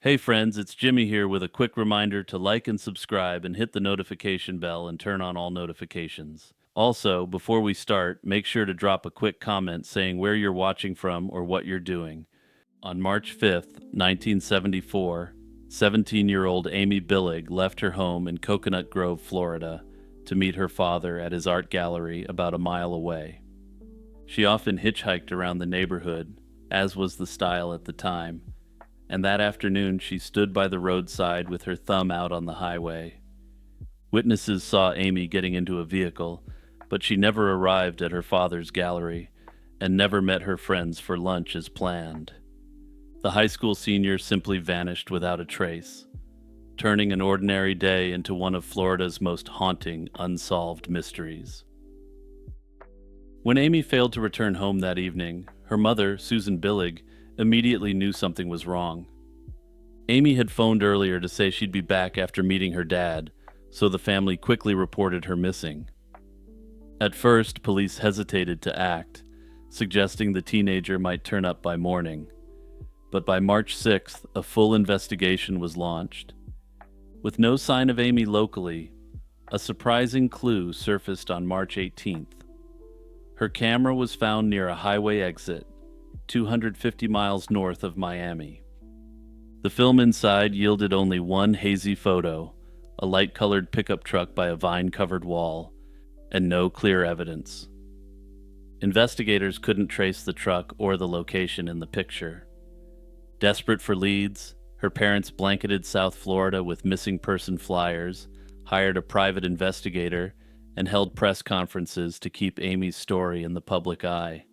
Hey friends, it's Jimmy here with a quick reminder to like and subscribe and hit the notification bell and turn on all notifications. Also, before we start, make sure to drop a quick comment saying where you're watching from or what you're doing. On March 5th, 1974, 17-year-old Amy Billig left her home in Coconut Grove, Florida, to meet her father at his art gallery about a mile away. She often hitchhiked around the neighborhood, as was the style at the time, and that afternoon she stood by the roadside with her thumb out on the highway. Witnesses saw Amy getting into a vehicle, but she never arrived at her father's gallery and never met her friends for lunch as planned. The high school senior simply vanished without a trace, turning an ordinary day into one of Florida's most haunting, unsolved mysteries. When Amy failed to return home that evening, her mother, Susan Billig, immediately knew something was wrong. Amy had phoned earlier to say she'd be back after meeting her dad, so the family quickly reported her missing. At first, police hesitated to act, suggesting the teenager might turn up by morning. But by March 6th, a full investigation was launched. With no sign of Amy locally, a surprising clue surfaced on March 18th. Her camera was found near a highway exit, 250 miles north of Miami. The film inside yielded only one hazy photo, a light-colored pickup truck by a vine-covered wall, and no clear evidence. Investigators couldn't trace the truck or the location in the picture. Desperate for leads, her parents blanketed South Florida with missing person flyers, hired a private investigator, and held press conferences to keep Amy's story in the public eye.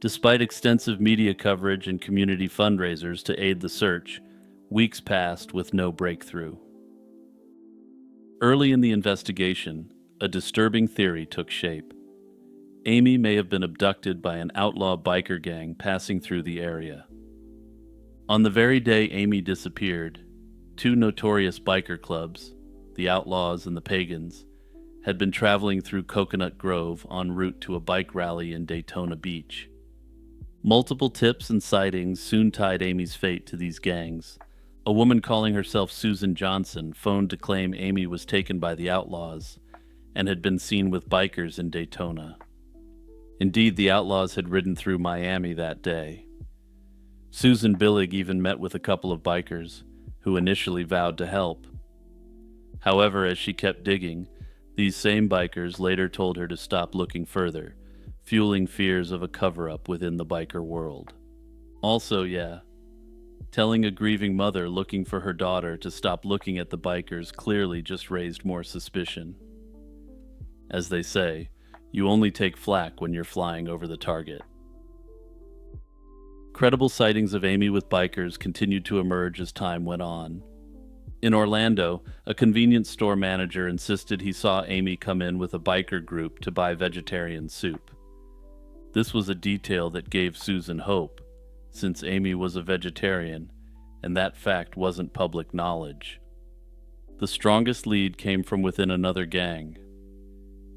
Despite extensive media coverage and community fundraisers to aid the search, weeks passed with no breakthrough. Early in the investigation, a disturbing theory took shape. Amy may have been abducted by an outlaw biker gang passing through the area. On the very day Amy disappeared, two notorious biker clubs, the Outlaws and the Pagans, had been traveling through Coconut Grove en route to a bike rally in Daytona Beach. Multiple tips and sightings soon tied Amy's fate to these gangs. A woman calling herself Susan Johnson phoned to claim Amy was taken by the Outlaws and had been seen with bikers in Daytona. Indeed, the Outlaws had ridden through Miami that day. Susan Billig even met with a couple of bikers, who initially vowed to help. However, as she kept digging, these same bikers later told her to stop looking further, fueling fears of a cover-up within the biker world. Also, telling a grieving mother looking for her daughter to stop looking at the bikers clearly just raised more suspicion. As they say, you only take flak when you're flying over the target. Credible sightings of Amy with bikers continued to emerge as time went on. In Orlando, a convenience store manager insisted he saw Amy come in with a biker group to buy vegetarian soup. This was a detail that gave Susan hope, since Amy was a vegetarian, and that fact wasn't public knowledge. The strongest lead came from within another gang.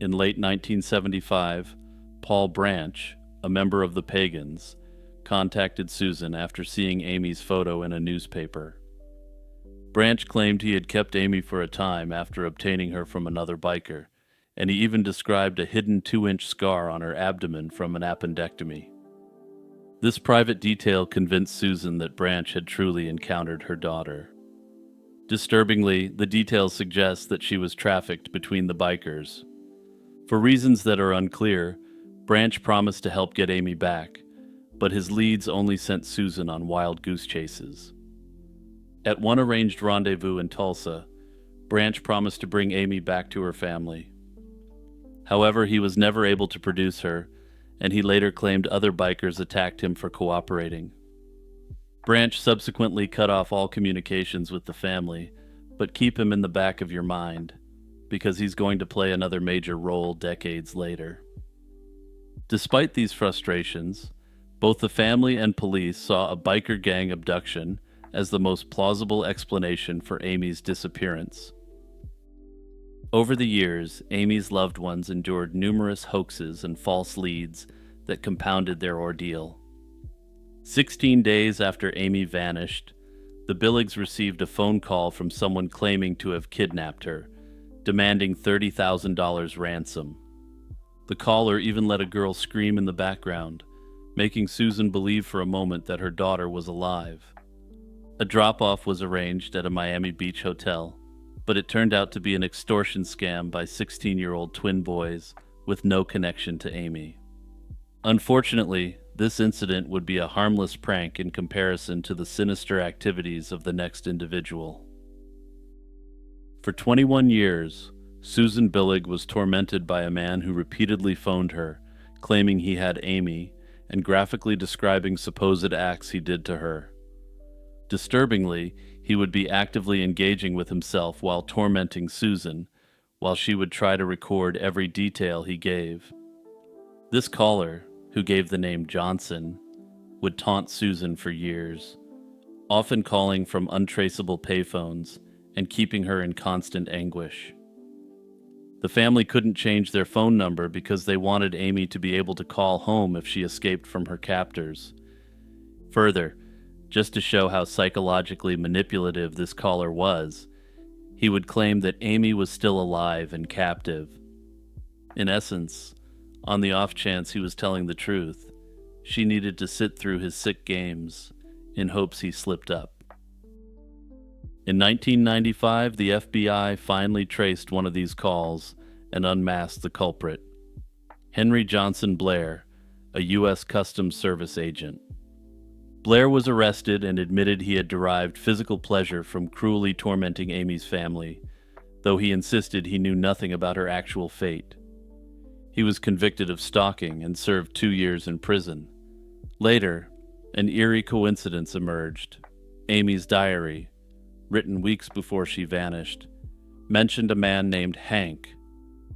In late 1975, Paul Branch, a member of the Pagans, contacted Susan after seeing Amy's photo in a newspaper. Branch claimed he had kept Amy for a time after obtaining her from another biker, and he even described a hidden 2-inch scar on her abdomen from an appendectomy. This private detail convinced Susan that Branch had truly encountered her daughter. Disturbingly, the details suggest that she was trafficked between the bikers. For reasons that are unclear, Branch promised to help get Amy back, but his leads only sent Susan on wild goose chases. At one arranged rendezvous in Tulsa, Branch promised to bring Amy back to her family. However, he was never able to produce her, and he later claimed other bikers attacked him for cooperating. Branch subsequently cut off all communications with the family, but keep him in the back of your mind, because he's going to play another major role decades later. Despite these frustrations, both the family and police saw a biker gang abduction as the most plausible explanation for Amy's disappearance. Over the years, Amy's loved ones endured numerous hoaxes and false leads that compounded their ordeal. 16 days after Amy vanished, The Billigs received a phone call from someone claiming to have kidnapped her, demanding $30,000 ransom. The caller even let a girl scream in the background, making Susan believe for a moment that her daughter was alive. A drop-off was arranged at a Miami Beach hotel, but it turned out to be an extortion scam by 16-year-old twin boys with no connection to Amy. Unfortunately, this incident would be a harmless prank in comparison to the sinister activities of the next individual. For 21 years, Susan Billig was tormented by a man who repeatedly phoned her, claiming he had Amy, and graphically describing supposed acts he did to her. Disturbingly, he would be actively engaging with himself while tormenting Susan, while she would try to record every detail he gave. This caller, who gave the name Johnson, would taunt Susan for years, often calling from untraceable payphones and keeping her in constant anguish. The family couldn't change their phone number because they wanted Amy to be able to call home if she escaped from her captors. Further, just to show how psychologically manipulative this caller was, he would claim that Amy was still alive and captive. In essence, on the off chance he was telling the truth, she needed to sit through his sick games in hopes he slipped up. In 1995, the FBI finally traced one of these calls and unmasked the culprit, Henry Johnson Blair, a U.S. Customs Service agent. Blair was arrested and admitted he had derived physical pleasure from cruelly tormenting Amy's family, though he insisted he knew nothing about her actual fate. He was convicted of stalking and served 2 years in prison. Later, an eerie coincidence emerged. Amy's diary, written weeks before she vanished, mentioned a man named Hank,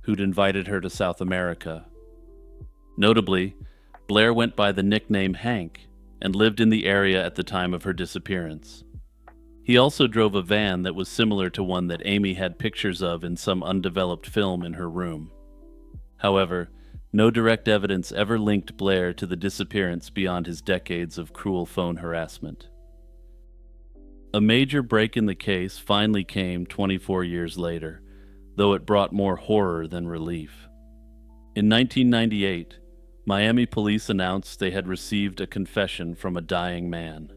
who'd invited her to South America. Notably, Blair went by the nickname Hank and lived in the area at the time of her disappearance. He also drove a van that was similar to one that Amy had pictures of in some undeveloped film in her room. However, no direct evidence ever linked Blair to the disappearance beyond his decades of cruel phone harassment. A major break in the case finally came 24 years later, though it brought more horror than relief. In 1998, Miami police announced they had received a confession from a dying man.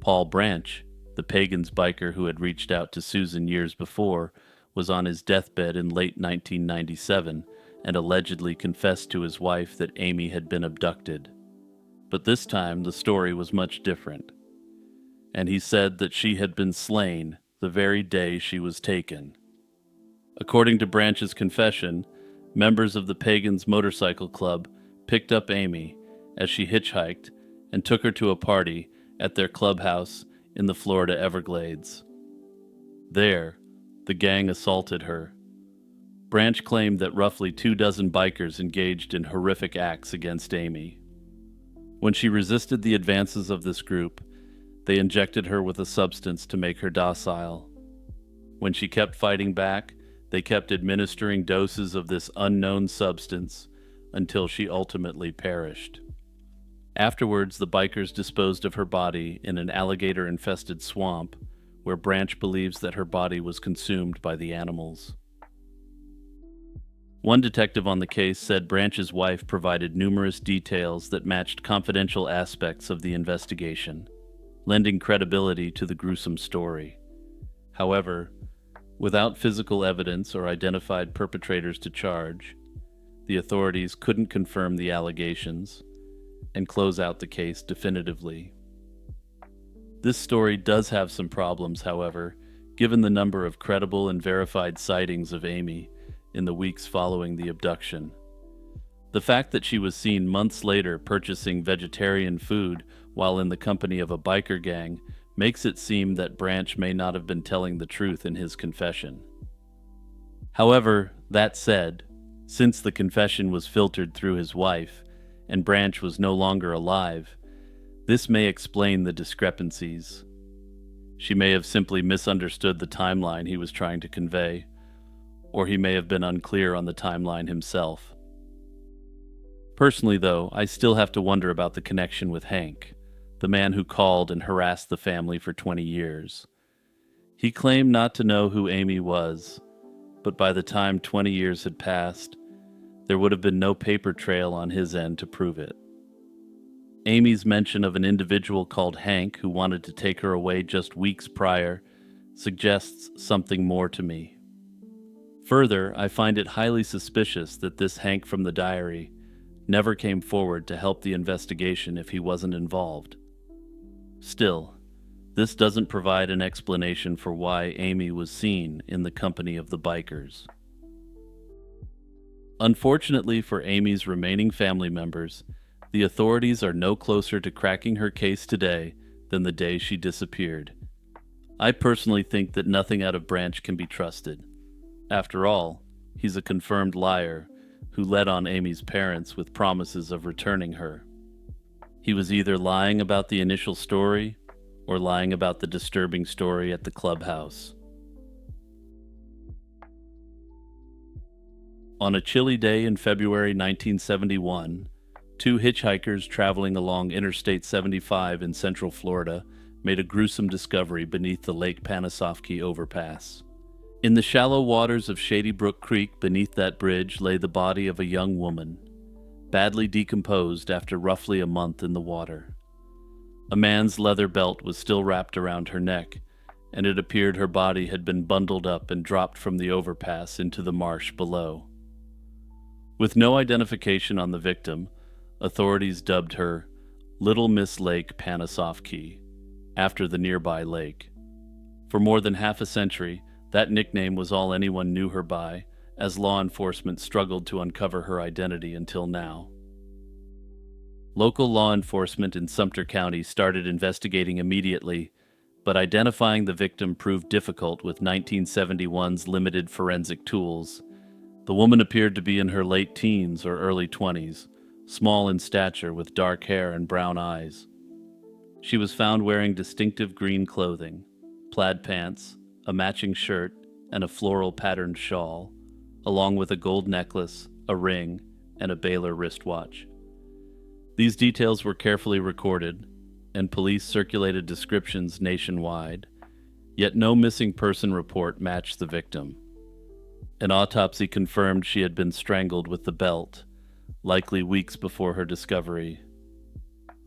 Paul Branch, the Pagans biker who had reached out to Susan years before, was on his deathbed in late 1997 and allegedly confessed to his wife that Amy had been abducted. But this time the story was much different, and he said that she had been slain the very day she was taken. According to Branch's confession, members of the Pagans Motorcycle Club picked up Amy as she hitchhiked and took her to a party at their clubhouse in the Florida Everglades. There, the gang assaulted her. Branch claimed that roughly 24 bikers engaged in horrific acts against Amy. When she resisted the advances of this group, they injected her with a substance to make her docile. When she kept fighting back, they kept administering doses of this unknown substance until she ultimately perished. Afterwards, the bikers disposed of her body in an alligator-infested swamp, where Branch believes that her body was consumed by the animals. One detective on the case said Branch's wife provided numerous details that matched confidential aspects of the investigation, lending credibility to the gruesome story. However, without physical evidence or identified perpetrators to charge, the authorities couldn't confirm the allegations and close out the case definitively. This story does have some problems, however, given the number of credible and verified sightings of Amy in the weeks following the abduction. The fact that she was seen months later purchasing vegetarian food while in the company of a biker gang makes it seem that Branch may not have been telling the truth in his confession. However, that said, since the confession was filtered through his wife and Branch was no longer alive, this may explain the discrepancies. She may have simply misunderstood the timeline he was trying to convey, or he may have been unclear on the timeline himself. Personally, though, I still have to wonder about the connection with Hank. the man who called and harassed the family for 20 years. He claimed not to know who Amy was, but by the time 20 years had passed, there would have been no paper trail on his end to prove it. Amy's mention of an individual called Hank who wanted to take her away just weeks prior suggests something more to me. Further, I find it highly suspicious that this Hank from the diary never came forward to help the investigation if he wasn't involved. Still, this doesn't provide an explanation for why Amy was seen in the company of the bikers. Unfortunately for Amy's remaining family members, the authorities are no closer to cracking her case today than the day she disappeared. I personally think that nothing out of Branch can be trusted. After all, he's a confirmed liar who led on Amy's parents with promises of returning her. He was either lying about the initial story or lying about the disturbing story at the clubhouse. On a chilly day in February 1971, two hitchhikers traveling along Interstate 75 in Central Florida made a gruesome discovery beneath the Lake Panasoffkee overpass. In the shallow waters of Shady Brook Creek beneath that bridge lay the body of a young woman, badly decomposed after roughly a month in the water. A man's leather belt was still wrapped around her neck, and it appeared her body had been bundled up and dropped from the overpass into the marsh below. With no identification on the victim, authorities dubbed her Little Miss Lake Panasoffkee, after the nearby lake. For more than half a century, that nickname was all anyone knew her by, as law enforcement struggled to uncover her identity until now. Local law enforcement in Sumter County started investigating immediately, but identifying the victim proved difficult with 1971's limited forensic tools. The woman appeared to be in her late teens or early 20s, small in stature with dark hair and brown eyes. She was found wearing distinctive green clothing, plaid pants, a matching shirt, and a floral patterned shawl, along with a gold necklace, a ring, and a Baylor wristwatch. These details were carefully recorded, and police circulated descriptions nationwide, yet no missing person report matched the victim. An autopsy confirmed she had been strangled with the belt, likely weeks before her discovery.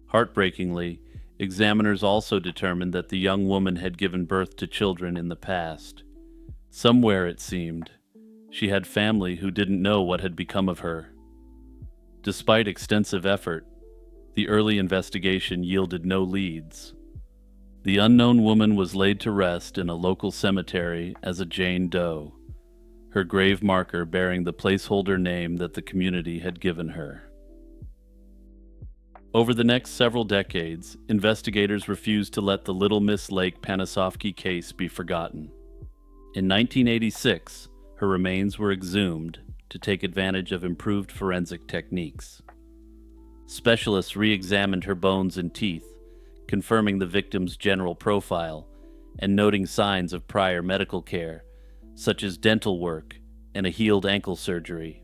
Heartbreakingly, examiners also determined that the young woman had given birth to children in the past. Somewhere, it seemed, she had family who didn't know what had become of her. Despite extensive effort, the early investigation yielded no leads. The unknown woman was laid to rest in a local cemetery as a Jane Doe, her grave marker bearing the placeholder name that the community had given her. Over the next several decades, investigators refused to let the Little Miss Lake Panasoffkee case be forgotten. In 1986, her remains were exhumed to take advantage of improved forensic techniques. Specialists re-examined her bones and teeth, confirming the victim's general profile and noting signs of prior medical care, such as dental work and a healed ankle surgery.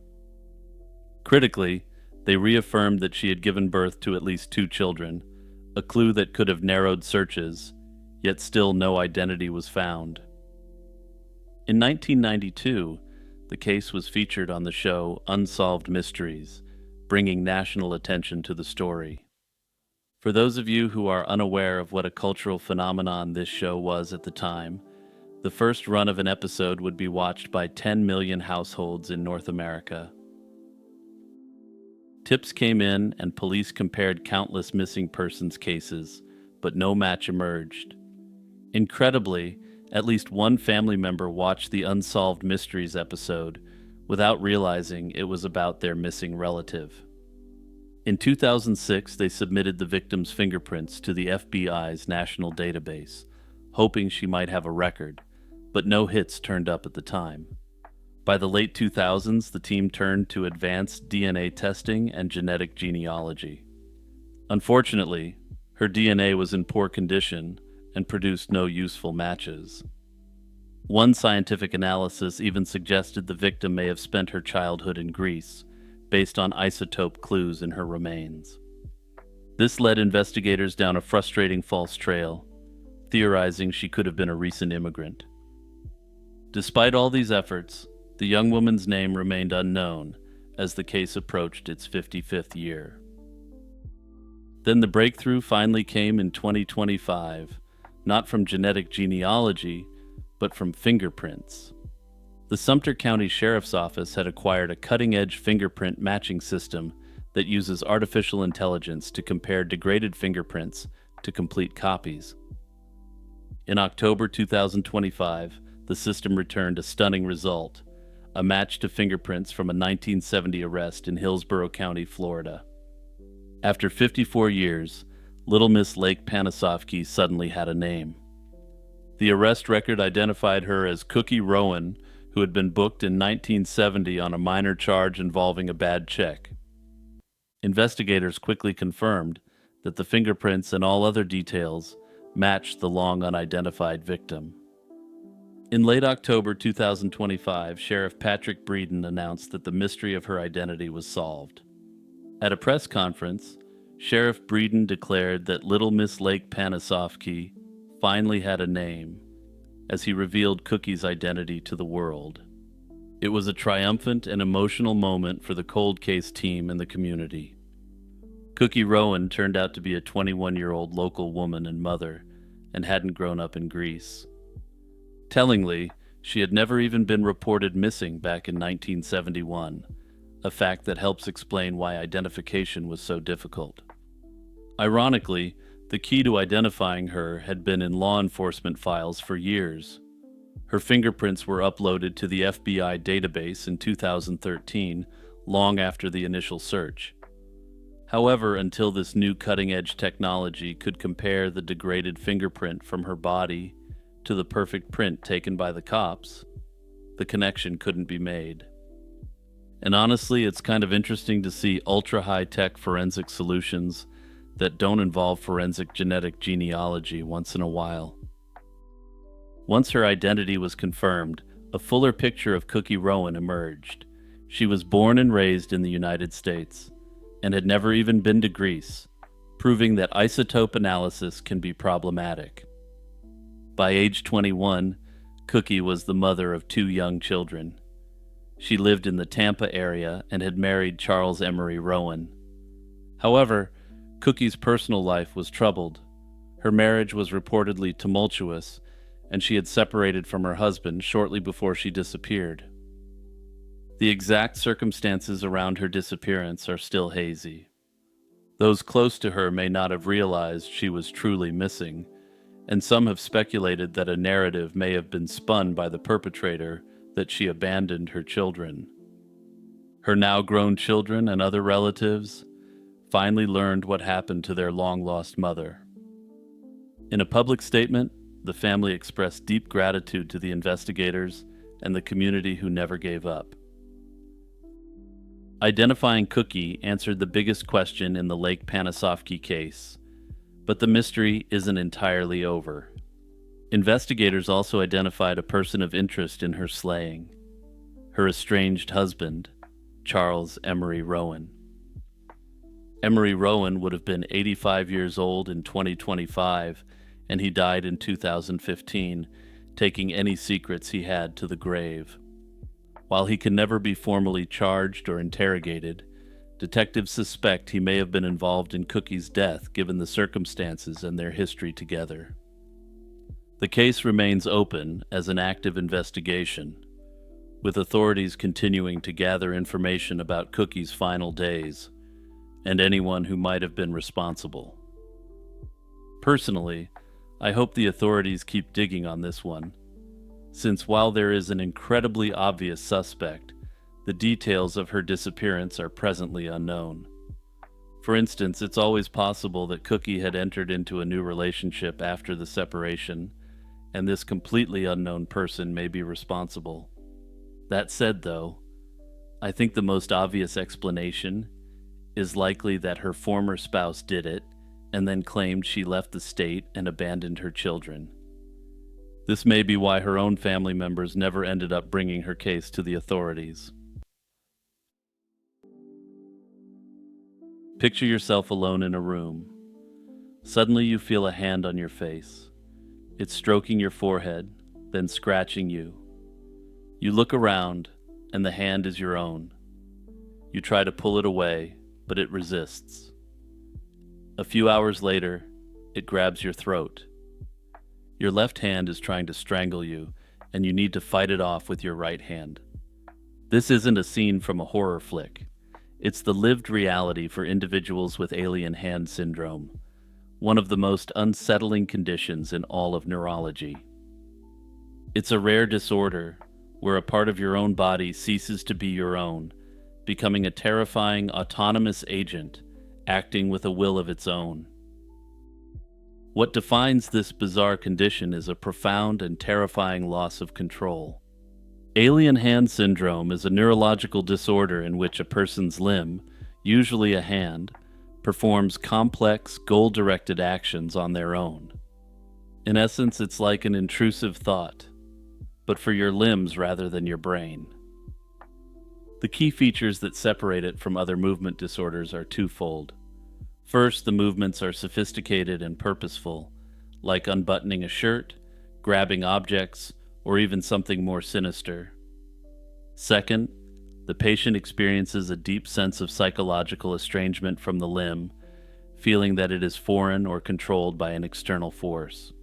Critically, they reaffirmed that she had given birth to at least 2 children, a clue that could have narrowed searches, yet still no identity was found. In 1992, the case was featured on the show Unsolved Mysteries, bringing national attention to the story. For those of you who are unaware of what a cultural phenomenon this show was at the time, the first run of an episode would be watched by 10 million households in North America. Tips came in and police compared countless missing persons cases, but no match emerged. Incredibly, at least one family member watched the Unsolved Mysteries episode without realizing it was about their missing relative. In 2006, they submitted the victim's fingerprints to the FBI's national database, hoping she might have a record, but no hits turned up at the time. By the late 2000s, the team turned to advanced DNA testing and genetic genealogy. Unfortunately, her DNA was in poor condition and produced no useful matches. One scientific analysis even suggested the victim may have spent her childhood in Greece, based on isotope clues in her remains. This led investigators down a frustrating false trail, theorizing she could have been a recent immigrant. Despite all these efforts, the young woman's name remained unknown as the case approached its 55th year. Then the breakthrough finally came in 2025, not from genetic genealogy, but from fingerprints. The Sumter County Sheriff's Office had acquired a cutting-edge fingerprint matching system that uses artificial intelligence to compare degraded fingerprints to complete copies. In October 2025, the system returned a stunning result, a match to fingerprints from a 1970 arrest in Hillsborough County, Florida. After 54 years, Little Miss Lake Panisofsky suddenly had a name. The arrest record identified her as Cookie Rowan, who had been booked in 1970 on a minor charge involving a bad check. Investigators quickly confirmed that the fingerprints and all other details matched the long unidentified victim. In late October 2025, Sheriff Patrick Breeden announced that the mystery of her identity was solved. At a press conference, Sheriff Breeden declared that Little Miss Lake Panisofsky finally had a name, as he revealed Cookie's identity to the world. It was a triumphant and emotional moment for the cold case team and the community. Cookie Rowan turned out to be a 21-year-old local woman and mother, and hadn't grown up in Greece. Tellingly, she had never even been reported missing back in 1971, a fact that helps explain why identification was so difficult. Ironically, the key to identifying her had been in law enforcement files for years. Her fingerprints were uploaded to the FBI database in 2013, long after the initial search. However, until this new cutting-edge technology could compare the degraded fingerprint from her body to the perfect print taken by the cops, the connection couldn't be made. And honestly, it's kind of interesting to see ultra-high-tech forensic solutions that don't involve forensic genetic genealogy once in a while. Once her identity was confirmed, a fuller picture of Cookie Rowan emerged. She was born and raised in the United States, and had never even been to Greece, proving that isotope analysis can be problematic. By age 21, Cookie was the mother of 2 young children. She lived in the Tampa area and had married Charles Emery Rowan. However, Cookie's personal life was troubled. Her marriage was reportedly tumultuous, and she had separated from her husband shortly before she disappeared. The exact circumstances around her disappearance are still hazy. Those close to her may not have realized she was truly missing, and some have speculated that a narrative may have been spun by the perpetrator that she abandoned her children. Her now grown children and other relatives finally learned what happened to their long-lost mother. In a public statement, the family expressed deep gratitude to the investigators and the community who never gave up. Identifying Cookie answered the biggest question in the Lake Panisofsky case, but the mystery isn't entirely over. Investigators also identified a person of interest in her slaying: her estranged husband, Charles Emery Rowan. Emery Rowan would have been 85 years old in 2025, and he died in 2015, taking any secrets he had to the grave. While he can never be formally charged or interrogated, detectives suspect he may have been involved in Cookie's death given the circumstances and their history together. The case remains open as an active investigation, with authorities continuing to gather information about Cookie's final days and anyone who might have been responsible. Personally, I hope the authorities keep digging on this one, since while there is an incredibly obvious suspect, the details of her disappearance are presently unknown. For instance, it's always possible that Cookie had entered into a new relationship after the separation, and this completely unknown person may be responsible. That said, though, I think the most obvious explanation is likely that her former spouse did it and then claimed she left the state and abandoned her children. This may be why her own family members never ended up bringing her case to the authorities. Picture yourself alone in a room. Suddenly you feel a hand on your face. It's stroking your forehead, then scratching you. You look around, and the hand is your own. You try to pull it away, but it resists. A few hours later, it grabs your throat. Your left hand is trying to strangle you, and you need to fight it off with your right hand. This isn't a scene from a horror flick. It's the lived reality for individuals with alien hand syndrome, one of the most unsettling conditions in all of neurology. It's a rare disorder where a part of your own body ceases to be your own, becoming a terrifying autonomous agent acting with a will of its own. What defines this bizarre condition is a profound and terrifying loss of control. Alien hand syndrome is a neurological disorder in which a person's limb, usually a hand, performs complex, goal-directed actions on their own. In essence, it's like an intrusive thought, but for your limbs rather than your brain. The key features that separate it from other movement disorders are twofold. First, the movements are sophisticated and purposeful, like unbuttoning a shirt, grabbing objects, or even something more sinister. Second, the patient experiences a deep sense of psychological estrangement from the limb, feeling that it is foreign or controlled by an external force.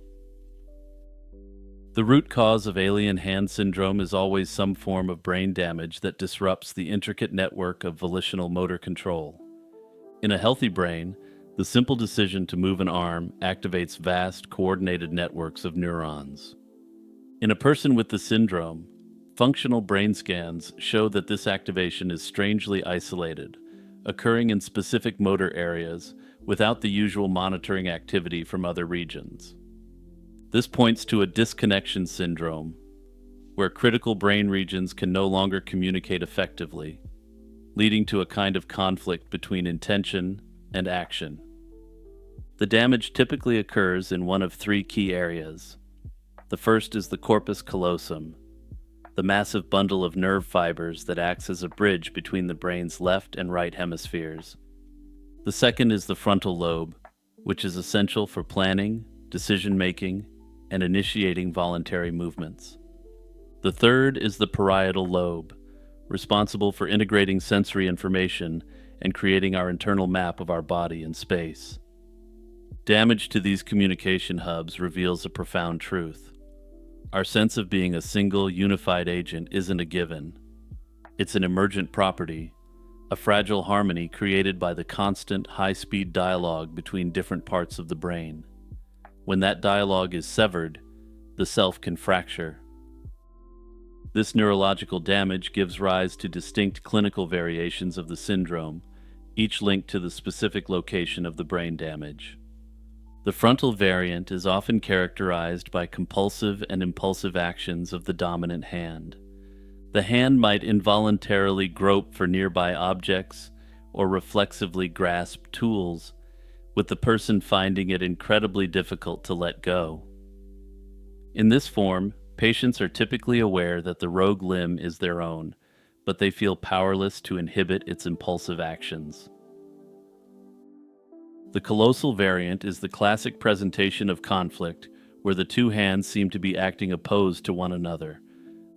The root cause of alien hand syndrome is always some form of brain damage that disrupts the intricate network of volitional motor control. In a healthy brain, the simple decision to move an arm activates vast, coordinated networks of neurons. In a person with the syndrome, functional brain scans show that this activation is strangely isolated, occurring in specific motor areas without the usual monitoring activity from other regions. This points to a disconnection syndrome, where critical brain regions can no longer communicate effectively, leading to a kind of conflict between intention and action. The damage typically occurs in one of three key areas. The first is the corpus callosum, the massive bundle of nerve fibers that acts as a bridge between the brain's left and right hemispheres. The second is the frontal lobe, which is essential for planning, decision-making, and initiating voluntary movements. The third is the parietal lobe, responsible for integrating sensory information and creating our internal map of our body and space. Damage to these communication hubs reveals a profound truth. Our sense of being a single, unified agent isn't a given. It's an emergent property, a fragile harmony created by the constant, high-speed dialogue between different parts of the brain. When that dialogue is severed, the self can fracture. This neurological damage gives rise to distinct clinical variations of the syndrome, each linked to the specific location of the brain damage. The frontal variant is often characterized by compulsive and impulsive actions of the dominant hand. The hand might involuntarily grope for nearby objects or reflexively grasp tools, with the person finding it incredibly difficult to let go. In this form, patients are typically aware that the rogue limb is their own, but they feel powerless to inhibit its impulsive actions. The callosal variant is the classic presentation of conflict, where the two hands seem to be acting opposed to one another.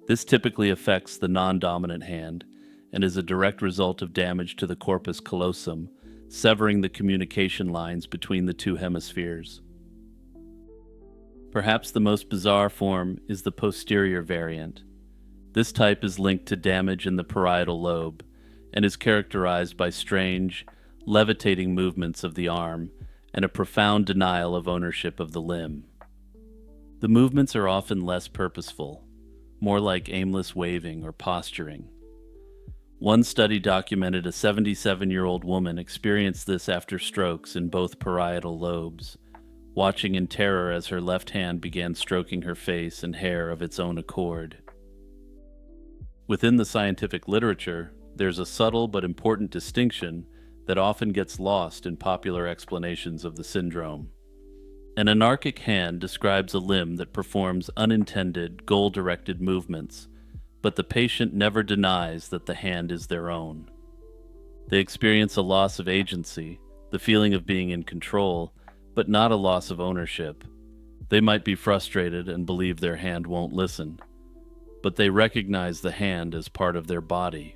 This typically affects the non-dominant hand and is a direct result of damage to the corpus callosum, severing the communication lines between the two hemispheres. Perhaps the most bizarre form is the posterior variant. This type is linked to damage in the parietal lobe and is characterized by strange, levitating movements of the arm and a profound denial of ownership of the limb. The movements are often less purposeful, more like aimless waving or posturing. One study documented a 77-year-old woman experienced this after strokes in both parietal lobes, watching in terror as her left hand began stroking her face and hair of its own accord. Within the scientific literature, there's a subtle but important distinction that often gets lost in popular explanations of the syndrome. An anarchic hand describes a limb that performs unintended, goal-directed movements, but the patient never denies that the hand is their own. They experience a loss of agency, the feeling of being in control, but not a loss of ownership. They might be frustrated and believe their hand won't listen, but they recognize the hand as part of their body.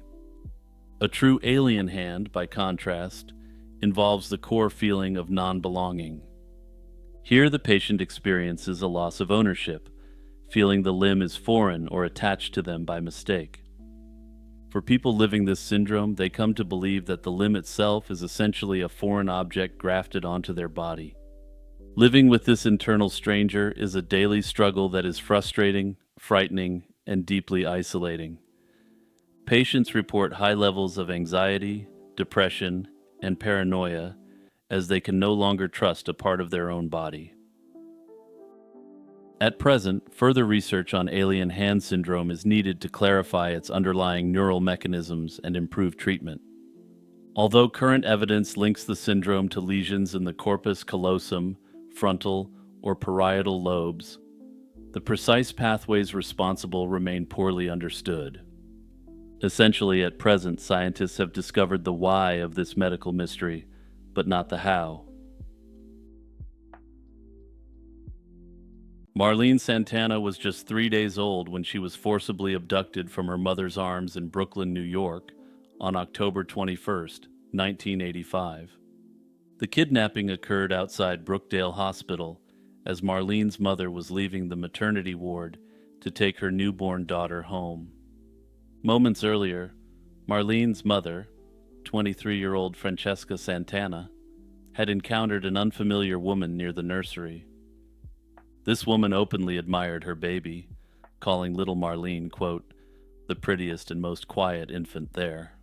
A true alien hand, by contrast, involves the core feeling of non-belonging. Here the patient experiences a loss of ownership, feeling the limb is foreign or attached to them by mistake. For people living this syndrome, they come to believe that the limb itself is essentially a foreign object grafted onto their body. Living with this internal stranger is a daily struggle that is frustrating, frightening, and deeply isolating. Patients report high levels of anxiety, depression, and paranoia as they can no longer trust a part of their own body. At present, further research on alien hand syndrome is needed to clarify its underlying neural mechanisms and improve treatment. Although current evidence links the syndrome to lesions in the corpus callosum, frontal, or parietal lobes, the precise pathways responsible remain poorly understood. Essentially, at present, scientists have discovered the why of this medical mystery, but not the how. Marlene Santana was just 3 days old when she was forcibly abducted from her mother's arms in Brooklyn, New York, on October 21st, 1985. The kidnapping occurred outside Brookdale Hospital as Marlene's mother was leaving the maternity ward to take her newborn daughter home. Moments earlier, Marlene's mother, 23-year-old Francesca Santana, had encountered an unfamiliar woman near the nursery. This woman openly admired her baby, calling little Marlene, quote, the prettiest and most quiet infant there.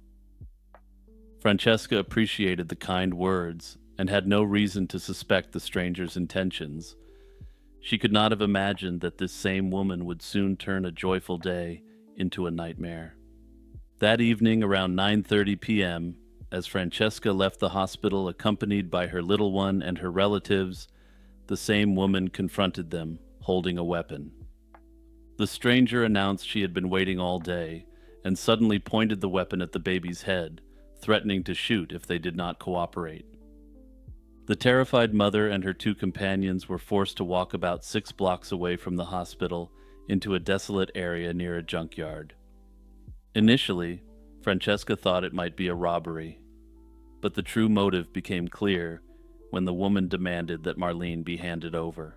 Francesca appreciated the kind words and had no reason to suspect the stranger's intentions. She could not have imagined that this same woman would soon turn a joyful day into a nightmare. That evening around 9:30 p.m., as Francesca left the hospital accompanied by her little one and her relatives, the same woman confronted them, holding a weapon. The stranger announced she had been waiting all day and suddenly pointed the weapon at the baby's head, threatening to shoot if they did not cooperate. The terrified mother and her two companions were forced to walk about 6 blocks away from the hospital into a desolate area near a junkyard. Initially, Francesca thought it might be a robbery, but the true motive became clear when the woman demanded that Marlene be handed over.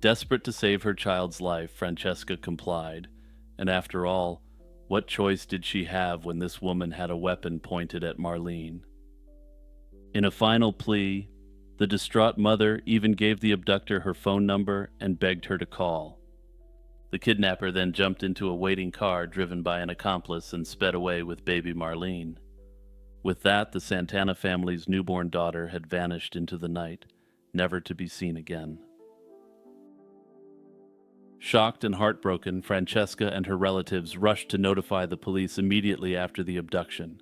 Desperate to save her child's life, Francesca complied, and after all, what choice did she have when this woman had a weapon pointed at Marlene? In a final plea, the distraught mother even gave the abductor her phone number and begged her to call. The kidnapper then jumped into a waiting car driven by an accomplice and sped away with baby Marlene. With that, the Santana family's newborn daughter had vanished into the night, never to be seen again. Shocked and heartbroken, Francesca and her relatives rushed to notify the police immediately after the abduction.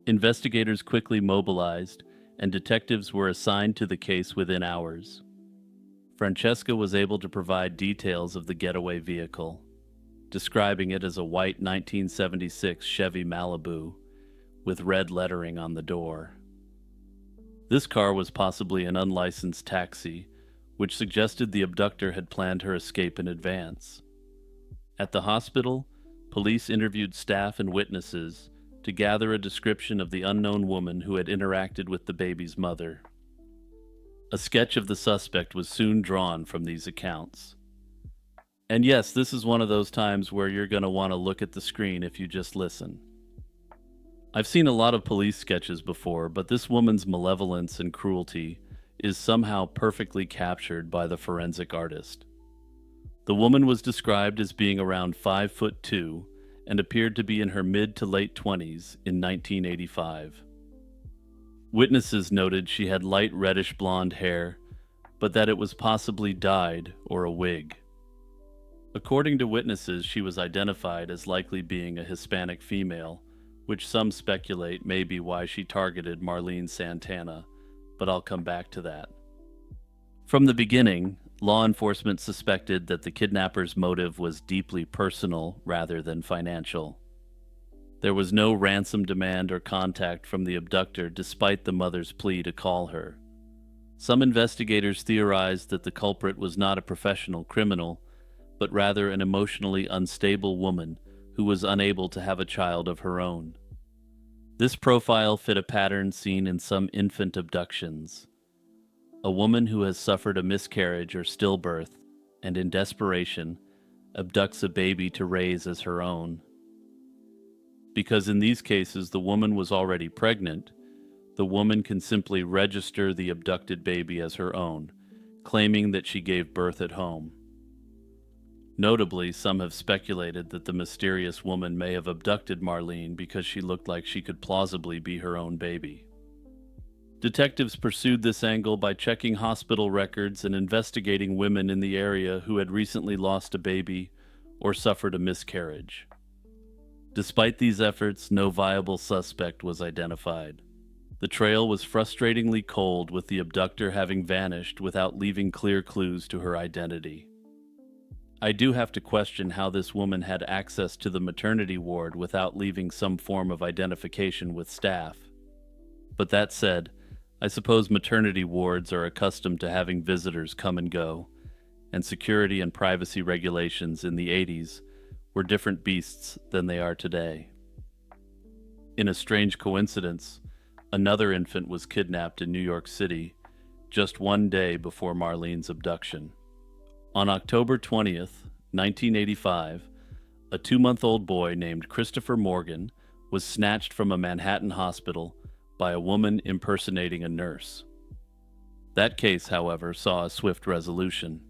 Investigators quickly mobilized, and detectives were assigned to the case within hours. Francesca was able to provide details of the getaway vehicle, describing it as a white 1976 Chevy Malibu with red lettering on the door. This car was possibly an unlicensed taxi, which suggested the abductor had planned her escape in advance. At the hospital, police interviewed staff and witnesses to gather a description of the unknown woman who had interacted with the baby's mother. A sketch of the suspect was soon drawn from these accounts. And yes, this is one of those times where you're going to want to look at the screen if you just listen. I've seen a lot of police sketches before, but this woman's malevolence and cruelty is somehow perfectly captured by the forensic artist. The woman was described as being around 5'2" and appeared to be in her mid to late 20s in 1985. Witnesses noted she had light reddish blonde hair, but that it was possibly dyed or a wig. According to witnesses, she was identified as likely being a Hispanic female, which some speculate may be why she targeted Marlene Santana, but I'll come back to that. From the beginning, law enforcement suspected that the kidnapper's motive was deeply personal rather than financial. There was no ransom demand or contact from the abductor despite the mother's plea to call her. Some investigators theorized that the culprit was not a professional criminal, but rather an emotionally unstable woman who was unable to have a child of her own. This profile fit a pattern seen in some infant abductions. A woman who has suffered a miscarriage or stillbirth, and in desperation, abducts a baby to raise as her own. Because in these cases the woman was already pregnant, the woman can simply register the abducted baby as her own, claiming that she gave birth at home. Notably, some have speculated that the mysterious woman may have abducted Marlene because she looked like she could plausibly be her own baby. Detectives pursued this angle by checking hospital records and investigating women in the area who had recently lost a baby or suffered a miscarriage. Despite these efforts, no viable suspect was identified. The trail was frustratingly cold, with the abductor having vanished without leaving clear clues to her identity. I do have to question how this woman had access to the maternity ward without leaving some form of identification with staff. But that said, I suppose maternity wards are accustomed to having visitors come and go, and security and privacy regulations in the 80s were different beasts than they are today. In a strange coincidence, another infant was kidnapped in New York City just one day before Marlene's abduction. On October 20th, 1985, a 2-month-old boy named Christopher Morgan was snatched from a Manhattan hospital by a woman impersonating a nurse. That case, however, saw a swift resolution.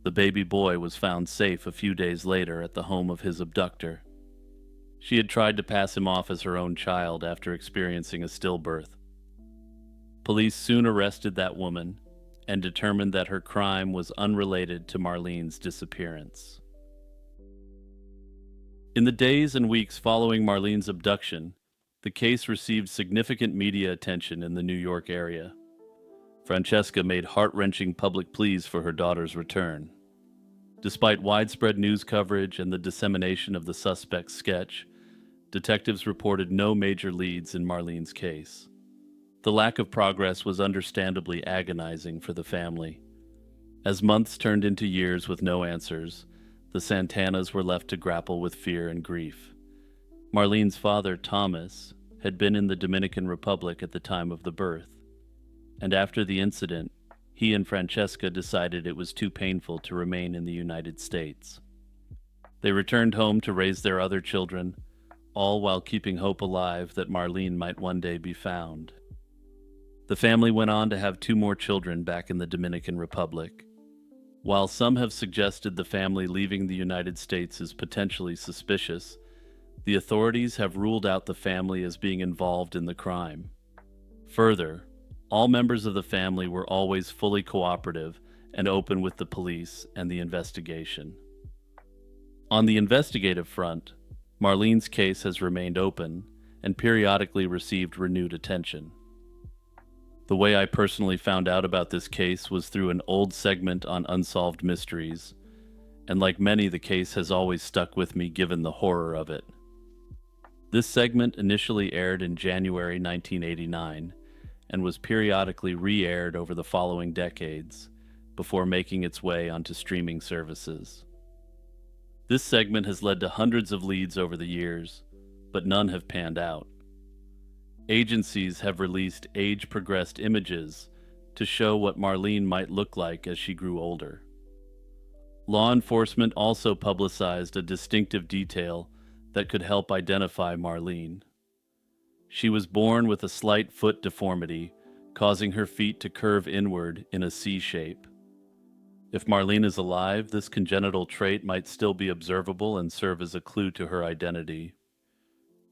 The baby boy was found safe a few days later at the home of his abductor. She had tried to pass him off as her own child after experiencing a stillbirth. Police soon arrested that woman and determined that her crime was unrelated to Marlene's disappearance. In the days and weeks following Marlene's abduction, the case received significant media attention in the New York area. Francesca made heart-wrenching public pleas for her daughter's return. Despite widespread news coverage and the dissemination of the suspect's sketch, detectives reported no major leads in Marlene's case. The lack of progress was understandably agonizing for the family. As months turned into years with no answers, the Santanas were left to grapple with fear and grief. Marlene's father, Thomas, had been in the Dominican Republic at the time of the birth, and after the incident, he and Francesca decided it was too painful to remain in the United States. They returned home to raise their other children, all while keeping hope alive that Marlene might one day be found. The family went on to have 2 more children back in the Dominican Republic. While some have suggested the family leaving the United States is potentially suspicious, the authorities have ruled out the family as being involved in the crime. Further, all members of the family were always fully cooperative and open with the police and the investigation. On the investigative front, Marlene's case has remained open and periodically received renewed attention. The way I personally found out about this case was through an old segment on Unsolved Mysteries, and like many, the case has always stuck with me given the horror of it. This segment initially aired in January 1989 and was periodically re-aired over the following decades before making its way onto streaming services. This segment has led to hundreds of leads over the years, but none have panned out. Agencies have released age-progressed images to show what Marlene might look like as she grew older. Law enforcement also publicized a distinctive detail that could help identify Marlene. She was born with a slight foot deformity, causing her feet to curve inward in a C shape. If Marlene is alive, this congenital trait might still be observable and serve as a clue to her identity.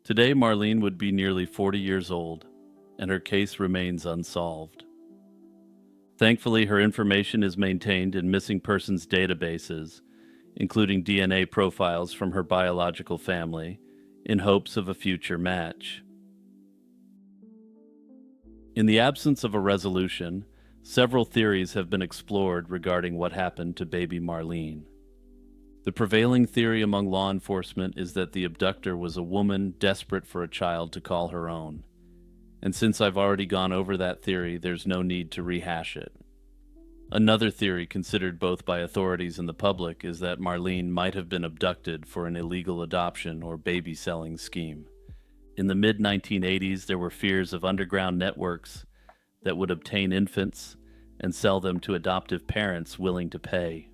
Today, Marlene would be nearly 40 years old, and her case remains unsolved. Thankfully, her information is maintained in missing persons databases, including DNA profiles from her biological family, in hopes of a future match. In the absence of a resolution, several theories have been explored regarding what happened to baby Marlene. The prevailing theory among law enforcement is that the abductor was a woman desperate for a child to call her own. And since I've already gone over that theory, there's no need to rehash it. Another theory considered both by authorities and the public is that Marlene might have been abducted for an illegal adoption or baby selling scheme. In the mid-1980s, there were fears of underground networks that would obtain infants and sell them to adoptive parents willing to pay.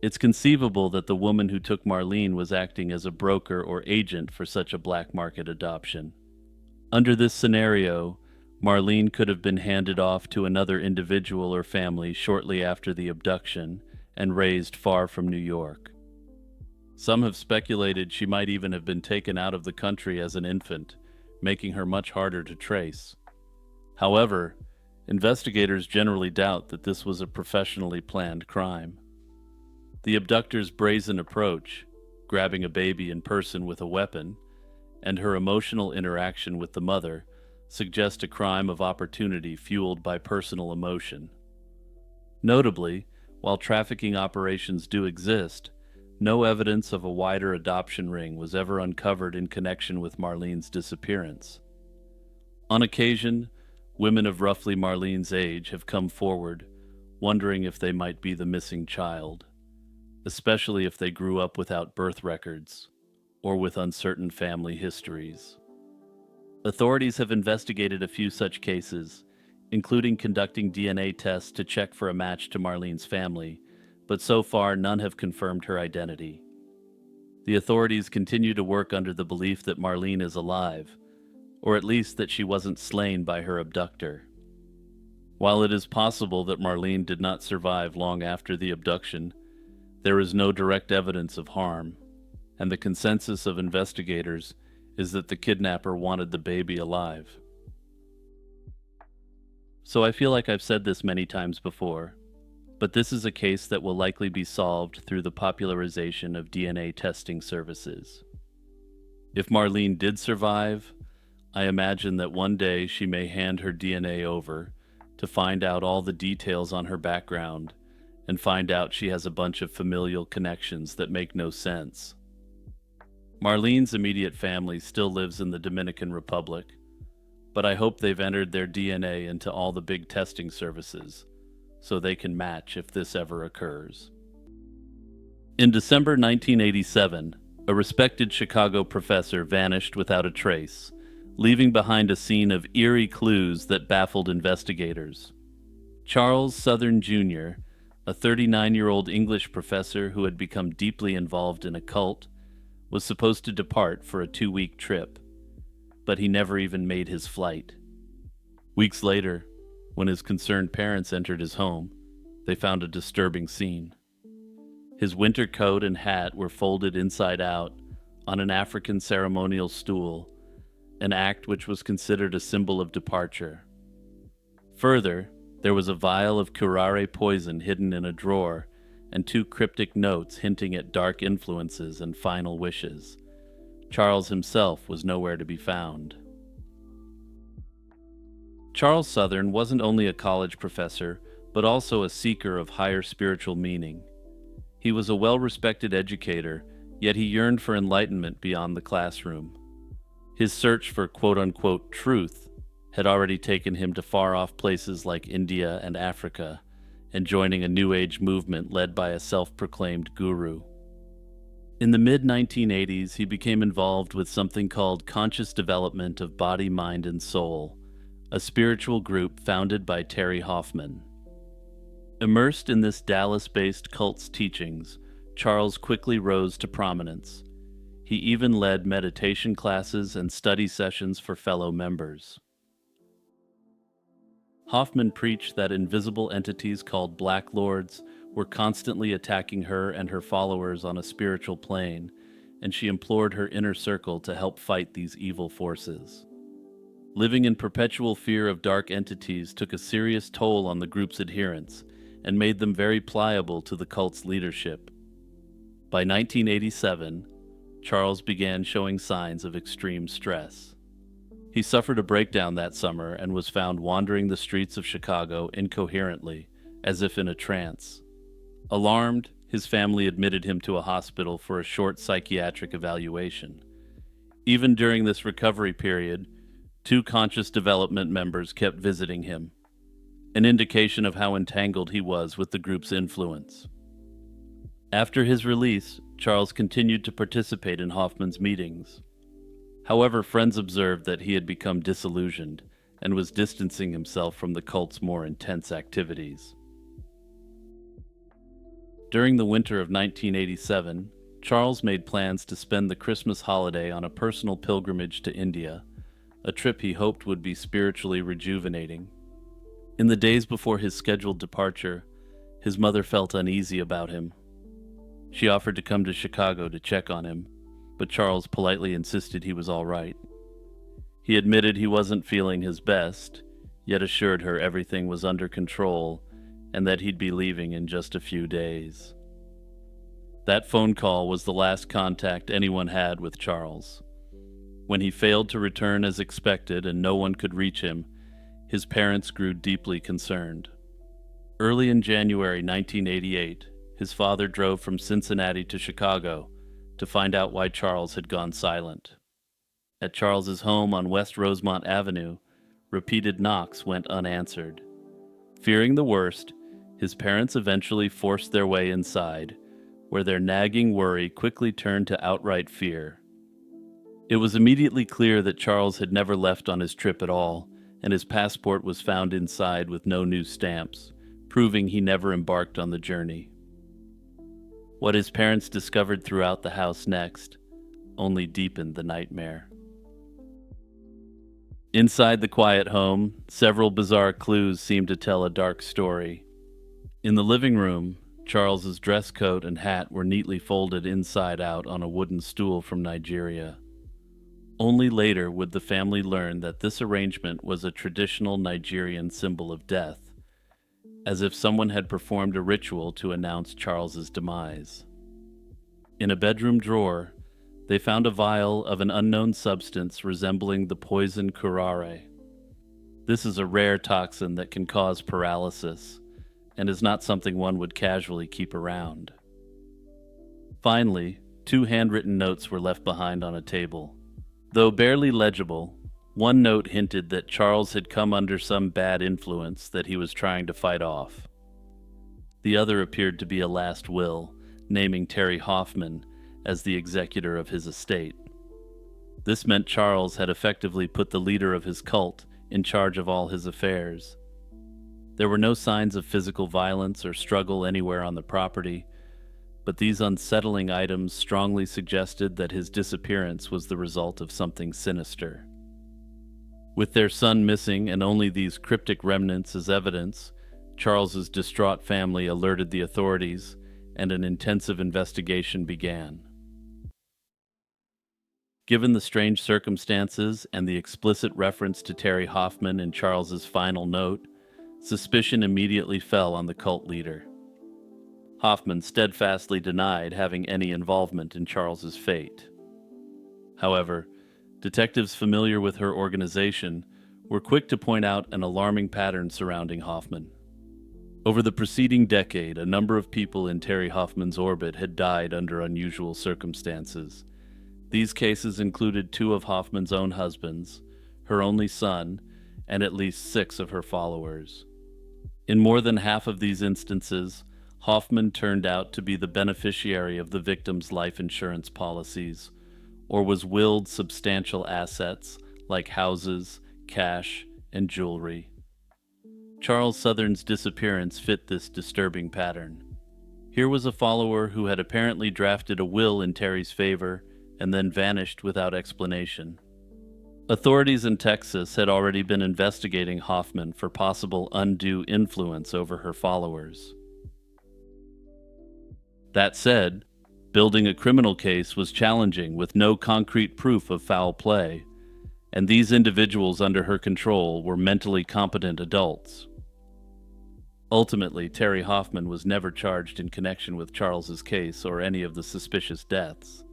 It's conceivable that the woman who took Marlene was acting as a broker or agent for such a black market adoption. Under this scenario, Marlene could have been handed off to another individual or family shortly after the abduction and raised far from New York. Some have speculated she might even have been taken out of the country as an infant, making her much harder to trace. However, investigators generally doubt that this was a professionally planned crime. The abductor's brazen approach, grabbing a baby in person with a weapon, and her emotional interaction with the mother suggest a crime of opportunity fueled by personal emotion. Notably, while trafficking operations do exist, no evidence of a wider adoption ring was ever uncovered in connection with Marlene's disappearance. On occasion, women of roughly Marlene's age have come forward, wondering if they might be the missing child, especially if they grew up without birth records or with uncertain family histories. Authorities have investigated a few such cases, including conducting DNA tests to check for a match to Marlene's family, but so far none have confirmed her identity. The authorities continue to work under the belief that Marlene is alive, or at least that she wasn't slain by her abductor. While it is possible that Marlene did not survive long after the abduction, there is no direct evidence of harm, and the consensus of investigators is that the kidnapper wanted the baby alive. So I feel like I've said this many times before, but this is a case that will likely be solved through the popularization of DNA testing services. If Marlene did survive, I imagine that one day she may hand her DNA over to find out all the details on her background and find out she has a bunch of familial connections that make no sense. Marlene's immediate family still lives in the Dominican Republic, but I hope they've entered their DNA into all the big testing services so they can match if this ever occurs. In December 1987, a respected Chicago professor vanished without a trace, leaving behind a scene of eerie clues that baffled investigators. Charles Southern Jr., a 39-year-old English professor who had become deeply involved in a cult, was supposed to depart for a 2-week trip, but he never even made his flight. Weeks later, when his concerned parents entered his home, they found a disturbing scene. His winter coat and hat were folded inside out on an African ceremonial stool, an act which was considered a symbol of departure. Further, there was a vial of curare poison hidden in a drawer and 2 cryptic notes hinting at dark influences and final wishes. Charles himself was nowhere to be found. Charles Southern wasn't only a college professor, but also a seeker of higher spiritual meaning. He was a well-respected educator, yet he yearned for enlightenment beyond the classroom. His search for quote-unquote truth had already taken him to far-off places like India and Africa, and joining a New Age movement led by a self-proclaimed guru. In the mid-1980s, he became involved with something called Conscious Development of Body, Mind, and Soul, a spiritual group founded by Terry Hoffman. Immersed in this Dallas-based cult's teachings, Charles quickly rose to prominence. He even led meditation classes and study sessions for fellow members. Hoffman preached that invisible entities called Black Lords were constantly attacking her and her followers on a spiritual plane, and she implored her inner circle to help fight these evil forces. Living in perpetual fear of dark entities took a serious toll on the group's adherents and made them very pliable to the cult's leadership. By 1987, Charles began showing signs of extreme stress. He suffered a breakdown that summer and was found wandering the streets of Chicago incoherently, as if in a trance. Alarmed, his family admitted him to a hospital for a short psychiatric evaluation. Even during this recovery period, two conscious development members kept visiting him, an indication of how entangled he was with the group's influence. After his release, Charles continued to participate in Hoffman's meetings. However, friends observed that he had become disillusioned and was distancing himself from the cult's more intense activities. During the winter of 1987, Charles made plans to spend the Christmas holiday on a personal pilgrimage to India, a trip he hoped would be spiritually rejuvenating. In the days before his scheduled departure, his mother felt uneasy about him. She offered to come to Chicago to check on him, but Charles politely insisted he was all right. He admitted he wasn't feeling his best, yet assured her everything was under control and that he'd be leaving in just a few days. That phone call was the last contact anyone had with Charles. When he failed to return as expected and no one could reach him, his parents grew deeply concerned. Early in January 1988, his father drove from Cincinnati to Chicago to find out why Charles had gone silent. At Charles's home on West Rosemont Avenue, repeated knocks went unanswered. Fearing the worst, his parents eventually forced their way inside, where their nagging worry quickly turned to outright fear. It was immediately clear that Charles had never left on his trip at all, and his passport was found inside with no new stamps, proving he never embarked on the journey. What his parents discovered throughout the house next only deepened the nightmare. Inside the quiet home, several bizarre clues seemed to tell a dark story. In the living room, Charles's dress coat and hat were neatly folded inside out on a wooden stool from Nigeria. Only later would the family learn that this arrangement was a traditional Nigerian symbol of death, as if someone had performed a ritual to announce Charles's demise. In a bedroom drawer, they found a vial of an unknown substance resembling the poison curare. This is a rare toxin that can cause paralysis, and is not something one would casually keep around. Finally, two handwritten notes were left behind on a table. Though barely legible, one note hinted that Charles had come under some bad influence that he was trying to fight off. The other appeared to be a last will, naming Terry Hoffman as the executor of his estate. This meant Charles had effectively put the leader of his cult in charge of all his affairs. There were no signs of physical violence or struggle anywhere on the property, but these unsettling items strongly suggested that his disappearance was the result of something sinister. With their son missing and only these cryptic remnants as evidence, Charles's distraught family alerted the authorities, and an intensive investigation began. Given the strange circumstances and the explicit reference to Terry Hoffman in Charles's final note, suspicion immediately fell on the cult leader. Hoffman steadfastly denied having any involvement in Charles's fate. However, detectives familiar with her organization were quick to point out an alarming pattern surrounding Hoffman. Over the preceding decade, a number of people in Terry Hoffman's orbit had died under unusual circumstances. These cases included two of Hoffman's own husbands, her only son, and at least 6 of her followers. In more than half of these instances, Hoffman turned out to be the beneficiary of the victim's life insurance policies, or was willed substantial assets like houses, cash, and jewelry. Charles Southern's disappearance fit this disturbing pattern. Here was a follower who had apparently drafted a will in Terry's favor and then vanished without explanation. Authorities in Texas had already been investigating Hoffman for possible undue influence over her followers. That said, building a criminal case was challenging with no concrete proof of foul play, and these individuals under her control were mentally competent adults. Ultimately, Terry Hoffman was never charged in connection with Charles's case or any of the suspicious deaths.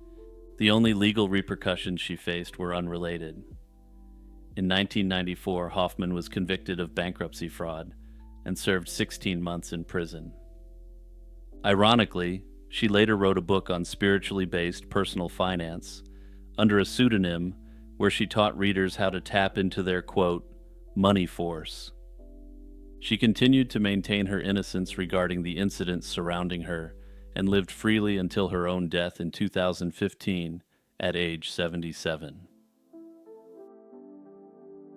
The only legal repercussions she faced were unrelated. In 1994, Hoffman was convicted of bankruptcy fraud and served 16 months in prison. Ironically, She later wrote a book on spiritually based personal finance under a pseudonym where she taught readers how to tap into their, quote, money force. She continued to maintain her innocence regarding the incidents surrounding her and lived freely until her own death in 2015 at age 77.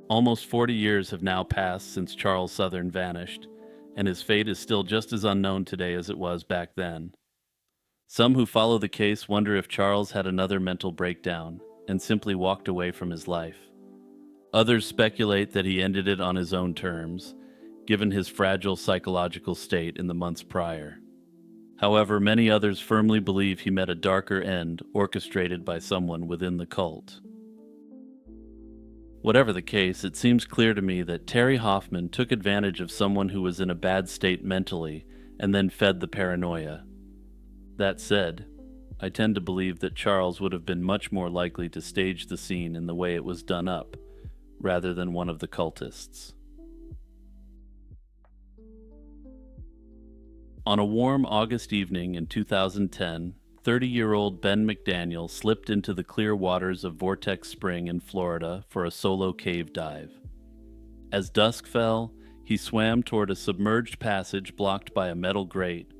Almost 40 years have now passed since Charles Southern vanished, and his fate is still just as unknown today as it was back then. Some who follow the case wonder if Charles had another mental breakdown and simply walked away from his life. Others speculate that he ended it on his own terms, given his fragile psychological state in the months prior. However, many others firmly believe he met a darker end orchestrated by someone within the cult. Whatever the case, it seems clear to me that Terry Hoffman took advantage of someone who was in a bad state mentally and then fed the paranoia. That said, I tend to believe that Charles would have been much more likely to stage the scene in the way it was done up, rather than one of the cultists. On a warm August evening in 2010, 30-year-old Ben McDaniel slipped into the clear waters of Vortex Spring in Florida for a solo cave dive. As dusk fell, he swam toward a submerged passage blocked by a metal grate,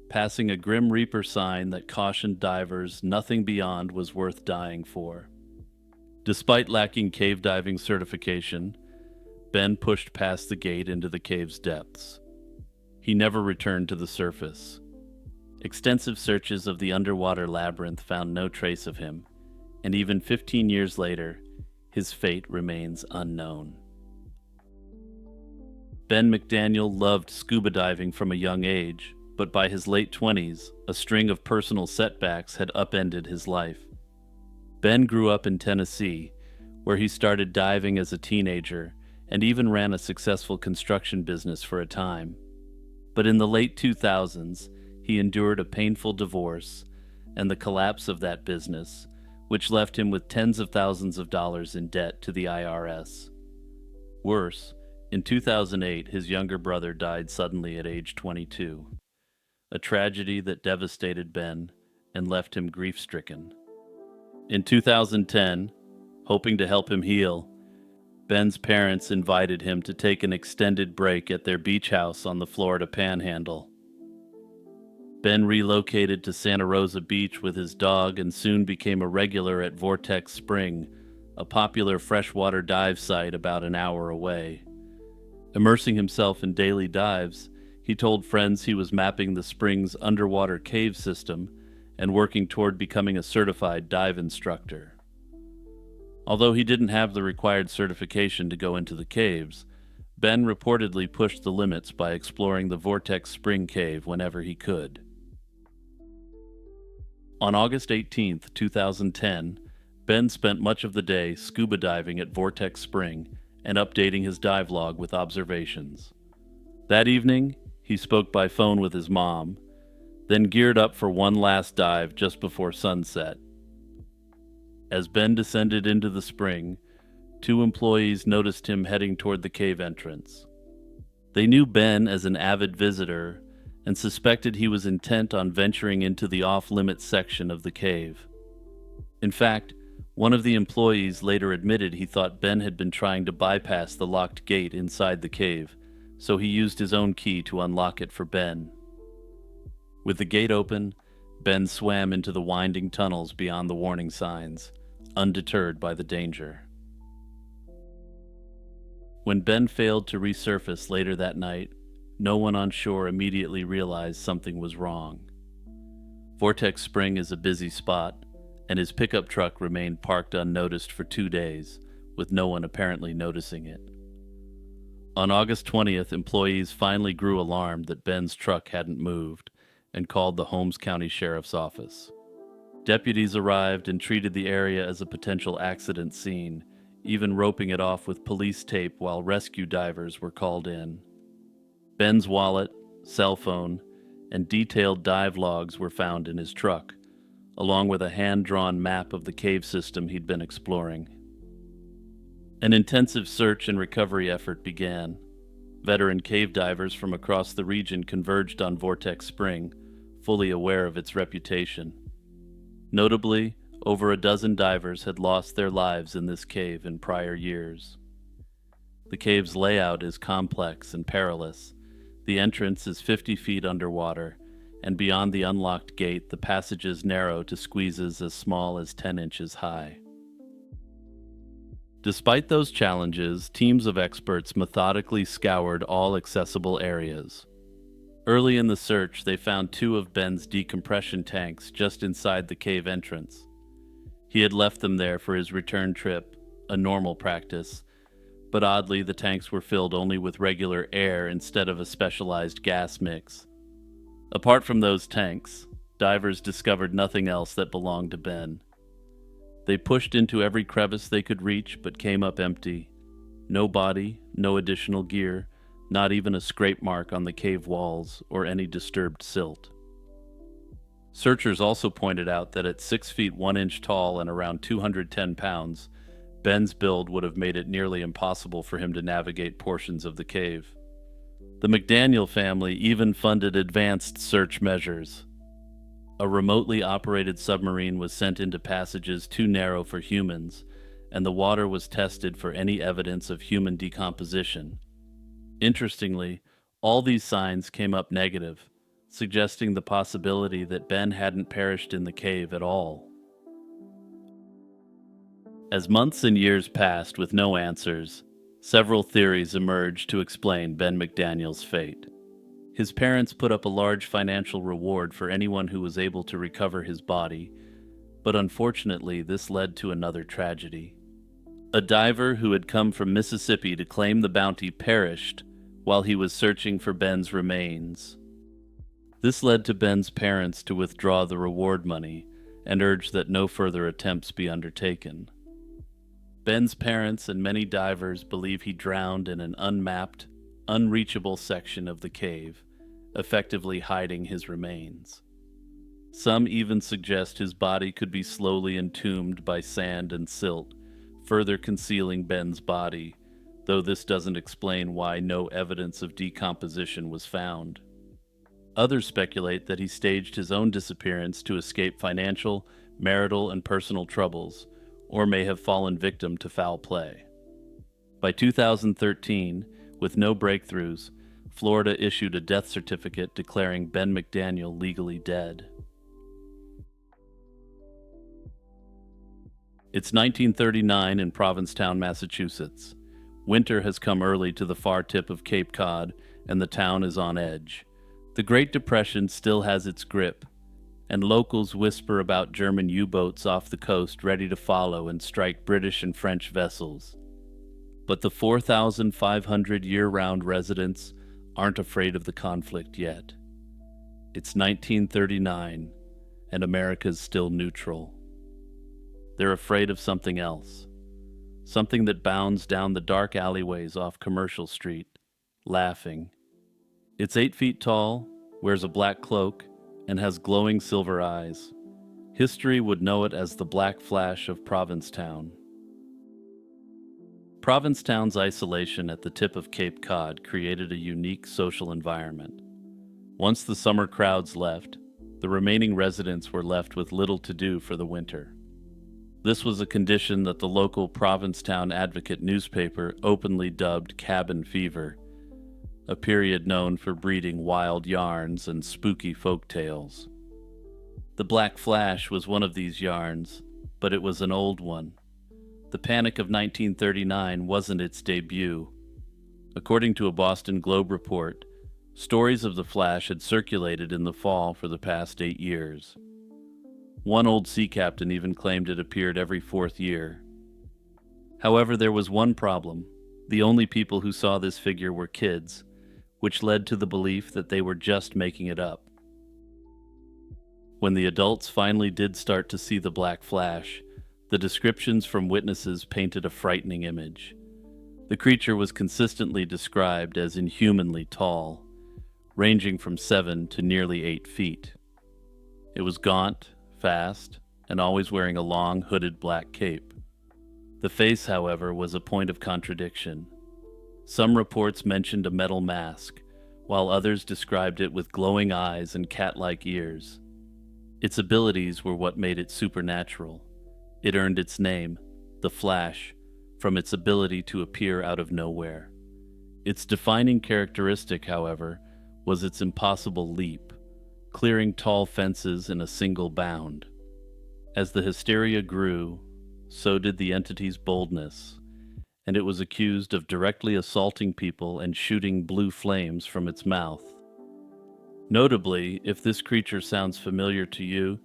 passing a Grim Reaper sign that cautioned divers nothing beyond was worth dying for. Despite lacking cave diving certification, Ben pushed past the gate into the cave's depths. He never returned to the surface. Extensive searches of the underwater labyrinth found no trace of him, and even 15 years later, his fate remains unknown. Ben McDaniel loved scuba diving from a young age, but by his late 20s, a string of personal setbacks had upended his life. Ben grew up in Tennessee, where he started diving as a teenager and even ran a successful construction business for a time. But in the late 2000s, he endured a painful divorce and the collapse of that business, which left him with tens of thousands of dollars in debt to the IRS. Worse, in 2008, his younger brother died suddenly at age 22, a tragedy that devastated Ben and left him grief-stricken. In 2010, hoping to help him heal, Ben's parents invited him to take an extended break at their beach house on the Florida Panhandle. Ben relocated to Santa Rosa Beach with his dog and soon became a regular at Vortex Spring, a popular freshwater dive site about an hour away. Immersing himself in daily dives, he told friends he was mapping the spring's underwater cave system and working toward becoming a certified dive instructor. Although he didn't have the required certification to go into the caves, Ben reportedly pushed the limits by exploring the Vortex Spring Cave whenever he could. On August 18, 2010, Ben spent much of the day scuba diving at Vortex Spring and updating his dive log with observations. That evening, he spoke by phone with his mom, then geared up for one last dive just before sunset. As Ben descended into the spring, 2 employees noticed him heading toward the cave entrance. They knew Ben as an avid visitor and suspected he was intent on venturing into the off-limits section of the cave. In fact, one of the employees later admitted he thought Ben had been trying to bypass the locked gate inside the cave, so he used his own key to unlock it for Ben. With the gate open, Ben swam into the winding tunnels beyond the warning signs, undeterred by the danger. When Ben failed to resurface later that night, no one on shore immediately realized something was wrong. Vortex Spring is a busy spot, and his pickup truck remained parked unnoticed for 2 days, with no one apparently noticing it. On August 20th, employees finally grew alarmed that Ben's truck hadn't moved and called the Holmes County Sheriff's Office. Deputies arrived and treated the area as a potential accident scene, even roping it off with police tape while rescue divers were called in. Ben's wallet, cell phone, and detailed dive logs were found in his truck, along with a hand-drawn map of the cave system he'd been exploring. An intensive search and recovery effort began. Veteran cave divers from across the region converged on Vortex Spring, fully aware of its reputation. Notably, over a dozen divers had lost their lives in this cave in prior years. The cave's layout is complex and perilous. The entrance is 50 feet underwater, and beyond the unlocked gate, the passages narrow to squeezes as small as 10 inches high. Despite those challenges, teams of experts methodically scoured all accessible areas. Early in the search, they found two of Ben's decompression tanks just inside the cave entrance. He had left them there for his return trip, a normal practice, but oddly, the tanks were filled only with regular air instead of a specialized gas mix. Apart from those tanks, divers discovered nothing else that belonged to Ben. They pushed into every crevice they could reach, but came up empty. No body, no additional gear, not even a scrape mark on the cave walls or any disturbed silt. Searchers also pointed out that at 6 feet 1 inch tall and around 210 pounds, Ben's build would have made it nearly impossible for him to navigate portions of the cave. The McDaniel family even funded advanced search measures. A remotely operated submarine was sent into passages too narrow for humans, and the water was tested for any evidence of human decomposition. Interestingly, all these signs came up negative, suggesting the possibility that Ben hadn't perished in the cave at all. As months and years passed with no answers, several theories emerged to explain Ben McDaniel's fate. His parents put up a large financial reward for anyone who was able to recover his body, but unfortunately this led to another tragedy. A diver who had come from Mississippi to claim the bounty perished while he was searching for Ben's remains. This led to Ben's parents to withdraw the reward money and urge that no further attempts be undertaken. Ben's parents and many divers believe he drowned in an unmapped, unreachable section of the cave, effectively hiding his remains. Some even suggest his body could be slowly entombed by sand and silt, further concealing Ben's body, though this doesn't explain why no evidence of decomposition was found. Others speculate that he staged his own disappearance to escape financial, marital, and personal troubles, or may have fallen victim to foul play. By 2013, with no breakthroughs, Florida issued a death certificate declaring Ben McDaniel legally dead. It's 1939 in Provincetown, Massachusetts. Winter has come early to the far tip of Cape Cod, and the town is on edge. The Great Depression still has its grip, and locals whisper about German U-boats off the coast ready to follow and strike British and French vessels. But the 4,500 year-round residents aren't afraid of the conflict yet. It's 1939, and America's still neutral. They're afraid of something else, something that bounds down the dark alleyways off Commercial Street, laughing. It's 8 feet tall, wears a black cloak, and has glowing silver eyes. History would know it as the Black Flash of Provincetown. Provincetown's isolation at the tip of Cape Cod created a unique social environment. Once the summer crowds left, the remaining residents were left with little to do for the winter. This was a condition that the local Provincetown Advocate newspaper openly dubbed cabin fever, a period known for breeding wild yarns and spooky folk tales. The Black Flash was one of these yarns, but it was an old one. The Panic of 1939 wasn't its debut. According to a Boston Globe report, stories of the Flash had circulated in the fall for the past 8 years. One old sea captain even claimed it appeared every 4th year. However, there was one problem. The only people who saw this figure were kids, which led to the belief that they were just making it up. When the adults finally did start to see the Black Flash, the descriptions from witnesses painted a frightening image. The creature was consistently described as inhumanly tall, ranging from 7 to nearly 8 feet. It was gaunt, fast, and always wearing a long, hooded black cape. The face, however, was a point of contradiction. Some reports mentioned a metal mask, while others described it with glowing eyes and cat-like ears. Its abilities were what made it supernatural. It earned its name, the Flash, from its ability to appear out of nowhere. Its defining characteristic, however, was its impossible leap, clearing tall fences in a single bound. As the hysteria grew, so did the entity's boldness, and it was accused of directly assaulting people and shooting blue flames from its mouth. Notably, if this creature sounds familiar to you,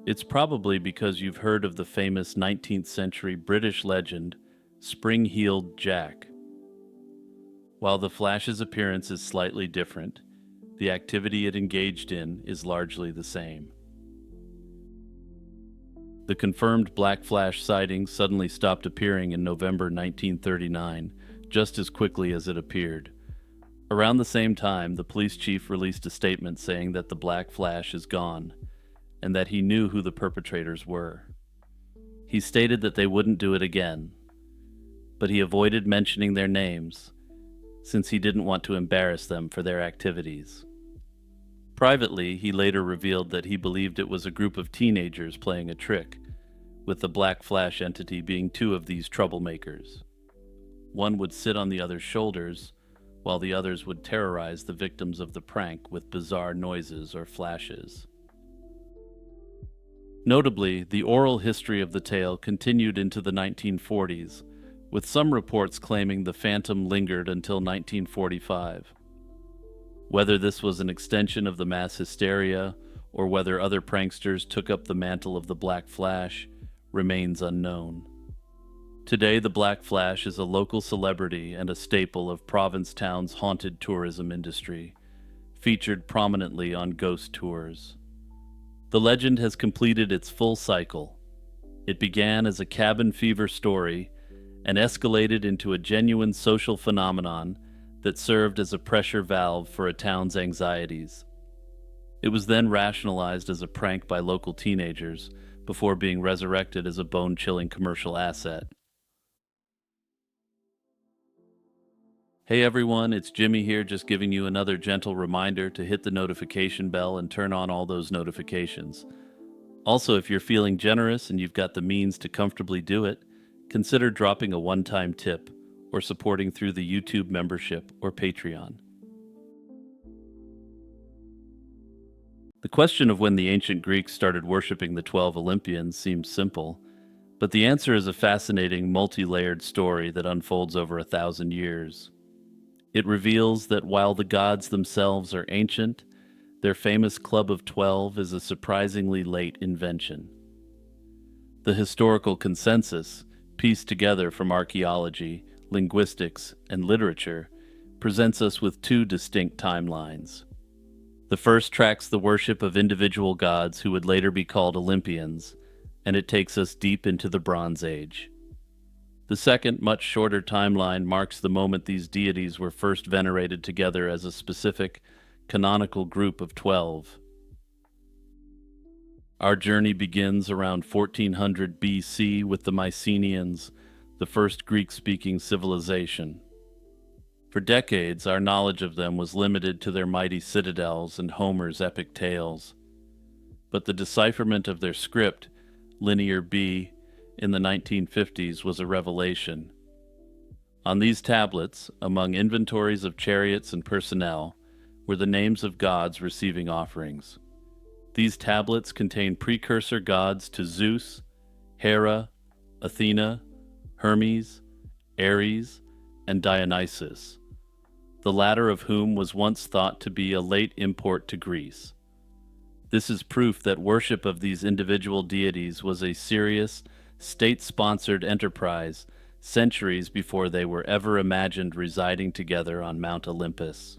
it's probably because you've heard of the famous 19th century British legend, Spring-Heeled Jack. While the Flash's appearance is slightly different, the activity it engaged in is largely the same. The confirmed Black Flash sighting suddenly stopped appearing in November 1939, just as quickly as it appeared. Around the same time, the police chief released a statement saying that the Black Flash is gone, and that he knew who the perpetrators were. He stated that they wouldn't do it again, but he avoided mentioning their names, since he didn't want to embarrass them for their activities. Privately, he later revealed that he believed it was a group of teenagers playing a trick, with the Black Flash entity being two of these troublemakers. One would sit on the other's shoulders, while the others would terrorize the victims of the prank with bizarre noises or flashes. Notably, the oral history of the tale continued into the 1940s, with some reports claiming the phantom lingered until 1945. Whether this was an extension of the mass hysteria, or whether other pranksters took up the mantle of the Black Flash, remains unknown. Today, the Black Flash is a local celebrity and a staple of Provincetown's haunted tourism industry, featured prominently on ghost tours. The legend has completed its full cycle. It began as a cabin fever story and escalated into a genuine social phenomenon that served as a pressure valve for a town's anxieties. It was then rationalized as a prank by local teenagers before being resurrected as a bone-chilling commercial asset. Hey everyone, it's Jimmy here, just giving you another gentle reminder to hit the notification bell and turn on all those notifications. Also, if you're feeling generous and you've got the means to comfortably do it, consider dropping a one-time tip or supporting through the YouTube membership or Patreon. The question of when the ancient Greeks started worshiping the 12 Olympians seems simple, but the answer is a fascinating, multi-layered story that unfolds over 1,000 years. It reveals that while the gods themselves are ancient, their famous Club of 12 is a surprisingly late invention. The historical consensus, pieced together from archaeology, linguistics, and literature, presents us with two distinct timelines. The first tracks the worship of individual gods who would later be called Olympians, and it takes us deep into the Bronze Age. The second, much shorter timeline marks the moment these deities were first venerated together as a specific, canonical group of 12. Our journey begins around 1400 BC with the Mycenaeans, the first Greek-speaking civilization. For decades, our knowledge of them was limited to their mighty citadels and Homer's epic tales. But the decipherment of their script, Linear B, in the 1950s was a revelation. On these tablets, among inventories of chariots and personnel, were the names of gods receiving offerings. These tablets contain precursor gods to Zeus, Hera, Athena, Hermes, Ares, and Dionysus, the latter of whom was once thought to be a late import to Greece. This is proof that worship of these individual deities was a serious, state-sponsored enterprise centuries before they were ever imagined residing together on Mount Olympus.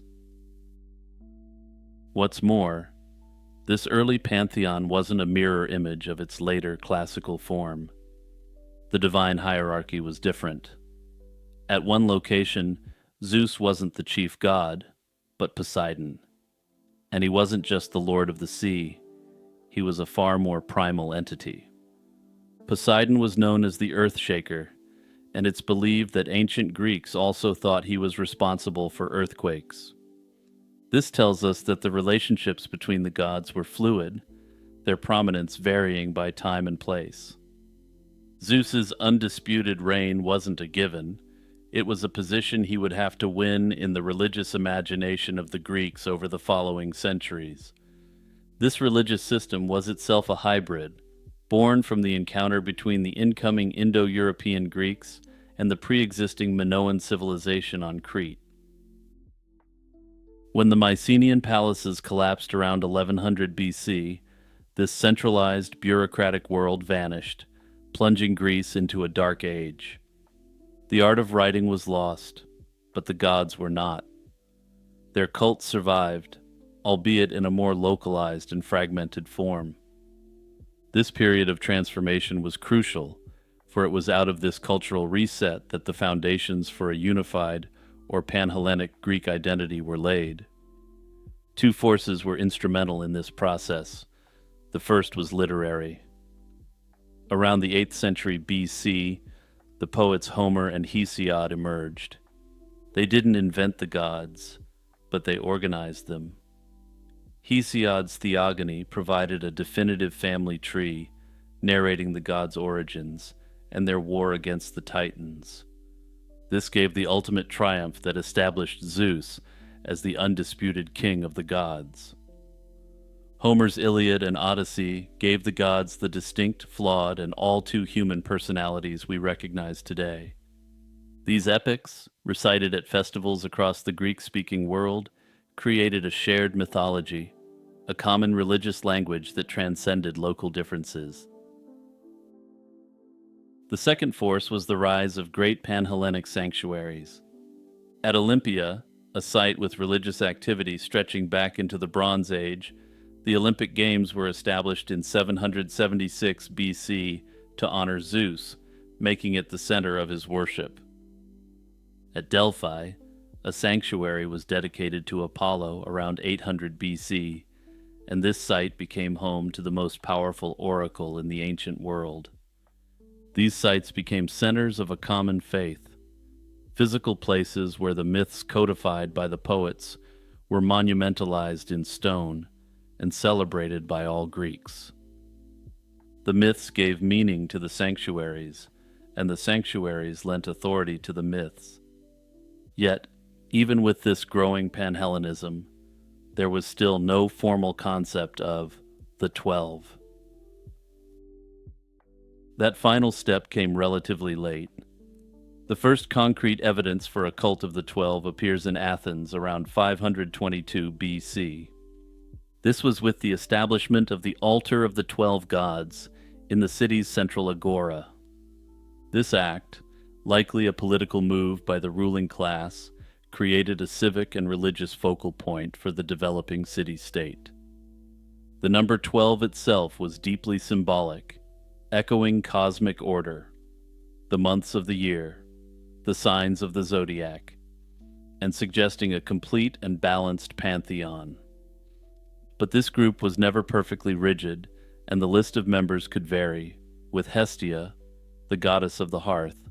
What's more, this early pantheon wasn't a mirror image of its later classical form. The divine hierarchy was different. At one location, Zeus wasn't the chief god, but Poseidon. And he wasn't just the lord of the sea, he was a far more primal entity. Poseidon was known as the Earthshaker, and it's believed that ancient Greeks also thought he was responsible for earthquakes. This tells us that the relationships between the gods were fluid, their prominence varying by time and place. Zeus's undisputed reign wasn't a given. It was a position he would have to win in the religious imagination of the Greeks over the following centuries. This religious system was itself a hybrid, born from the encounter between the incoming Indo-European Greeks and the pre-existing Minoan civilization on Crete. When the Mycenaean palaces collapsed around 1100 BC, this centralized, bureaucratic world vanished, plunging Greece into a dark age. The art of writing was lost, but the gods were not. Their cult survived, albeit in a more localized and fragmented form. This period of transformation was crucial, for it was out of this cultural reset that the foundations for a unified or Pan-Hellenic Greek identity were laid. Two forces were instrumental in this process. The first was literary. Around the 8th century BC, the poets Homer and Hesiod emerged. They didn't invent the gods, but they organized them. Hesiod's Theogony provided a definitive family tree, narrating the gods' origins and their war against the Titans. This gave the ultimate triumph that established Zeus as the undisputed king of the gods. Homer's Iliad and Odyssey gave the gods the distinct, flawed, and all too human personalities we recognize today. These epics, recited at festivals across the Greek-speaking world, created a shared mythology, a common religious language that transcended local differences. The second force was the rise of great Pan-Hellenic sanctuaries. At Olympia, a site with religious activity stretching back into the Bronze Age, the Olympic Games were established in 776 BC to honor Zeus, making it the center of his worship. At Delphi, a sanctuary was dedicated to Apollo around 800 BC, and this site became home to the most powerful oracle in the ancient world. These sites became centers of a common faith, physical places where the myths codified by the poets were monumentalized in stone and celebrated by all Greeks. The myths gave meaning to the sanctuaries, and the sanctuaries lent authority to the myths. Yet, even with this growing Panhellenism, there was still no formal concept of the 12. That final step came relatively late. The first concrete evidence for a cult of the 12 appears in Athens around 522 BC. This was with the establishment of the Altar of the 12 Gods in the city's central agora. This act, likely a political move by the ruling class, created a civic and religious focal point for the developing city-state. The number 12 itself was deeply symbolic, echoing cosmic order, the months of the year, the signs of the zodiac, and suggesting a complete and balanced pantheon. But this group was never perfectly rigid, and the list of members could vary, with Hestia, the goddess of the hearth,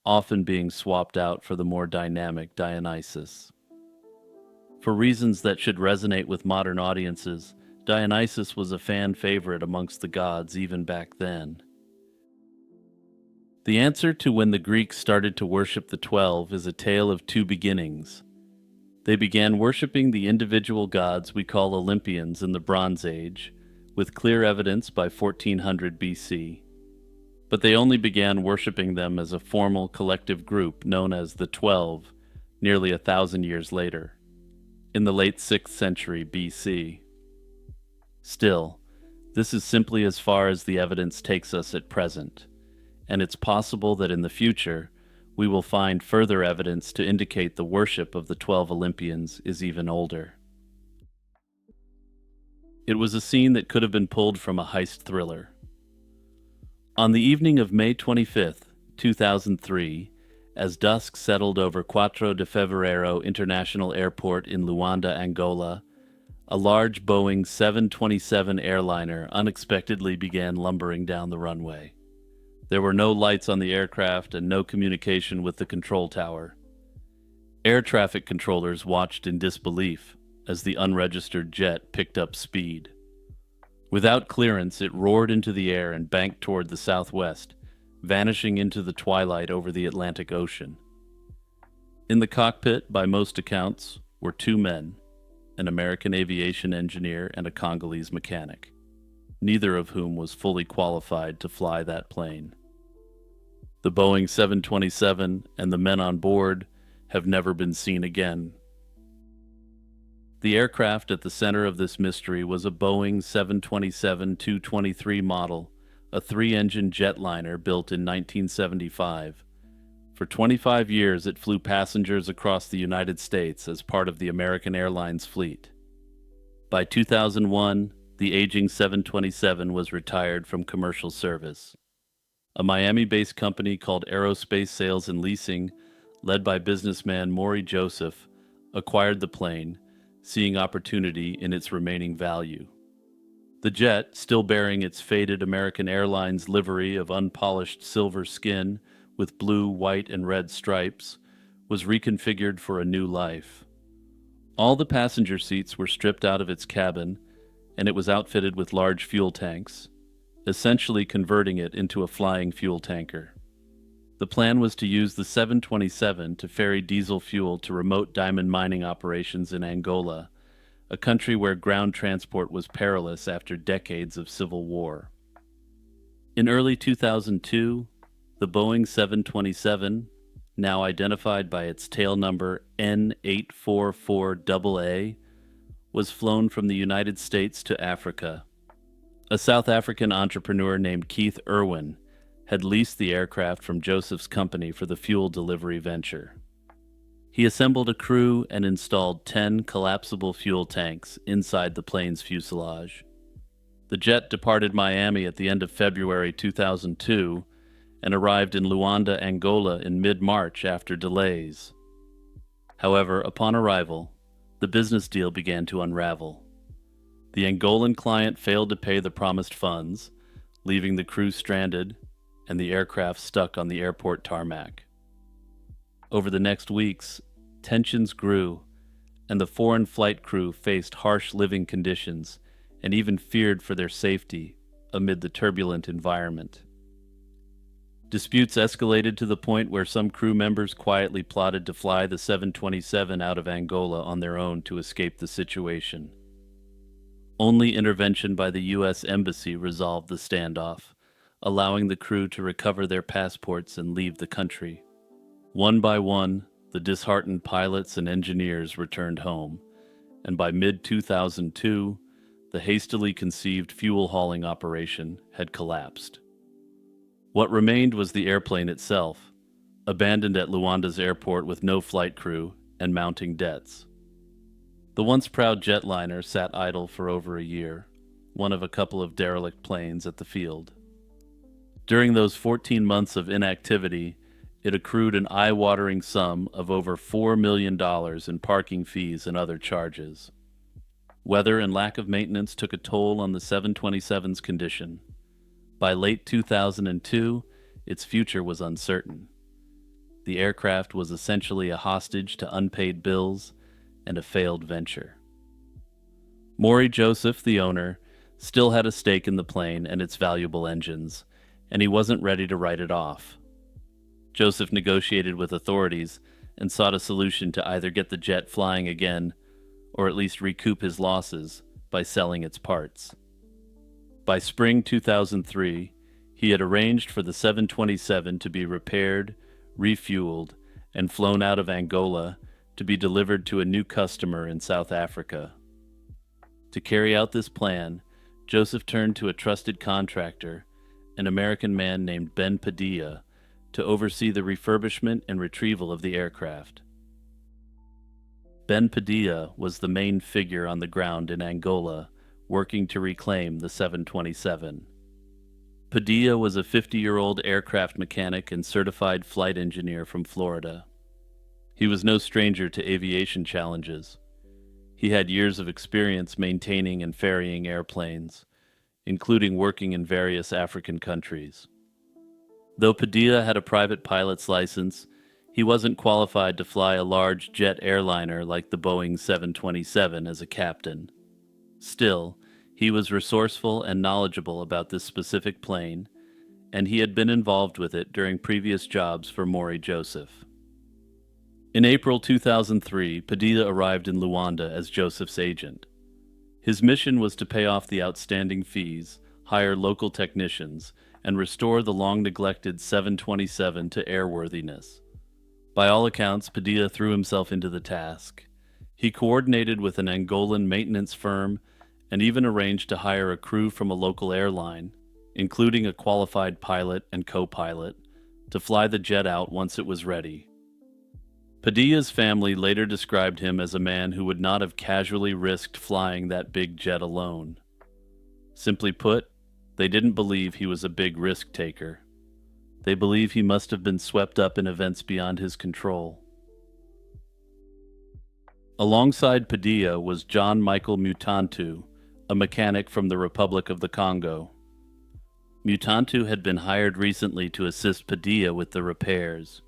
often being swapped out for the more dynamic Dionysus. For reasons that should resonate with modern audiences, Dionysus was a fan favorite amongst the gods even back then. The answer to when the Greeks started to worship the 12 is a tale of two beginnings. They began worshiping the individual gods we call Olympians in the Bronze Age, with clear evidence by 1400 BC. But they only began worshiping them as a formal collective group known as the 12, nearly 1,000 years later, in the late 6th century BC. Still, this is simply as far as the evidence takes us at present, and it's possible that in the future, we will find further evidence to indicate the worship of the 12 Olympians is even older. It was a scene that could have been pulled from a heist thriller. On the evening of May 25, 2003, as dusk settled over Quatro de Fevereiro International Airport in Luanda, Angola, a large Boeing 727 airliner unexpectedly began lumbering down the runway. There were no lights on the aircraft and no communication with the control tower. Air traffic controllers watched in disbelief, as the unregistered jet picked up speed. Without clearance, it roared into the air and banked toward the southwest, vanishing into the twilight over the Atlantic Ocean. In the cockpit, by most accounts, were two men, an American aviation engineer and a Congolese mechanic, neither of whom was fully qualified to fly that plane. The Boeing 727 and the men on board have never been seen again. The aircraft at the center of this mystery was a Boeing 727-223 model, a three-engine jetliner built in 1975. For 25 years, it flew passengers across the United States as part of the American Airlines fleet. By 2001, the aging 727 was retired from commercial service. A Miami-based company called Aerospace Sales and Leasing, led by businessman Maury Joseph, acquired the plane, seeing opportunity in its remaining value. The jet, still bearing its faded American Airlines livery of unpolished silver skin with blue, white, and red stripes, was reconfigured for a new life. All the passenger seats were stripped out of its cabin, and it was outfitted with large fuel tanks, essentially converting it into a flying fuel tanker. The plan was to use the 727 to ferry diesel fuel to remote diamond mining operations in Angola, a country where ground transport was perilous after decades of civil war. In early 2002, the Boeing 727, now identified by its tail number N844AA, was flown from the United States to Africa. A South African entrepreneur named Keith Irwin had leased the aircraft from Joseph's company for the fuel delivery venture. He assembled a crew and installed 10 collapsible fuel tanks inside the plane's fuselage. The jet departed Miami at the end of February 2002 and arrived in Luanda, Angola in mid-March after delays. However, upon arrival, the business deal began to unravel. The Angolan client failed to pay the promised funds, leaving the crew stranded and the aircraft stuck on the airport tarmac. Over the next weeks, tensions grew, and the foreign flight crew faced harsh living conditions and even feared for their safety amid the turbulent environment. Disputes escalated to the point where some crew members quietly plotted to fly the 727 out of Angola on their own to escape the situation. Only intervention by the U.S. Embassy resolved the standoff, allowing the crew to recover their passports and leave the country. One by one, the disheartened pilots and engineers returned home, and by mid-2002, the hastily conceived fuel hauling operation had collapsed. What remained was the airplane itself, abandoned at Luanda's airport with no flight crew and mounting debts. The once proud jetliner sat idle for over a year, one of a couple of derelict planes at the field. During those 14 months of inactivity, it accrued an eye-watering sum of over $4 million in parking fees and other charges. Weather and lack of maintenance took a toll on the 727's condition. By late 2002, its future was uncertain. The aircraft was essentially a hostage to unpaid bills and a failed venture. Maury Joseph, the owner, still had a stake in the plane and its valuable engines, and he wasn't ready to write it off. Joseph negotiated with authorities and sought a solution to either get the jet flying again or at least recoup his losses by selling its parts. By spring 2003, he had arranged for the 727 to be repaired, refueled, and flown out of Angola to be delivered to a new customer in South Africa. To carry out this plan, Joseph turned to a trusted contractor, an American man named Ben Padilla, to oversee the refurbishment and retrieval of the aircraft. Ben Padilla was the main figure on the ground in Angola, working to reclaim the 727. Padilla was a 50-year-old aircraft mechanic and certified flight engineer from Florida. He was no stranger to aviation challenges. He had years of experience maintaining and ferrying airplanes, including working in various African countries. Though Padilla had a private pilot's license, He wasn't qualified to fly a large jet airliner like the Boeing 727 as a captain. Still, he was resourceful and knowledgeable about this specific plane, and he had been involved with it during previous jobs for Maury Joseph. In April 2003, Padilla arrived in Luanda as Joseph's agent. His mission was to pay off the outstanding fees, hire local technicians, and restore the long-neglected 727 to airworthiness. By all accounts, Padilla threw himself into the task. He coordinated with an Angolan maintenance firm and even arranged to hire a crew from a local airline, including a qualified pilot and co-pilot, to fly the jet out once it was ready. Padilla's family later described him as a man who would not have casually risked flying that big jet alone. Simply put, they didn't believe he was a big risk taker. They believe he must have been swept up in events beyond his control. Alongside Padilla was John Michael Mutantu, a mechanic from the Republic of the Congo. Mutantu had been hired recently to assist Padilla with the repairs.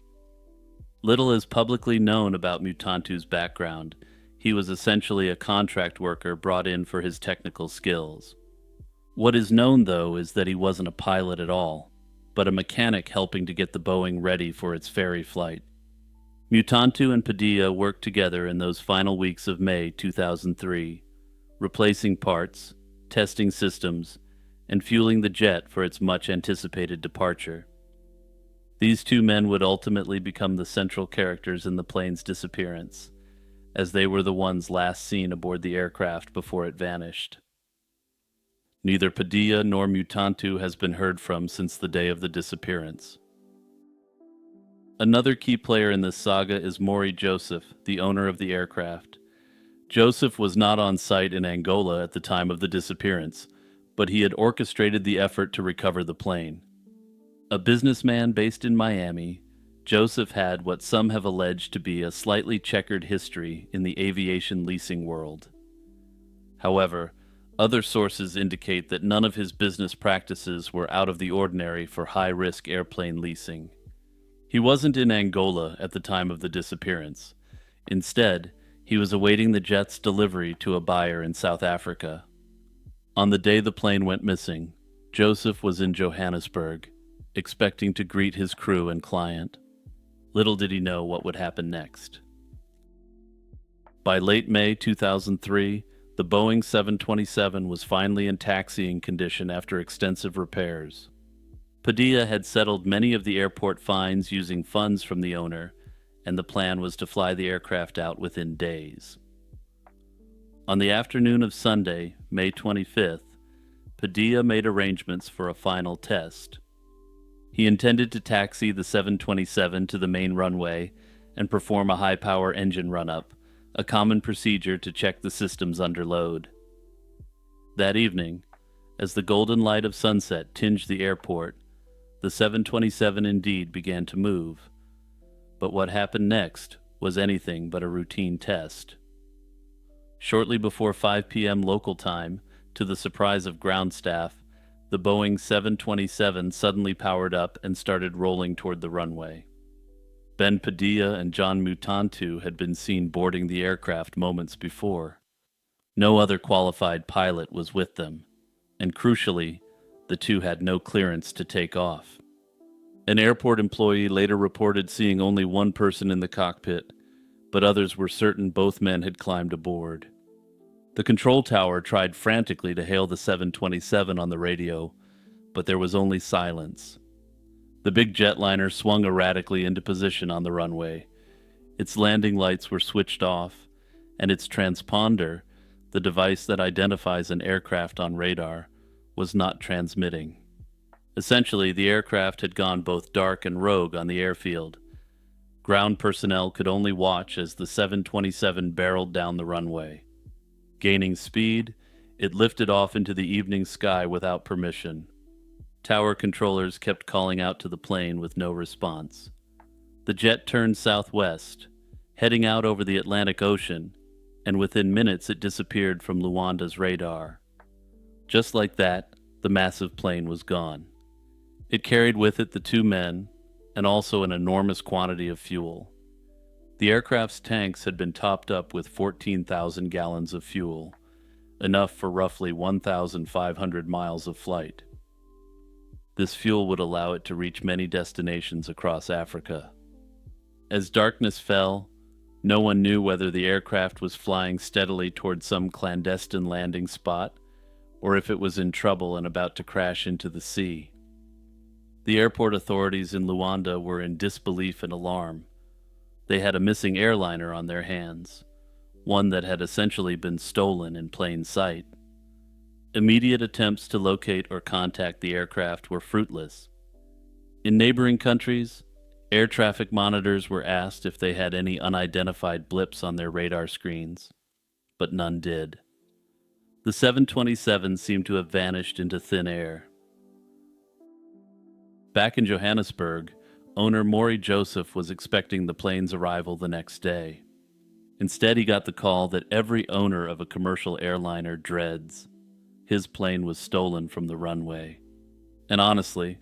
Little is publicly known about Mutantu's background. He was essentially a contract worker brought in for his technical skills. What is known, though, is that he wasn't a pilot at all, but a mechanic helping to get the Boeing ready for its ferry flight. Mutantu and Padilla worked together in those final weeks of May 2003, replacing parts, testing systems, and fueling the jet for its much-anticipated departure. These two men would ultimately become the central characters in the plane's disappearance, as they were the ones last seen aboard the aircraft before it vanished. Neither Padilla nor Mutantu has been heard from since the day of the disappearance. Another key player in this saga is Maury Joseph, the owner of the aircraft. Joseph was not on site in Angola at the time of the disappearance, but he had orchestrated the effort to recover the plane. A businessman based in Miami, Joseph had what some have alleged to be a slightly checkered history in the aviation leasing world. However, other sources indicate that none of his business practices were out of the ordinary for high-risk airplane leasing. He wasn't in Angola at the time of the disappearance. Instead, he was awaiting the jet's delivery to a buyer in South Africa. On the day the plane went missing, Joseph was in Johannesburg, expecting to greet his crew and client. Little did he know what would happen next. By late May 2003, the Boeing 727 was finally in taxiing condition after extensive repairs. Padilla had settled many of the airport fines using funds from the owner, and the plan was to fly the aircraft out within days. On the afternoon of Sunday, May 25th, Padilla made arrangements for a final test. He intended to taxi the 727 to the main runway and perform a high-power engine run-up, a common procedure to check the systems under load. That evening, as the golden light of sunset tinged the airport, the 727 indeed began to move. But what happened next was anything but a routine test. Shortly before 5 p.m. local time, to the surprise of ground staff, the Boeing 727 suddenly powered up and started rolling toward the runway. Ben Padilla and John Mutantu had been seen boarding the aircraft moments before. No other qualified pilot was with them, and crucially, the two had no clearance to take off. An airport employee later reported seeing only one person in the cockpit, but others were certain both men had climbed aboard. The control tower tried frantically to hail the 727 on the radio, but there was only silence. The big jetliner swung erratically into position on the runway. Its landing lights were switched off, and its transponder, the device that identifies an aircraft on radar, was not transmitting. Essentially, the aircraft had gone both dark and rogue on the airfield. Ground personnel could only watch as the 727 barreled down the runway. Gaining speed, it lifted off into the evening sky without permission. Tower controllers kept calling out to the plane with no response. The jet turned southwest, heading out over the Atlantic Ocean, and within minutes it disappeared from Luanda's radar. Just like that, the massive plane was gone. It carried with it the two men, and also an enormous quantity of fuel. The aircraft's tanks had been topped up with 14,000 gallons of fuel, enough for roughly 1,500 miles of flight. This fuel would allow it to reach many destinations across Africa. As darkness fell, no one knew whether the aircraft was flying steadily toward some clandestine landing spot or if it was in trouble and about to crash into the sea. The airport authorities in Luanda were in disbelief and alarm. They had a missing airliner on their hands, one that had essentially been stolen in plain sight. Immediate attempts to locate or contact the aircraft were fruitless. In neighboring countries, air traffic monitors were asked if they had any unidentified blips on their radar screens, but none did. The 727 seemed to have vanished into thin air. Back in Johannesburg, owner Maury Joseph was expecting the plane's arrival the next day. Instead, he got the call that every owner of a commercial airliner dreads. His plane was stolen from the runway. And honestly,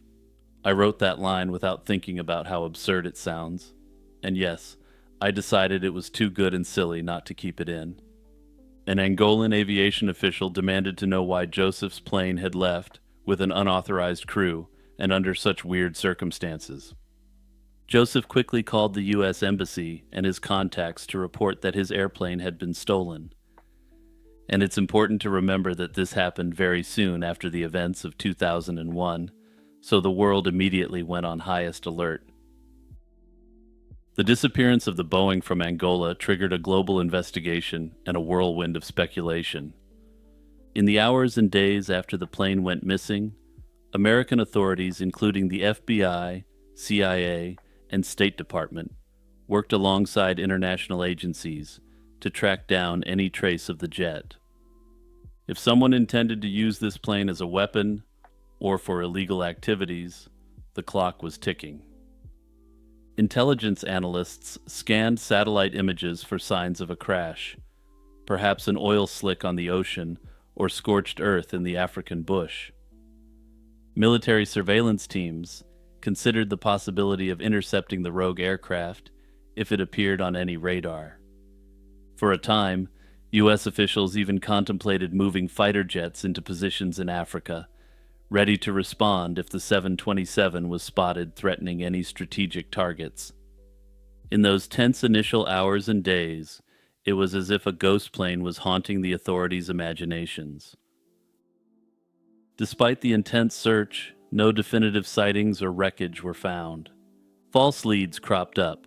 I wrote that line without thinking about how absurd it sounds. And yes, I decided it was too good and silly not to keep it in. An Angolan aviation official demanded to know why Joseph's plane had left with an unauthorized crew and under such weird circumstances. Joseph quickly called the U.S. Embassy and his contacts to report that his airplane had been stolen. And it's important to remember that this happened very soon after the events of 2001, so the world immediately went on highest alert. The disappearance of the Boeing from Angola triggered a global investigation and a whirlwind of speculation. In the hours and days after the plane went missing, American authorities, including the FBI, CIA, and State Department, worked alongside international agencies to track down any trace of the jet. If someone intended to use this plane as a weapon or for illegal activities, the clock was ticking. Intelligence analysts scanned satellite images for signs of a crash, perhaps an oil slick on the ocean or scorched earth in the African bush. Military surveillance teams considered the possibility of intercepting the rogue aircraft if it appeared on any radar. For a time, U.S. officials even contemplated moving fighter jets into positions in Africa, ready to respond if the 727 was spotted threatening any strategic targets. In those tense initial hours and days, it was as if a ghost plane was haunting the authorities' imaginations. Despite the intense search, no definitive sightings or wreckage were found. False leads cropped up.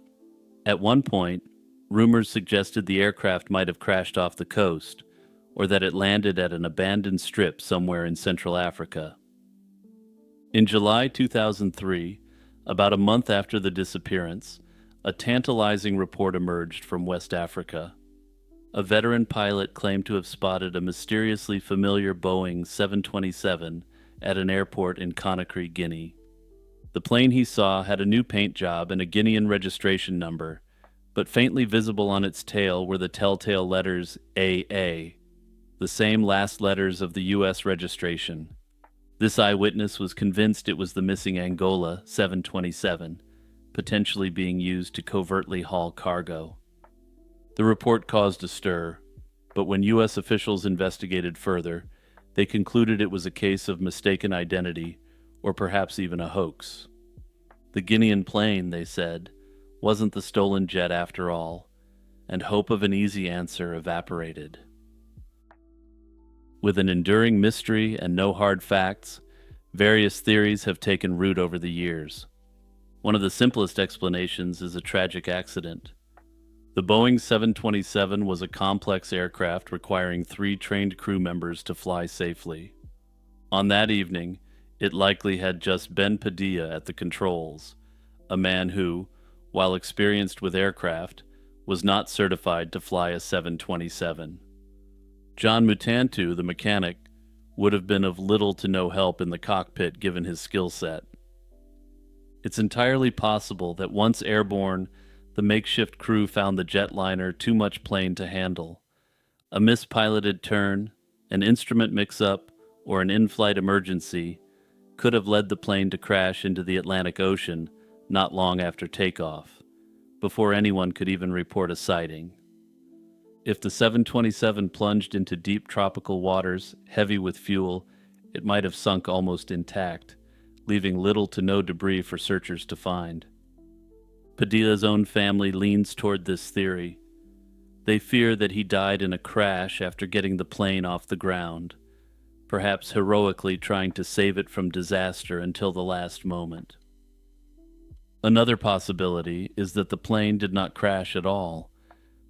At one point, rumors suggested the aircraft might have crashed off the coast, or that it landed at an abandoned strip somewhere in Central Africa. In July 2003, about a month after the disappearance, a tantalizing report emerged from West Africa. A veteran pilot claimed to have spotted a mysteriously familiar Boeing 727 at an airport in Conakry, Guinea. The plane he saw had a new paint job and a Guinean registration number, but faintly visible on its tail were the telltale letters AA, the same last letters of the U.S. registration. This eyewitness was convinced it was the missing Angola 727, potentially being used to covertly haul cargo. The report caused a stir, but when U.S. officials investigated further, they concluded it was a case of mistaken identity, or perhaps even a hoax. The Guinean plane, they said, wasn't the stolen jet after all, and hope of an easy answer evaporated. With an enduring mystery and no hard facts, various theories have taken root over the years. One of the simplest explanations is a tragic accident. The Boeing 727 was a complex aircraft requiring 3 trained crew members to fly safely. On that evening, it likely had just Ben Padilla at the controls, a man who, while experienced with aircraft, was not certified to fly a 727. John Mutantu, the mechanic, would have been of little to no help in the cockpit given his skill set. It's entirely possible that once airborne, the makeshift crew found the jetliner too much plane to handle. A mispiloted turn, an instrument mix-up, or an in-flight emergency could have led the plane to crash into the Atlantic Ocean, not long after takeoff, before anyone could even report a sighting. If the 727 plunged into deep tropical waters, heavy with fuel, it might have sunk almost intact, leaving little to no debris for searchers to find. Padilla's own family leans toward this theory. They fear that he died in a crash after getting the plane off the ground, perhaps heroically trying to save it from disaster until the last moment. Another possibility is that the plane did not crash at all,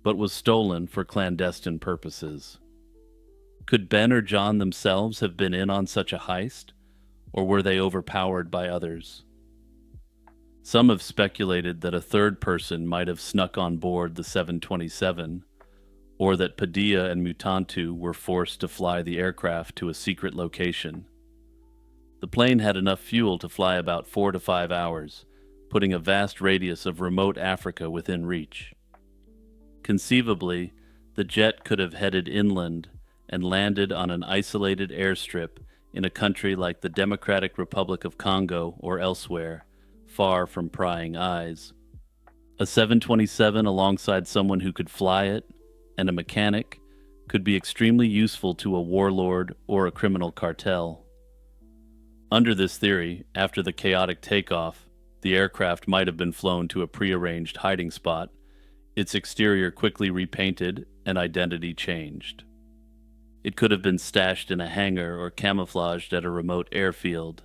but was stolen for clandestine purposes. Could Ben or John themselves have been in on such a heist, or were they overpowered by others? Some have speculated that a third person might have snuck on board the 727, or that Padilla and Mutantu were forced to fly the aircraft to a secret location. The plane had enough fuel to fly about 4 to 5 hours, putting a vast radius of remote Africa within reach. Conceivably, the jet could have headed inland and landed on an isolated airstrip in a country like the Democratic Republic of Congo or elsewhere, far from prying eyes. A 727 alongside someone who could fly it, and a mechanic, could be extremely useful to a warlord or a criminal cartel. Under this theory, after the chaotic takeoff, the aircraft might have been flown to a prearranged hiding spot, its exterior quickly repainted and identity changed. It could have been stashed in a hangar or camouflaged at a remote airfield.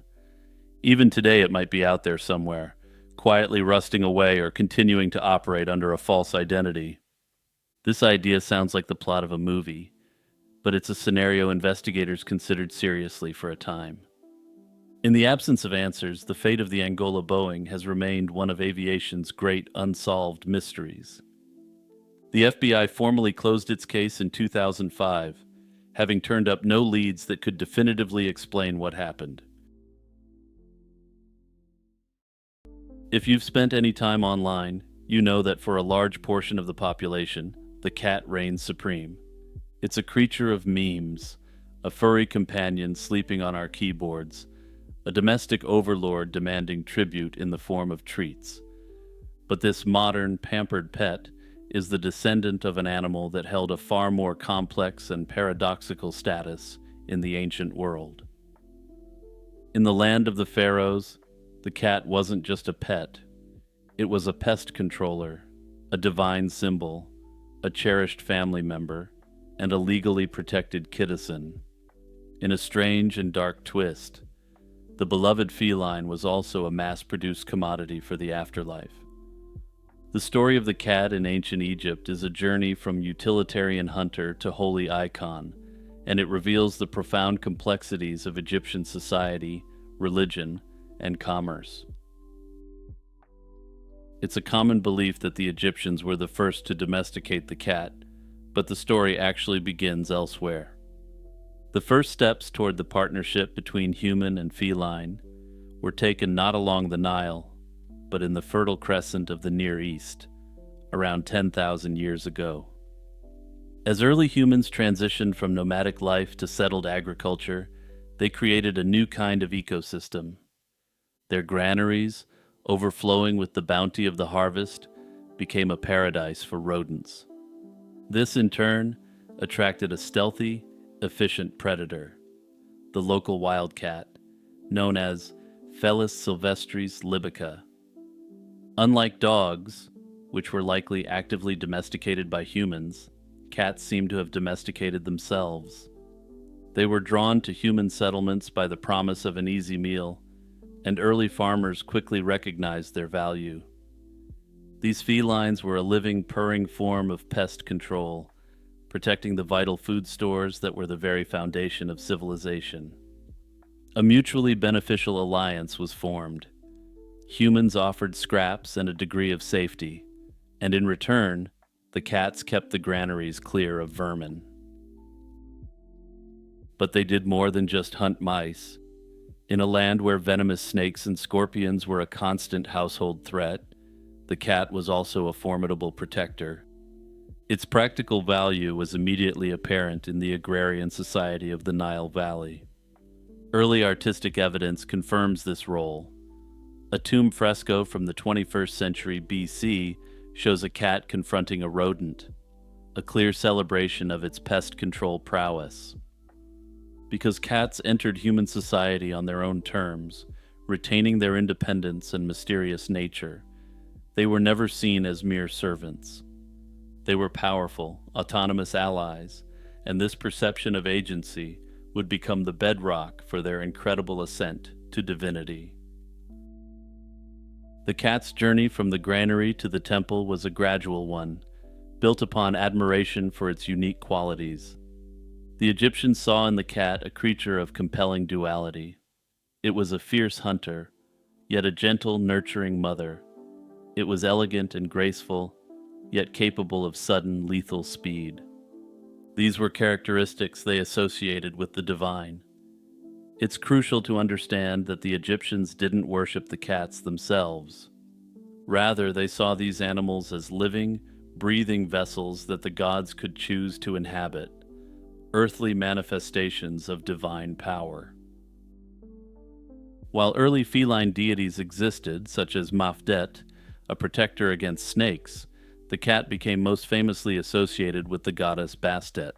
Even today it might be out there somewhere, quietly rusting away or continuing to operate under a false identity. This idea sounds like the plot of a movie, but it's a scenario investigators considered seriously for a time. In the absence of answers, the fate of the Angola Boeing has remained one of aviation's great unsolved mysteries. The FBI formally closed its case in 2005, having turned up no leads that could definitively explain what happened. If you've spent any time online, you know that for a large portion of the population, the cat reigns supreme. It's a creature of memes, a furry companion sleeping on our keyboards, a domestic overlord demanding tribute in the form of treats. But this modern, pampered pet is the descendant of an animal that held a far more complex and paradoxical status in the ancient world. In the land of the pharaohs, the cat wasn't just a pet. It was a pest controller, a divine symbol, a cherished family member, and a legally protected citizen. In a strange and dark twist, the beloved feline was also a mass-produced commodity for the afterlife. The story of the cat in ancient Egypt is a journey from utilitarian hunter to holy icon, and it reveals the profound complexities of Egyptian society, religion, and commerce. It's a common belief that the Egyptians were the first to domesticate the cat, but the story actually begins elsewhere. The first steps toward the partnership between human and feline were taken not along the Nile, but in the Fertile Crescent of the Near East, around 10,000 years ago. As early humans transitioned from nomadic life to settled agriculture, they created a new kind of ecosystem. Their granaries, overflowing with the bounty of the harvest, became a paradise for rodents. This, in turn, attracted a stealthy, efficient predator, the local wildcat, known as Felis silvestris libica. Unlike dogs, which were likely actively domesticated by humans, cats seem to have domesticated themselves. They were drawn to human settlements by the promise of an easy meal, and early farmers quickly recognized their value. These felines were a living, purring form of pest control, protecting the vital food stores that were the very foundation of civilization. A mutually beneficial alliance was formed. Humans offered scraps and a degree of safety, and in return, the cats kept the granaries clear of vermin. But they did more than just hunt mice. In a land where venomous snakes and scorpions were a constant household threat, the cat was also a formidable protector. Its practical value was immediately apparent in the agrarian society of the Nile Valley. Early artistic evidence confirms this role. A tomb fresco from the 21st century BC shows a cat confronting a rodent, a clear celebration of its pest control prowess. Because cats entered human society on their own terms, retaining their independence and mysterious nature, they were never seen as mere servants. They were powerful, autonomous allies, and this perception of agency would become the bedrock for their incredible ascent to divinity. The cat's journey from the granary to the temple was a gradual one, built upon admiration for its unique qualities. The Egyptians saw in the cat a creature of compelling duality. It was a fierce hunter, yet a gentle, nurturing mother. It was elegant and graceful, yet capable of sudden, lethal speed. These were characteristics they associated with the divine. It's crucial to understand that the Egyptians didn't worship the cats themselves. Rather, they saw these animals as living, breathing vessels that the gods could choose to inhabit, earthly manifestations of divine power. While early feline deities existed, such as Mafdet, a protector against snakes, the cat became most famously associated with the goddess Bastet.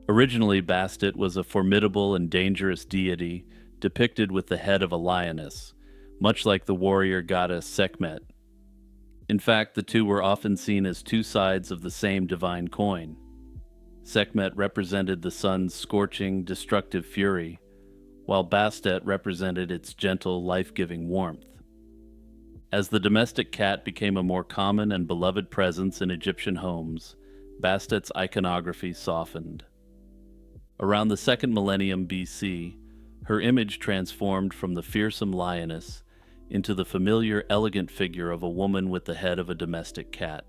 Originally, Bastet was a formidable and dangerous deity depicted with the head of a lioness, much like the warrior goddess Sekhmet. In fact, the two were often seen as two sides of the same divine coin. Sekhmet represented the sun's scorching, destructive fury, while Bastet represented its gentle, life-giving warmth. As the domestic cat became a more common and beloved presence in Egyptian homes, Bastet's iconography softened. Around the 2nd millennium BC, her image transformed from the fearsome lioness into the familiar, elegant figure of a woman with the head of a domestic cat.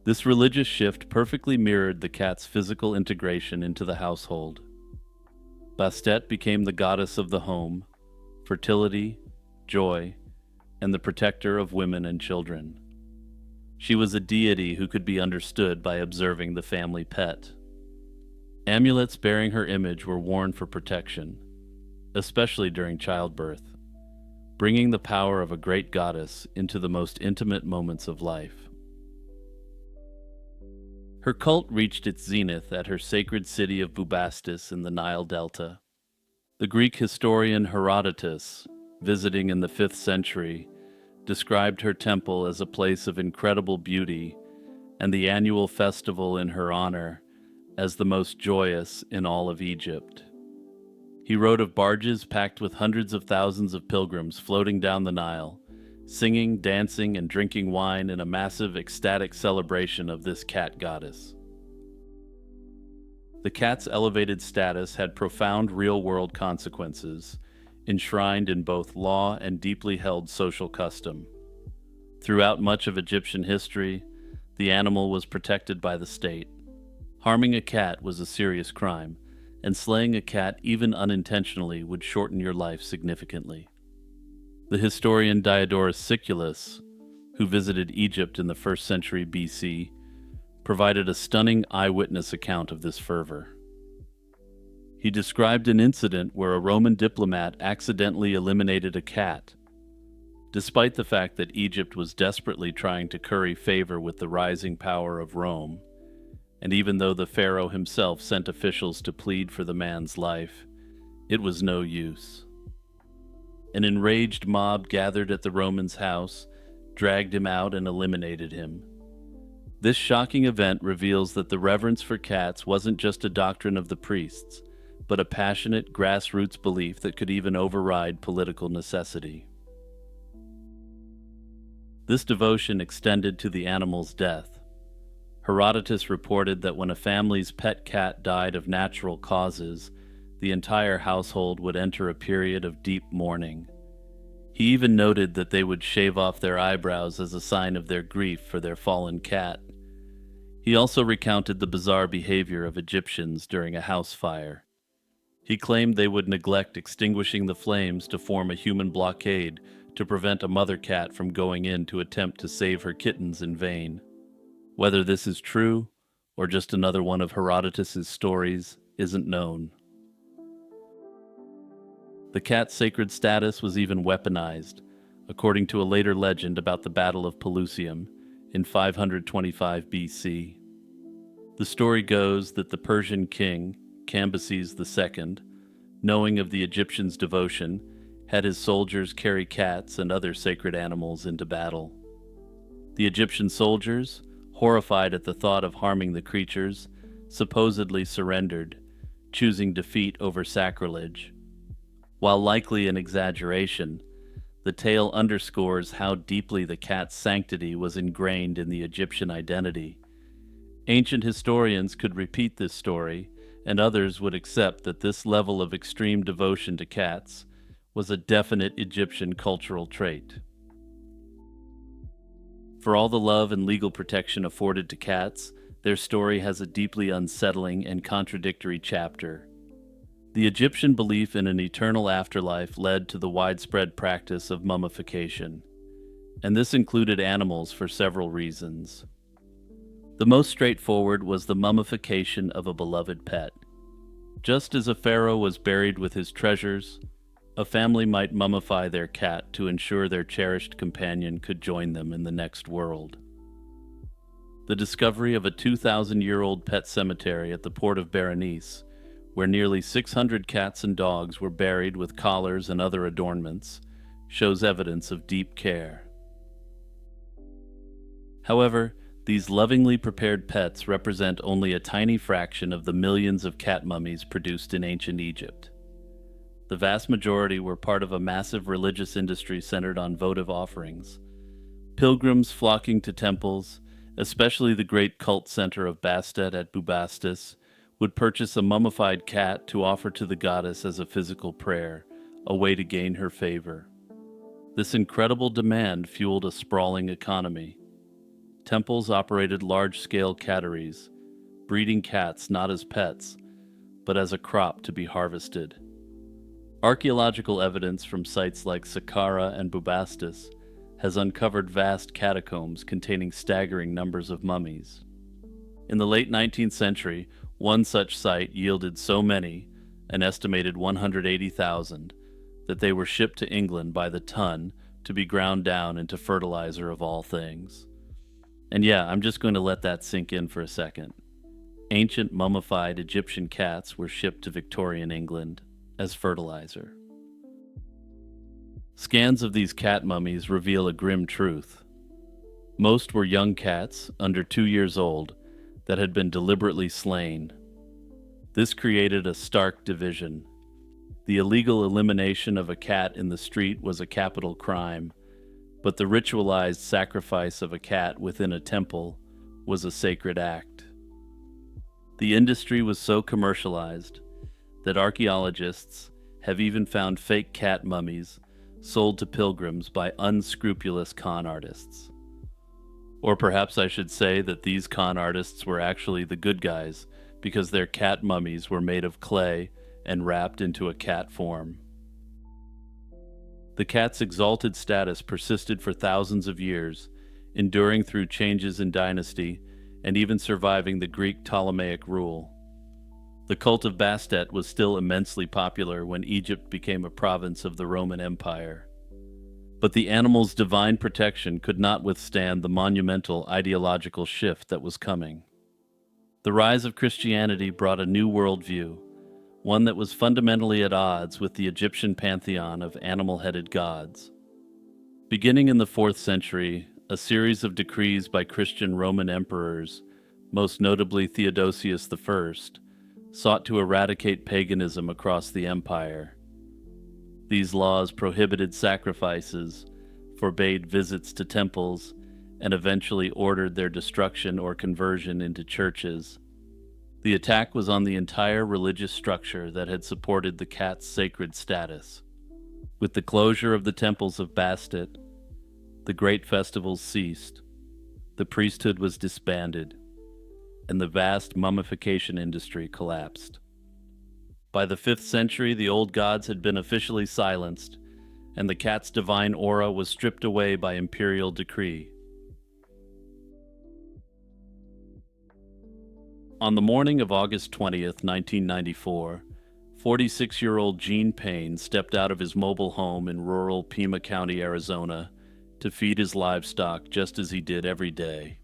This religious shift perfectly mirrored the cat's physical integration into the household. Bastet became the goddess of the home, fertility, joy, and the protector of women and children. She was a deity who could be understood by observing the family pet. Amulets bearing her image were worn for protection, especially during childbirth, bringing the power of a great goddess into the most intimate moments of life. Her cult reached its zenith at her sacred city of Bubastis in the Nile Delta. The Greek historian Herodotus, visiting in the 5th century, described her temple as a place of incredible beauty and the annual festival in her honor as the most joyous in all of Egypt. He wrote of barges packed with hundreds of thousands of pilgrims floating down the Nile, singing, dancing, and drinking wine in a massive, ecstatic celebration of this cat goddess. The cat's elevated status had profound real-world consequences, enshrined in both law and deeply held social custom. Throughout much of Egyptian history, the animal was protected by the state. Harming a cat was a serious crime, and slaying a cat even unintentionally would shorten your life significantly. The historian Diodorus Siculus, who visited Egypt in the 1st century BC, provided a stunning eyewitness account of this fervor. He described an incident where a Roman diplomat accidentally eliminated a cat. Despite the fact that Egypt was desperately trying to curry favor with the rising power of Rome, and even though the pharaoh himself sent officials to plead for the man's life, it was no use. An enraged mob gathered at the Roman's house, dragged him out, and eliminated him. This shocking event reveals that the reverence for cats wasn't just a doctrine of the priests, but a passionate grassroots belief that could even override political necessity. This devotion extended to the animal's death. Herodotus reported that when a family's pet cat died of natural causes, the entire household would enter a period of deep mourning. He even noted that they would shave off their eyebrows as a sign of their grief for their fallen cat. He also recounted the bizarre behavior of Egyptians during a house fire. He claimed they would neglect extinguishing the flames to form a human blockade to prevent a mother cat from going in to attempt to save her kittens in vain. Whether this is true, or just another one of Herodotus's stories, isn't known. The cat's sacred status was even weaponized, according to a later legend about the Battle of Pelusium in 525 BC. The story goes that the Persian king, Cambyses II, knowing of the Egyptians' devotion, had his soldiers carry cats and other sacred animals into battle. The Egyptian soldiers, horrified at the thought of harming the creatures, supposedly surrendered, choosing defeat over sacrilege. While likely an exaggeration, the tale underscores how deeply the cat's sanctity was ingrained in the Egyptian identity. Ancient historians could repeat this story, and others would accept that this level of extreme devotion to cats was a definite Egyptian cultural trait. For all the love and legal protection afforded to cats, their story has a deeply unsettling and contradictory chapter. The Egyptian belief in an eternal afterlife led to the widespread practice of mummification, and this included animals for several reasons. The most straightforward was the mummification of a beloved pet. Just as a pharaoh was buried with his treasures, a family might mummify their cat to ensure their cherished companion could join them in the next world. The discovery of a 2,000-year-old pet cemetery at the port of Berenice, where nearly 600 cats and dogs were buried with collars and other adornments, shows evidence of deep care. However, these lovingly prepared pets represent only a tiny fraction of the millions of cat mummies produced in ancient Egypt. The vast majority were part of a massive religious industry centered on votive offerings. Pilgrims flocking to temples, especially the great cult center of Bastet at Bubastis, would purchase a mummified cat to offer to the goddess as a physical prayer, a way to gain her favor. This incredible demand fueled a sprawling economy. Temples operated large-scale catteries, breeding cats not as pets, but as a crop to be harvested. Archaeological evidence from sites like Saqqara and Bubastis has uncovered vast catacombs containing staggering numbers of mummies. In the late 19th century, one such site yielded so many, an estimated 180,000, that they were shipped to England by the ton to be ground down into fertilizer of all things. And yeah, I'm just going to let that sink in for a second. Ancient mummified Egyptian cats were shipped to Victorian England as fertilizer. Scans of these cat mummies reveal a grim truth. Most were young cats, under 2 years old, that had been deliberately slain. This created a stark division. The illegal elimination of a cat in the street was a capital crime, but the ritualized sacrifice of a cat within a temple was a sacred act. The industry was so commercialized that archaeologists have even found fake cat mummies sold to pilgrims by unscrupulous con artists. Or perhaps I should say that these con artists were actually the good guys because their cat mummies were made of clay and wrapped into a cat form. The cat's exalted status persisted for thousands of years, enduring through changes in dynasty and even surviving the Greek Ptolemaic rule. The cult of Bastet was still immensely popular when Egypt became a province of the Roman Empire. But the animal's divine protection could not withstand the monumental ideological shift that was coming. The rise of Christianity brought a new worldview, one that was fundamentally at odds with the Egyptian pantheon of animal-headed gods. Beginning in the 4th century, a series of decrees by Christian Roman emperors, most notably Theodosius I, sought to eradicate paganism across the empire. These laws prohibited sacrifices, forbade visits to temples, and eventually ordered their destruction or conversion into churches. The attack was on the entire religious structure that had supported the cat's sacred status. With the closure of the temples of Bastet, the great festivals ceased, the priesthood was disbanded, and the vast mummification industry collapsed. By the 5th century, the old gods had been officially silenced, and the cat's divine aura was stripped away by imperial decree. On the morning of August 20th, 1994, 46-year-old Gene Payne stepped out of his mobile home in rural Pima County, Arizona, to feed his livestock just as he did every day.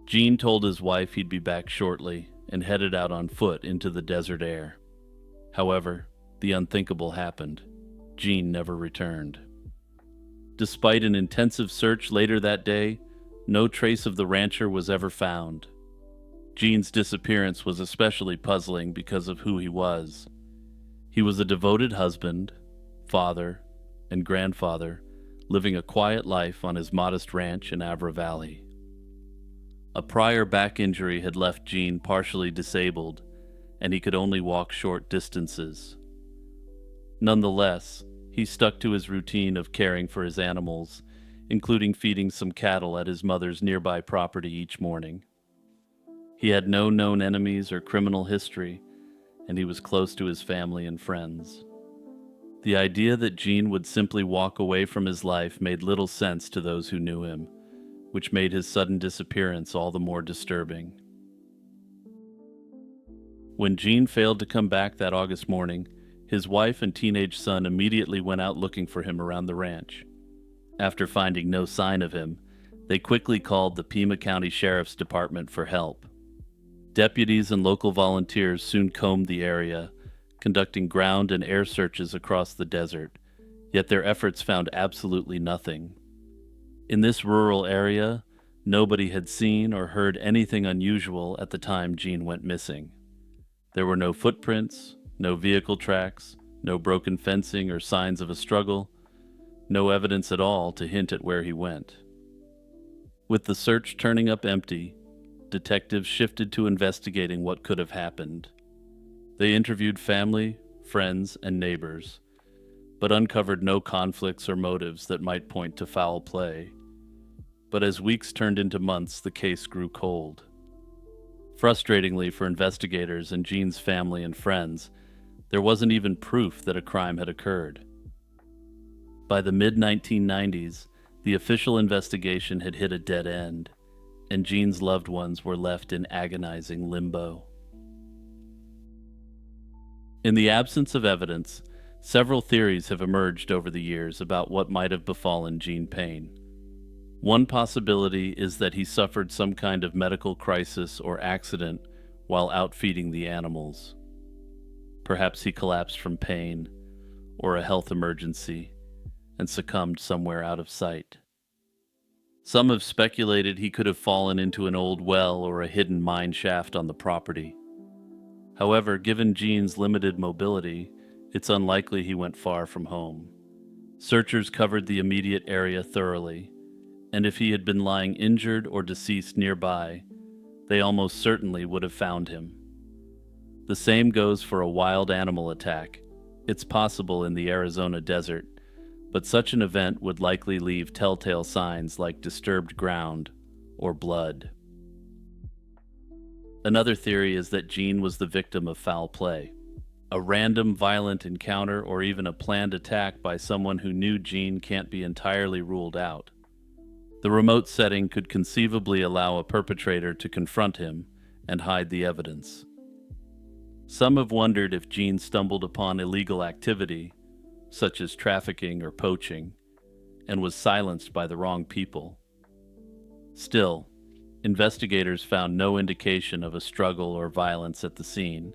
Gene told his wife he'd be back shortly and headed out on foot into the desert air. However, the unthinkable happened. Gene never returned. Despite an intensive search later that day, no trace of the rancher was ever found. Gene's disappearance was especially puzzling because of who he was. He was a devoted husband, father, and grandfather, living a quiet life on his modest ranch in Avra Valley. A prior back injury had left Gene partially disabled, and he could only walk short distances. Nonetheless, he stuck to his routine of caring for his animals, including feeding some cattle at his mother's nearby property each morning. He had no known enemies or criminal history, and he was close to his family and friends. The idea that Gene would simply walk away from his life made little sense to those who knew him, which made his sudden disappearance all the more disturbing. When Gene failed to come back that August morning, his wife and teenage son immediately went out looking for him around the ranch. After finding no sign of him, they quickly called the Pima County Sheriff's Department for help. Deputies and local volunteers soon combed the area, conducting ground and air searches across the desert, yet their efforts found absolutely nothing. In this rural area, nobody had seen or heard anything unusual at the time Gene went missing. There were no footprints, no vehicle tracks, no broken fencing or signs of a struggle, no evidence at all to hint at where he went. With the search turning up empty, detectives shifted to investigating what could have happened. They interviewed family, friends, and neighbors, but uncovered no conflicts or motives that might point to foul play. But as weeks turned into months, the case grew cold. Frustratingly for investigators and Gene's family and friends, there wasn't even proof that a crime had occurred. By the mid-1990s, the official investigation had hit a dead end, and Gene's loved ones were left in agonizing limbo. In the absence of evidence, several theories have emerged over the years about what might have befallen Gene Payne. One possibility is that he suffered some kind of medical crisis or accident while out feeding the animals. Perhaps he collapsed from pain or a health emergency and succumbed somewhere out of sight. Some have speculated he could have fallen into an old well or a hidden mine shaft on the property. However, given Gene's limited mobility, it's unlikely he went far from home. Searchers covered the immediate area thoroughly, and if he had been lying injured or deceased nearby, they almost certainly would have found him. The same goes for a wild animal attack. It's possible in the Arizona desert, but such an event would likely leave telltale signs like disturbed ground or blood. Another theory is that Gene was the victim of foul play. A random violent encounter or even a planned attack by someone who knew Gene can't be entirely ruled out. The remote setting could conceivably allow a perpetrator to confront him and hide the evidence. Some have wondered if Gene stumbled upon illegal activity, such as trafficking or poaching, and was silenced by the wrong people. Still, investigators found no indication of a struggle or violence at the scene,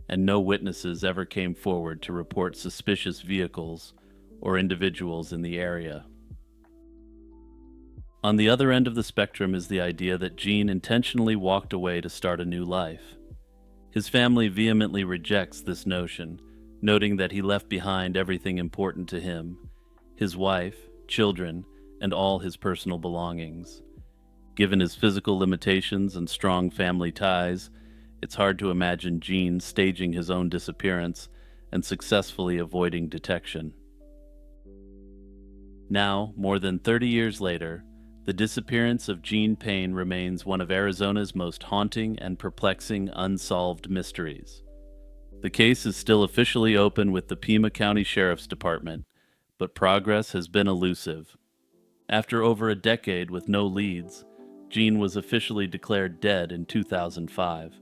and no witnesses ever came forward to report suspicious vehicles or individuals in the area. On the other end of the spectrum is the idea that Gene intentionally walked away to start a new life. His family vehemently rejects this notion, noting that he left behind everything important to him: his wife, children, and all his personal belongings. Given his physical limitations and strong family ties, it's hard to imagine Gene staging his own disappearance and successfully avoiding detection. Now, more than 30 years later, the disappearance of Gene Payne remains one of Arizona's most haunting and perplexing unsolved mysteries. The case is still officially open with the Pima County Sheriff's Department, but progress has been elusive. After over a decade with no leads, Gene was officially declared dead in 2005.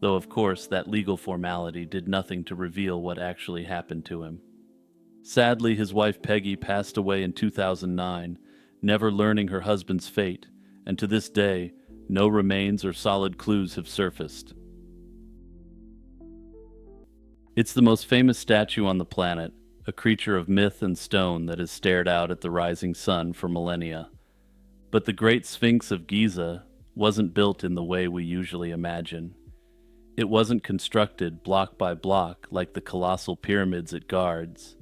though of course that legal formality did nothing to reveal what actually happened to him. Sadly, his wife Peggy passed away in 2009, never learning her husband's fate, and to this day, no remains or solid clues have surfaced. It's the most famous statue on the planet, a creature of myth and stone that has stared out at the rising sun for millennia. But the Great Sphinx of Giza wasn't built in the way we usually imagine. It wasn't constructed block by block like the colossal pyramids it guards.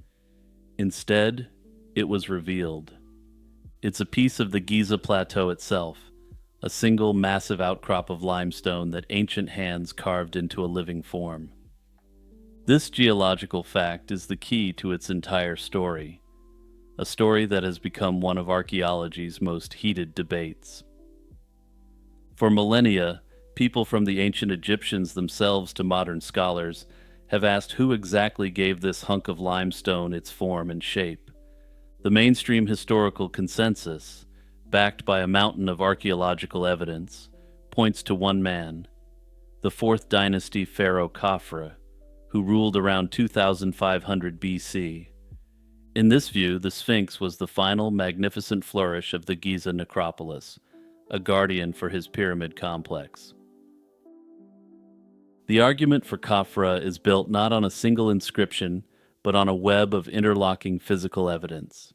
Instead, it was revealed. It's a piece of the Giza Plateau itself, a single massive outcrop of limestone that ancient hands carved into a living form. This geological fact is the key to its entire story, a story that has become one of archaeology's most heated debates. For millennia, people from the ancient Egyptians themselves to modern scholars have asked who exactly gave this hunk of limestone its form and shape. The mainstream historical consensus, backed by a mountain of archaeological evidence, points to one man, the 4th dynasty pharaoh Khafre, who ruled around 2500 BC. In this view, the Sphinx was the final magnificent flourish of the Giza necropolis, a guardian for his pyramid complex. The argument for Khafre is built not on a single inscription, but on a web of interlocking physical evidence.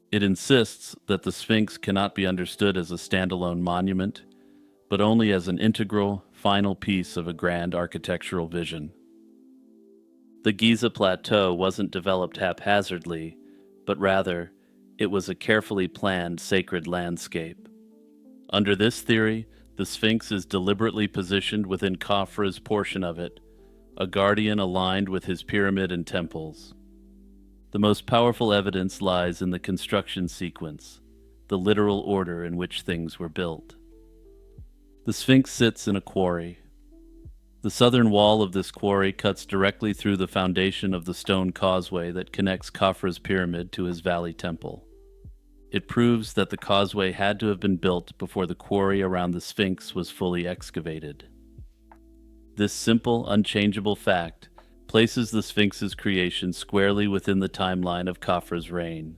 It insists that the Sphinx cannot be understood as a standalone monument, but only as an integral, final piece of a grand architectural vision. The Giza Plateau wasn't developed haphazardly, but rather, it was a carefully planned sacred landscape. Under this theory, the Sphinx is deliberately positioned within Khafre's portion of it, a guardian aligned with his pyramid and temples. The most powerful evidence lies in the construction sequence, the literal order in which things were built. The Sphinx sits in a quarry. The southern wall of this quarry cuts directly through the foundation of the stone causeway that connects Khafre's pyramid to his valley temple. It proves that the causeway had to have been built before the quarry around the Sphinx was fully excavated. This simple, unchangeable fact places the Sphinx's creation squarely within the timeline of Khafre's reign.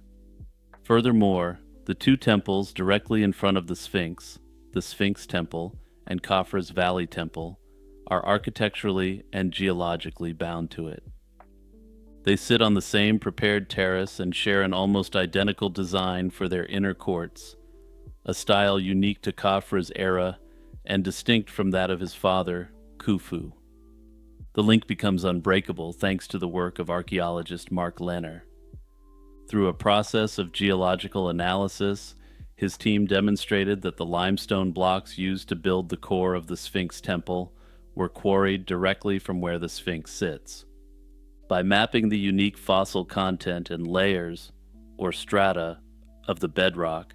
Furthermore, the two temples directly in front of the Sphinx Temple and Khafre's Valley Temple, are architecturally and geologically bound to it. They sit on the same prepared terrace and share an almost identical design for their inner courts, a style unique to Khafre's era and distinct from that of his father, Khufu. The link becomes unbreakable thanks to the work of archaeologist Mark Lehner. Through a process of geological analysis, his team demonstrated that the limestone blocks used to build the core of the Sphinx Temple were quarried directly from where the Sphinx sits. By mapping the unique fossil content and layers, or strata, of the bedrock,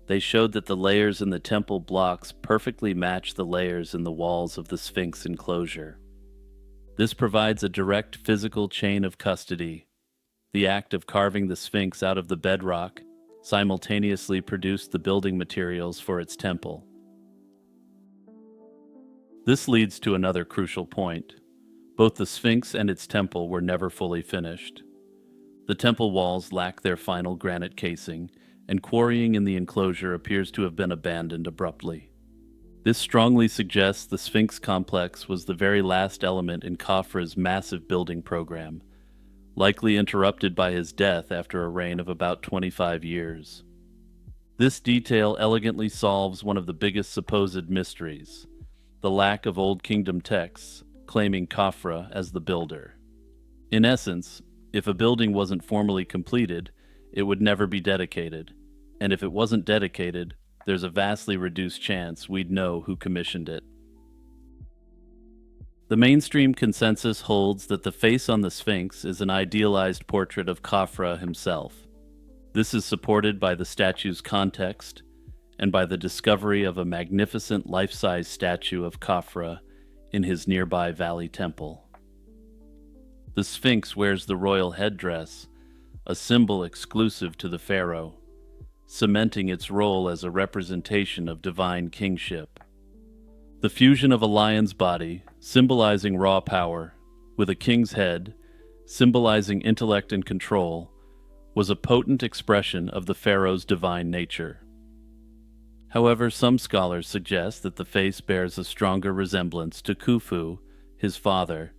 they showed that the layers in the temple blocks perfectly match the layers in the walls of the Sphinx enclosure. This provides a direct physical chain of custody. The act of carving the Sphinx out of the bedrock simultaneously produced the building materials for its temple. This leads to another crucial point. Both the Sphinx and its temple were never fully finished. The temple walls lack their final granite casing, and quarrying in the enclosure appears to have been abandoned abruptly. This strongly suggests the Sphinx complex was the very last element in Khafre's massive building program, likely interrupted by his death after a reign of about 25 years. This detail elegantly solves one of the biggest supposed mysteries, the lack of Old Kingdom texts claiming Khafre as the builder. In essence, if a building wasn't formally completed, it would never be dedicated, and if it wasn't dedicated, there's a vastly reduced chance we'd know who commissioned it. The mainstream consensus holds that the face on the Sphinx is an idealized portrait of Khafre himself. This is supported by the statue's context and by the discovery of a magnificent life-size statue of Khafre in his nearby valley temple. The Sphinx wears the royal headdress, a symbol exclusive to the pharaoh, cementing its role as a representation of divine kingship. The fusion of a lion's body, symbolizing raw power, with a king's head, symbolizing intellect and control, was a potent expression of the pharaoh's divine nature. However, some scholars suggest that the face bears a stronger resemblance to Khufu, his father,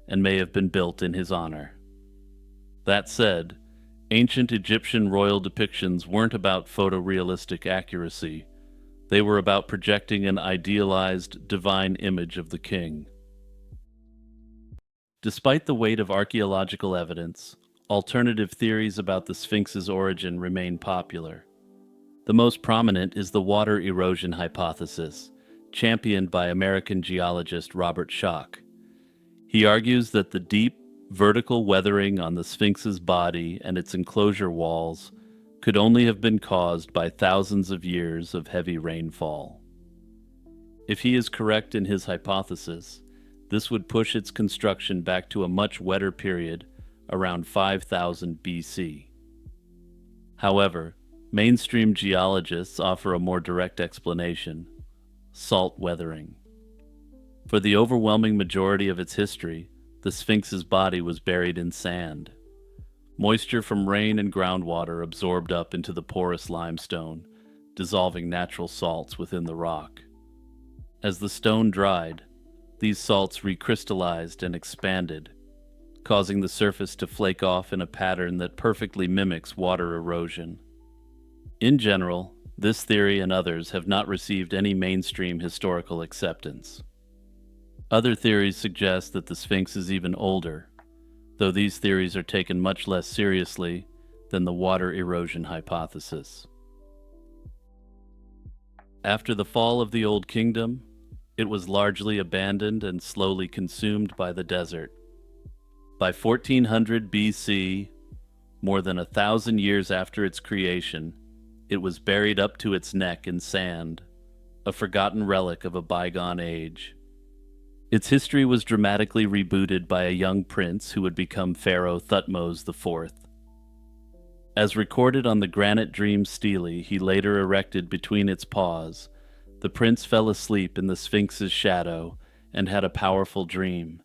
and may have been built in his honor. That said, ancient Egyptian royal depictions weren't about photorealistic accuracy. They were about projecting an idealized, divine image of the king. Despite the weight of archaeological evidence, alternative theories about the Sphinx's origin remain popular. The most prominent is the water erosion hypothesis, championed by American geologist Robert Schoch. He argues that the deep, vertical weathering on the Sphinx's body and its enclosure walls could only have been caused by thousands of years of heavy rainfall. If he is correct in his hypothesis, this would push its construction back to a much wetter period around 5000 BC. However, mainstream geologists offer a more direct explanation: salt weathering. For the overwhelming majority of its history, the Sphinx's body was buried in sand. Moisture from rain and groundwater absorbed up into the porous limestone, dissolving natural salts within the rock. As the stone dried, these salts recrystallized and expanded, causing the surface to flake off in a pattern that perfectly mimics water erosion. In general, this theory and others have not received any mainstream historical acceptance. Other theories suggest that the Sphinx is even older, though these theories are taken much less seriously than the water erosion hypothesis. After the fall of the Old Kingdom, it was largely abandoned and slowly consumed by the desert. By 1400 BC, more than 1,000 years after its creation, it was buried up to its neck in sand, a forgotten relic of a bygone age. Its history was dramatically rebooted by a young prince who would become Pharaoh Thutmose IV. As recorded on the granite dream stele he later erected between its paws, the prince fell asleep in the Sphinx's shadow and had a powerful dream.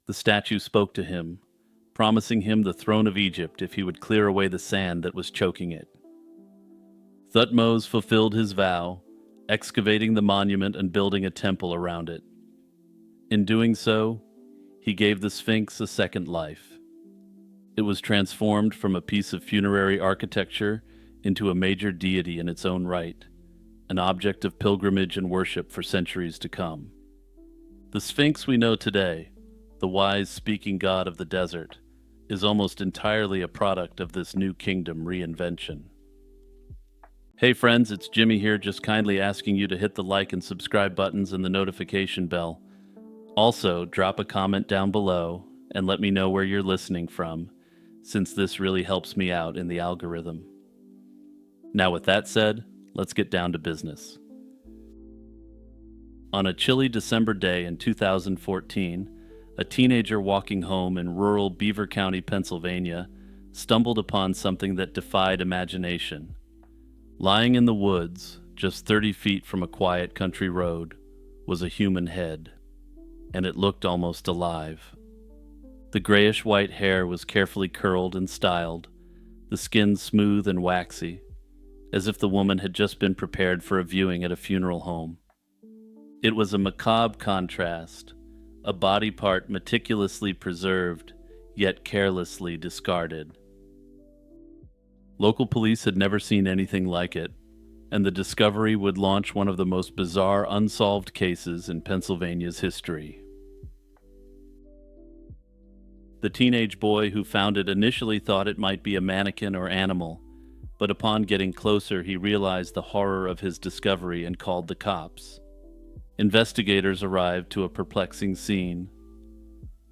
The statue spoke to him, promising him the throne of Egypt if he would clear away the sand that was choking it. Thutmose fulfilled his vow, excavating the monument and building a temple around it. In doing so, he gave the Sphinx a second life. It was transformed from a piece of funerary architecture into a major deity in its own right, an object of pilgrimage and worship for centuries to come. The Sphinx we know today, the wise speaking god of the desert, is almost entirely a product of this new kingdom reinvention. Hey friends, it's Jimmy here, just kindly asking you to hit the like and subscribe buttons and the notification bell. Also, drop a comment down below and let me know where you're listening from, since this really helps me out in the algorithm. Now with that said, let's get down to business. On a chilly December day in 2014, a teenager walking home in rural Beaver County, Pennsylvania, stumbled upon something that defied imagination. Lying in the woods, just 30 feet from a quiet country road, was a human head, and it looked almost alive. The grayish-white hair was carefully curled and styled, the skin smooth and waxy, as if the woman had just been prepared for a viewing at a funeral home. It was a macabre contrast, a body part meticulously preserved, yet carelessly discarded. Local police had never seen anything like it, and the discovery would launch one of the most bizarre unsolved cases in Pennsylvania's history. The teenage boy who found it initially thought it might be a mannequin or animal, but upon getting closer he realized the horror of his discovery and called the cops. Investigators arrived to a perplexing scene.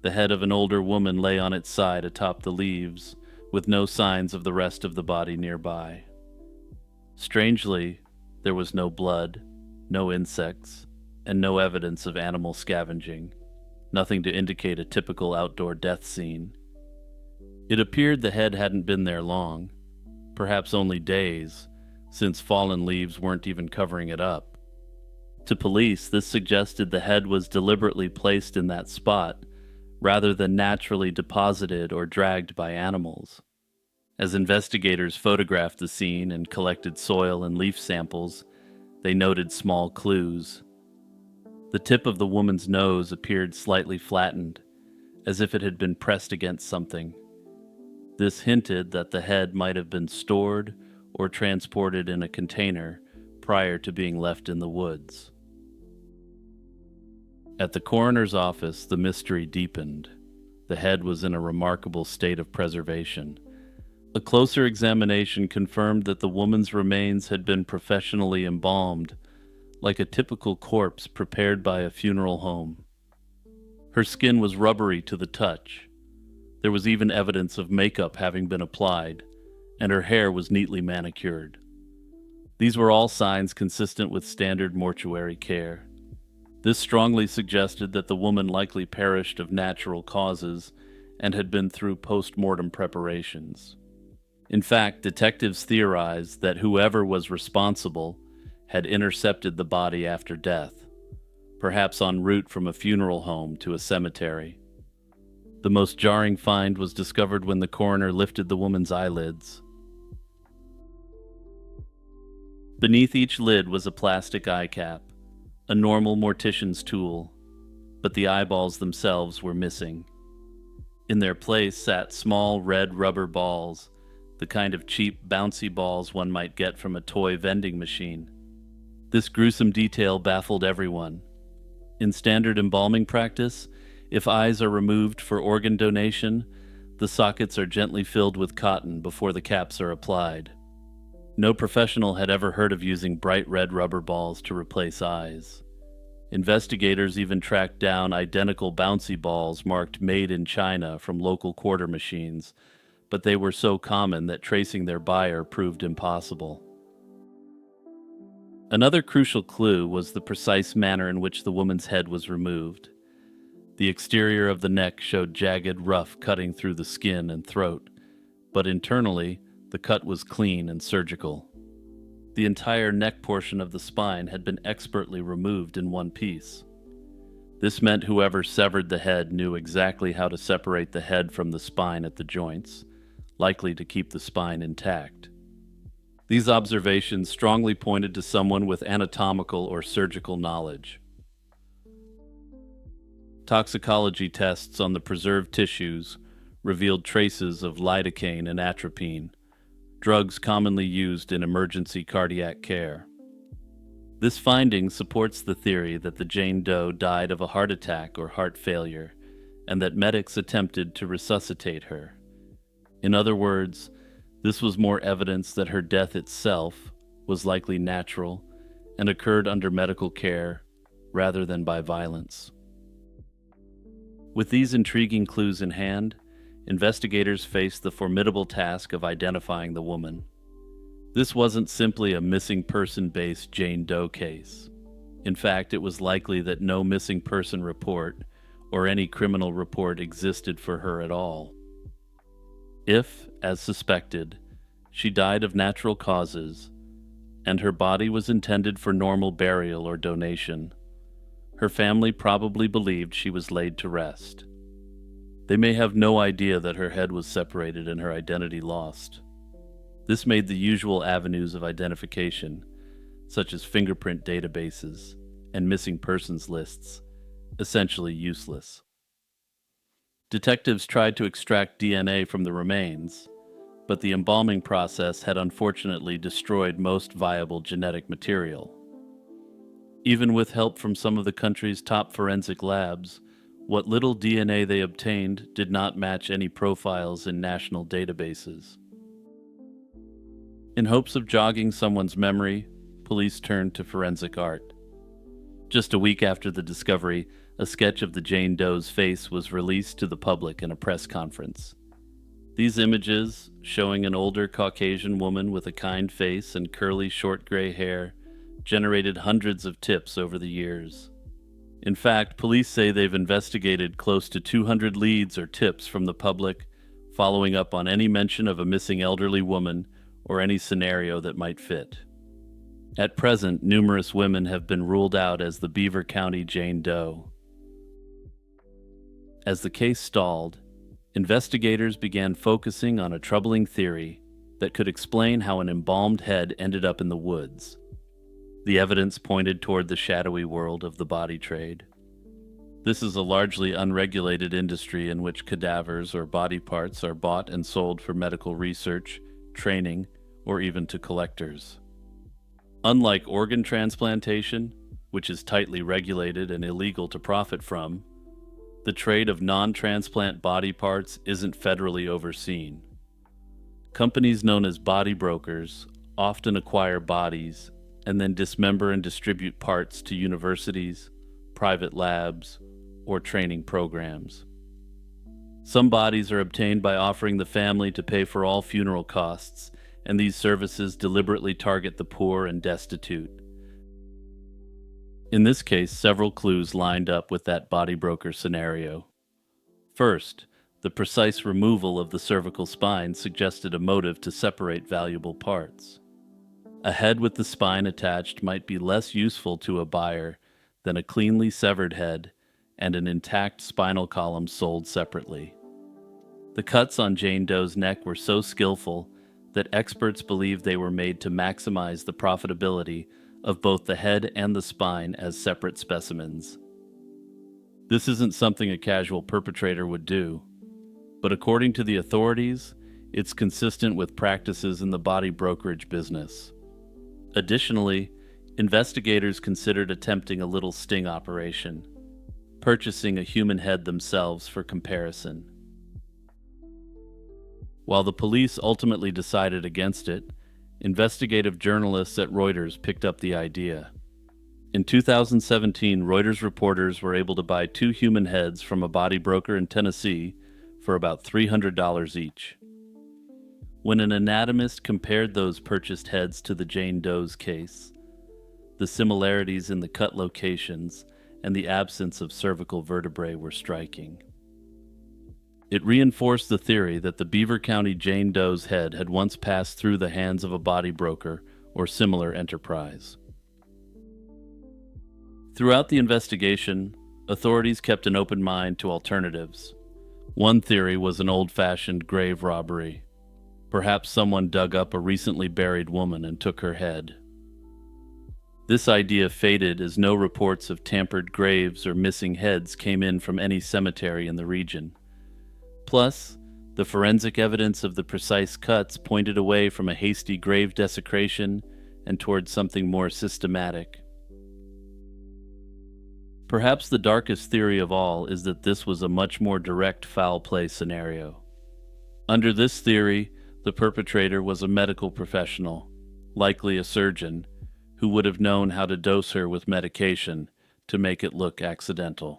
The head of an older woman lay on its side atop the leaves, with no signs of the rest of the body nearby. Strangely, there was no blood, no insects, and no evidence of animal scavenging, nothing to indicate a typical outdoor death scene. It appeared the head hadn't been there long, perhaps only days, since fallen leaves weren't even covering it up. To police, this suggested the head was deliberately placed in that spot, rather than naturally deposited or dragged by animals. As investigators photographed the scene and collected soil and leaf samples, they noted small clues. The tip of the woman's nose appeared slightly flattened, as if it had been pressed against something. This hinted that the head might have been stored or transported in a container prior to being left in the woods. At the coroner's office, the mystery deepened. The head was in a remarkable state of preservation. A closer examination confirmed that the woman's remains had been professionally embalmed, like a typical corpse prepared by a funeral home. Her skin was rubbery to the touch. There was even evidence of makeup having been applied, and her hair was neatly manicured. These were all signs consistent with standard mortuary care. This strongly suggested that the woman likely perished of natural causes and had been through post-mortem preparations. In fact, detectives theorized that whoever was responsible had intercepted the body after death, perhaps en route from a funeral home to a cemetery. The most jarring find was discovered when the coroner lifted the woman's eyelids. Beneath each lid was a plastic eye cap, a normal mortician's tool, but the eyeballs themselves were missing. In their place sat small red rubber balls, the kind of cheap, bouncy balls one might get from a toy vending machine. This gruesome detail baffled everyone. In standard embalming practice, if eyes are removed for organ donation, the sockets are gently filled with cotton before the caps are applied. No professional had ever heard of using bright red rubber balls to replace eyes. Investigators even tracked down identical bouncy balls marked "Made in China" from local quarter machines, but they were so common that tracing their buyer proved impossible. Another crucial clue was the precise manner in which the woman's head was removed. The exterior of the neck showed jagged, rough cutting through the skin and throat, but internally, the cut was clean and surgical. The entire neck portion of the spine had been expertly removed in one piece. This meant whoever severed the head knew exactly how to separate the head from the spine at the joints, likely to keep the spine intact. These observations strongly pointed to someone with anatomical or surgical knowledge. Toxicology tests on the preserved tissues revealed traces of lidocaine and atropine, drugs commonly used in emergency cardiac care. This finding supports the theory that the Jane Doe died of a heart attack or heart failure, and that medics attempted to resuscitate her. In other words, this was more evidence that her death itself was likely natural and occurred under medical care rather than by violence. With these intriguing clues in hand, investigators faced the formidable task of identifying the woman. This wasn't simply a missing person-based Jane Doe case. In fact, it was likely that no missing person report or any criminal report existed for her at all. If, as suspected, she died of natural causes, and her body was intended for normal burial or donation, her family probably believed she was laid to rest. They may have no idea that her head was separated and her identity lost. This made the usual avenues of identification, such as fingerprint databases and missing persons lists, essentially useless. Detectives tried to extract DNA from the remains, but the embalming process had unfortunately destroyed most viable genetic material. Even with help from some of the country's top forensic labs, what little DNA they obtained did not match any profiles in national databases. In hopes of jogging someone's memory, police turned to forensic art. Just a week after the discovery, a sketch of the Jane Doe's face was released to the public in a press conference. These images, showing an older Caucasian woman with a kind face and curly short gray hair, generated hundreds of tips over the years. In fact, police say they've investigated close to 200 leads or tips from the public, following up on any mention of a missing elderly woman or any scenario that might fit. At present, numerous women have been ruled out as the Beaver County Jane Doe. As the case stalled, investigators began focusing on a troubling theory that could explain how an embalmed head ended up in the woods. The evidence pointed toward the shadowy world of the body trade. This is a largely unregulated industry in which cadavers or body parts are bought and sold for medical research, training, or even to collectors. Unlike organ transplantation, which is tightly regulated and illegal to profit from, the trade of non-transplant body parts isn't federally overseen. Companies known as body brokers often acquire bodies and then dismember and distribute parts to universities, private labs, or training programs. Some bodies are obtained by offering the family to pay for all funeral costs, and these services deliberately target the poor and destitute. In this case, several clues lined up with that body broker scenario. First, the precise removal of the cervical spine suggested a motive to separate valuable parts. A head with the spine attached might be less useful to a buyer than a cleanly severed head and an intact spinal column sold separately. The cuts on Jane Doe's neck were so skillful that experts believe they were made to maximize the profitability of both the head and the spine as separate specimens. This isn't something a casual perpetrator would do, but according to the authorities, it's consistent with practices in the body brokerage business. Additionally, investigators considered attempting a little sting operation, purchasing a human head themselves for comparison. While the police ultimately decided against it, investigative journalists at Reuters picked up the idea. In 2017, Reuters reporters were able to buy 2 human heads from a body broker in Tennessee for about $300 each. When an anatomist compared those purchased heads to the Jane Doe's case, the similarities in the cut locations and the absence of cervical vertebrae were striking. It reinforced the theory that the Beaver County Jane Doe's head had once passed through the hands of a body broker or similar enterprise. Throughout the investigation, authorities kept an open mind to alternatives. One theory was an old-fashioned grave robbery. Perhaps someone dug up a recently buried woman and took her head. This idea faded as no reports of tampered graves or missing heads came in from any cemetery in the region. Plus, the forensic evidence of the precise cuts pointed away from a hasty grave desecration and towards something more systematic. Perhaps the darkest theory of all is that this was a much more direct foul play scenario. Under this theory, the perpetrator was a medical professional, likely a surgeon, who would have known how to dose her with medication to make it look accidental.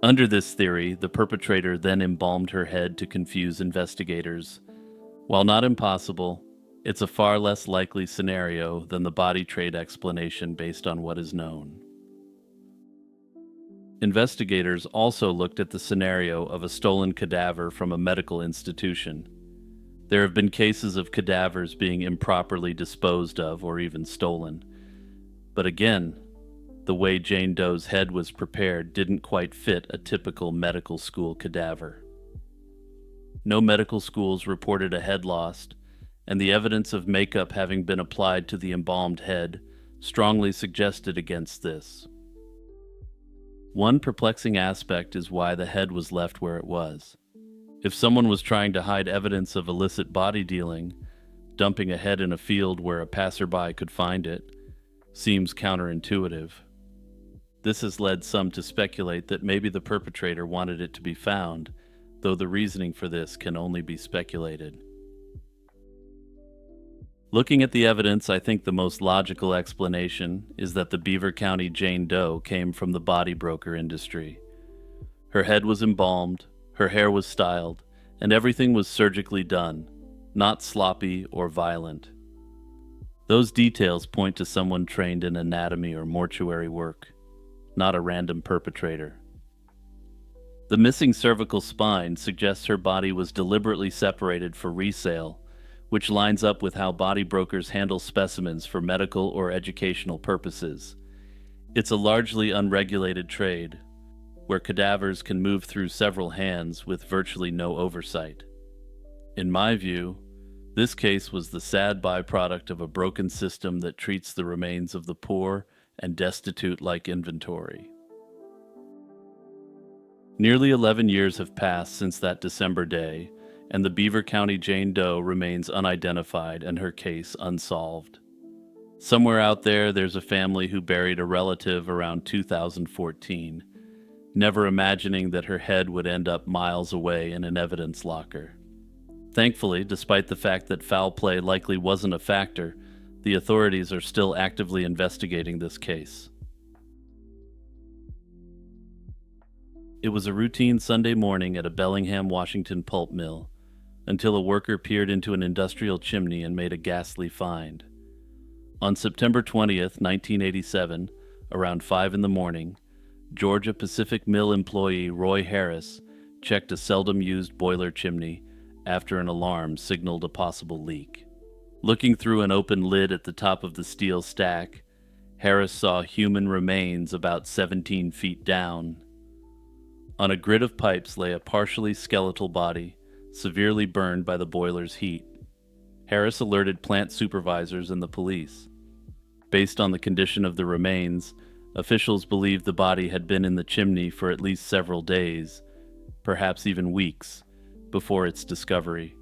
Under this theory, the perpetrator then embalmed her head to confuse investigators. While not impossible, it's a far less likely scenario than the body trade explanation based on what is known. Investigators also looked at the scenario of a stolen cadaver from a medical institution. There have been cases of cadavers being improperly disposed of or even stolen. But again, the way Jane Doe's head was prepared didn't quite fit a typical medical school cadaver. No medical schools reported a head lost, and the evidence of makeup having been applied to the embalmed head strongly suggested against this. One perplexing aspect is why the head was left where it was. If someone was trying to hide evidence of illicit body dealing, dumping a head in a field where a passerby could find it seems counterintuitive. This has led some to speculate that maybe the perpetrator wanted it to be found, though the reasoning for this can only be speculated. Looking at the evidence, I think the most logical explanation is that the Beaver County Jane Doe came from the body broker industry. Her head was embalmed, her hair was styled, and everything was surgically done, not sloppy or violent. Those details point to someone trained in anatomy or mortuary work, not a random perpetrator. The missing cervical spine suggests her body was deliberately separated for resale, which lines up with how body brokers handle specimens for medical or educational purposes. It's a largely unregulated trade, where cadavers can move through several hands with virtually no oversight. In my view, this case was the sad byproduct of a broken system that treats the remains of the poor and destitute like inventory. Nearly 11 years have passed since that December day, and the Beaver County Jane Doe remains unidentified and her case unsolved. Somewhere out there, there's a family who buried a relative around 2014, never imagining that her head would end up miles away in an evidence locker. Thankfully, despite the fact that foul play likely wasn't a factor, the authorities are still actively investigating this case. It was a routine Sunday morning at a Bellingham, Washington pulp mill, until a worker peered into an industrial chimney and made a ghastly find. On September 20th, 1987, around 5 in the morning, Georgia Pacific Mill employee Roy Harris checked a seldom-used boiler chimney after an alarm signaled a possible leak. Looking through an open lid at the top of the steel stack, Harris saw human remains about 17 feet down. On a grid of pipes lay a partially skeletal body, severely burned by the boiler's heat. Harris alerted plant supervisors and the police. Based on the condition of the remains, officials believed the body had been in the chimney for at least several days, perhaps even weeks, before its discovery.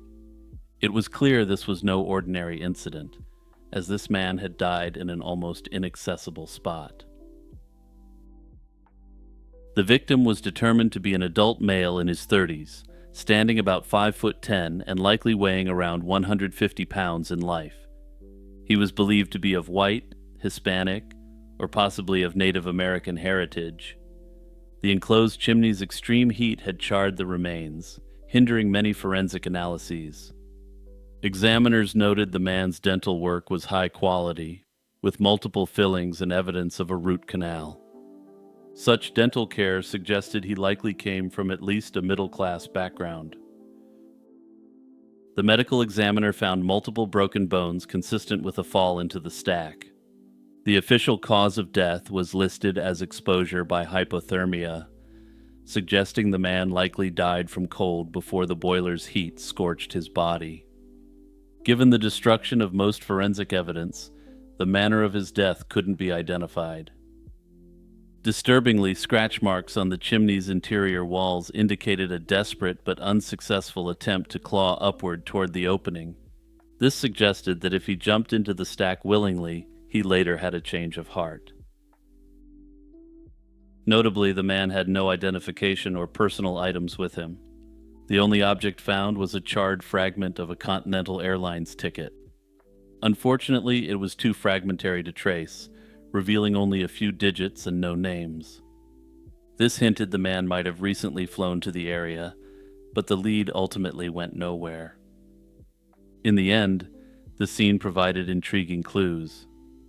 It was clear this was no ordinary incident, as this man had died in an almost inaccessible spot. The victim was determined to be an adult male in his 30s, standing about 5'10" and likely weighing around 150 pounds in life. He was believed to be of white, Hispanic, or possibly of Native American heritage. The enclosed chimney's extreme heat had charred the remains, hindering many forensic analyses. Examiners noted the man's dental work was high quality, with multiple fillings and evidence of a root canal. Such dental care suggested he likely came from at least a middle-class background. The medical examiner found multiple broken bones consistent with a fall into the stack. The official cause of death was listed as exposure by hypothermia, suggesting the man likely died from cold before the boiler's heat scorched his body. Given the destruction of most forensic evidence, the manner of his death couldn't be identified. Disturbingly, scratch marks on the chimney's interior walls indicated a desperate but unsuccessful attempt to claw upward toward the opening. This suggested that if he jumped into the stack willingly, he later had a change of heart. Notably, the man had no identification or personal items with him. The only object found was a charred fragment of a Continental Airlines ticket. Unfortunately, it was too fragmentary to trace, revealing only a few digits and no names. This hinted the man might have recently flown to the area, but the lead ultimately went nowhere. In the end, the scene provided intriguing clues,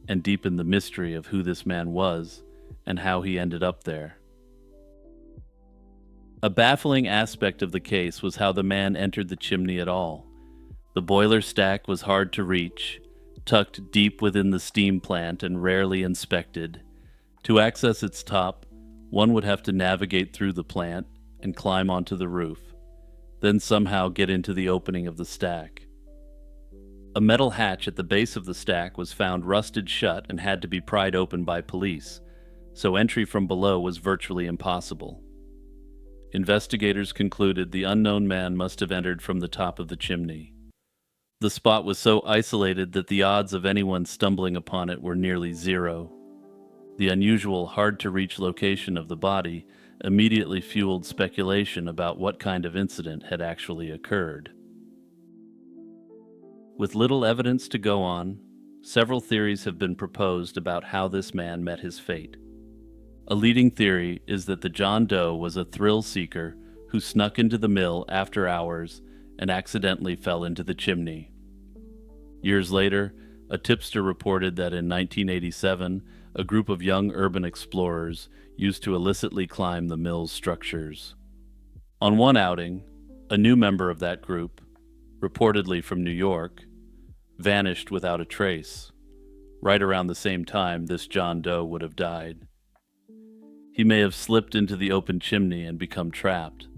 and deepened the mystery of who this man was and how he ended up there. A baffling aspect of the case was how the man entered the chimney at all. The boiler stack was hard to reach, tucked deep within the steam plant and rarely inspected. To access its top, one would have to navigate through the plant and climb onto the roof, then somehow get into the opening of the stack. A metal hatch at the base of the stack was found rusted shut and had to be pried open by police, so entry from below was virtually impossible. Investigators concluded the unknown man must have entered from the top of the chimney. The spot was so isolated that the odds of anyone stumbling upon it were nearly zero. The unusual, hard-to-reach location of the body immediately fueled speculation about what kind of incident had actually occurred. With little evidence to go on, several theories have been proposed about how this man met his fate. A leading theory is that the John Doe was a thrill-seeker who snuck into the mill after hours and accidentally fell into the chimney. Years later, a tipster reported that in 1987, a group of young urban explorers used to illicitly climb the mill's structures. On one outing, a new member of that group, reportedly from New York, vanished without a trace. Right around the same time this John Doe would have died. He may have slipped into the open chimney and become trapped.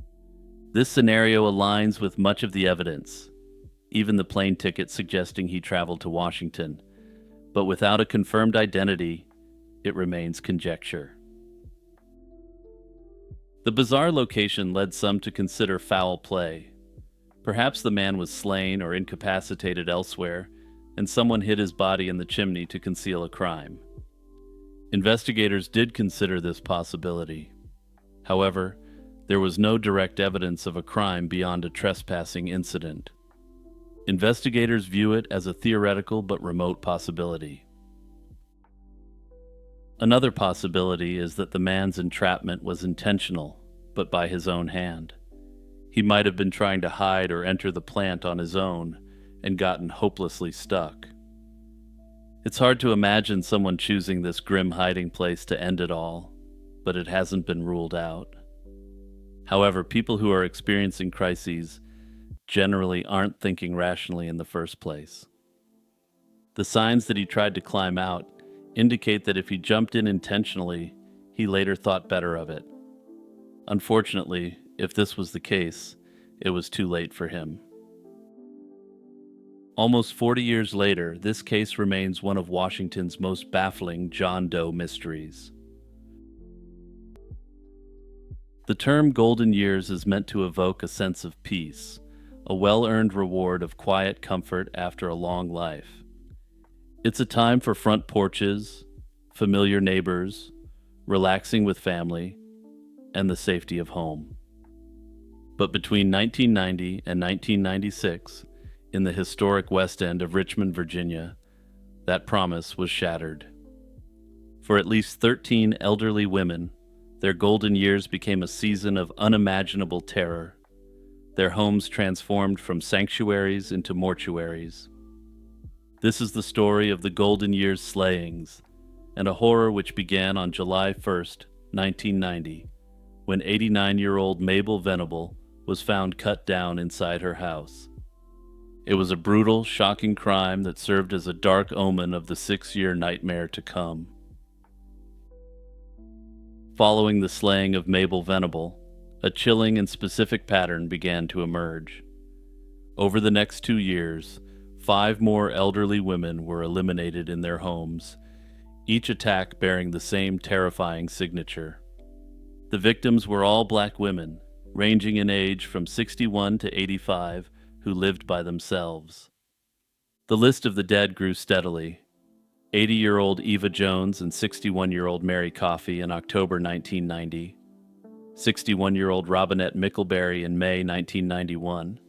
This scenario aligns with much of the evidence, even the plane ticket suggesting he traveled to Washington. But without a confirmed identity, it remains conjecture. The bizarre location led some to consider foul play. Perhaps the man was slain or incapacitated elsewhere, and someone hid his body in the chimney to conceal a crime. Investigators did consider this possibility. However, there was no direct evidence of a crime beyond a trespassing incident. Investigators view it as a theoretical but remote possibility. Another possibility is that the man's entrapment was intentional, but by his own hand. He might have been trying to hide or enter the plant on his own and gotten hopelessly stuck. It's hard to imagine someone choosing this grim hiding place to end it all, but it hasn't been ruled out. However, people who are experiencing crises generally aren't thinking rationally in the first place. The signs that he tried to climb out indicate that if he jumped in intentionally, he later thought better of it. Unfortunately, if this was the case, it was too late for him. Almost 40 years later, this case remains one of Washington's most baffling John Doe mysteries. The term golden years is meant to evoke a sense of peace, a well-earned reward of quiet comfort after a long life. It's a time for front porches, familiar neighbors, relaxing with family, and the safety of home. But between 1990 and 1996, in the historic West End of Richmond, Virginia, that promise was shattered. For at least 13 elderly women, their golden years became a season of unimaginable terror. Their homes transformed from sanctuaries into mortuaries. This is the story of the Golden Years slayings, and a horror which began on July 1st, 1990, when 89-year-old Mabel Venable was found cut down inside her house. It was a brutal, shocking crime that served as a dark omen of the 6-year nightmare to come. Following the slaying of Mabel Venable, a chilling and specific pattern began to emerge. Over the next 2 years, 5 more elderly women were eliminated in their homes, each attack bearing the same terrifying signature. The victims were all black women, ranging in age from 61 to 85, who lived by themselves. The list of the dead grew steadily. 80-year-old Eva Jones and 61-year-old Mary Coffey in October 1990, 61-year-old Robinette Mickleberry in May 1991,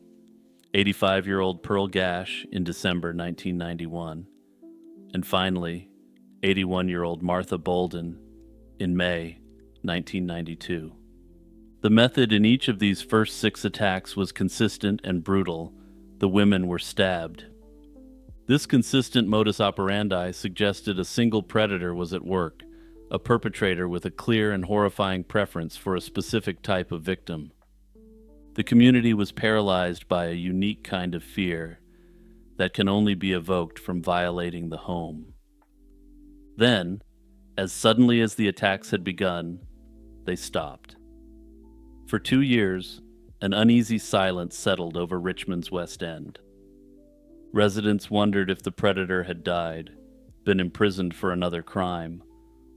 85-year-old Pearl Gash in December 1991, and finally, 81-year-old Martha Bolden in May 1992. The method in each of these first 6 attacks was consistent and brutal. The women were stabbed. This consistent modus operandi suggested a single predator was at work, a perpetrator with a clear and horrifying preference for a specific type of victim. The community was paralyzed by a unique kind of fear that can only be evoked from violating the home. Then, as suddenly as the attacks had begun, they stopped. For 2 years, an uneasy silence settled over Richmond's West End. Residents wondered if the predator had died, been imprisoned for another crime,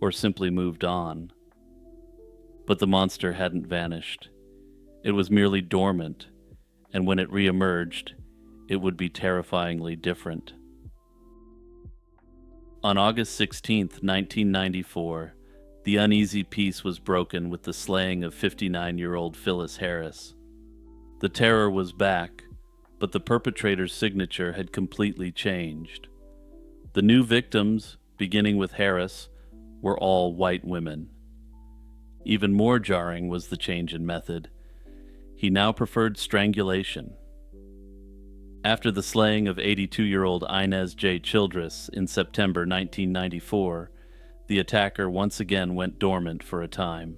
or simply moved on. But the monster hadn't vanished. It was merely dormant, and when it re-emerged, it would be terrifyingly different. On August 16, 1994, the uneasy peace was broken with the slaying of 59-year-old Phyllis Harris. The terror was back, but the perpetrator's signature had completely changed. The new victims, beginning with Harris, were all white women. Even more jarring was the change in method. He now preferred strangulation. After the slaying of 82-year-old Inez J. Childress in September 1994, the attacker once again went dormant for a time.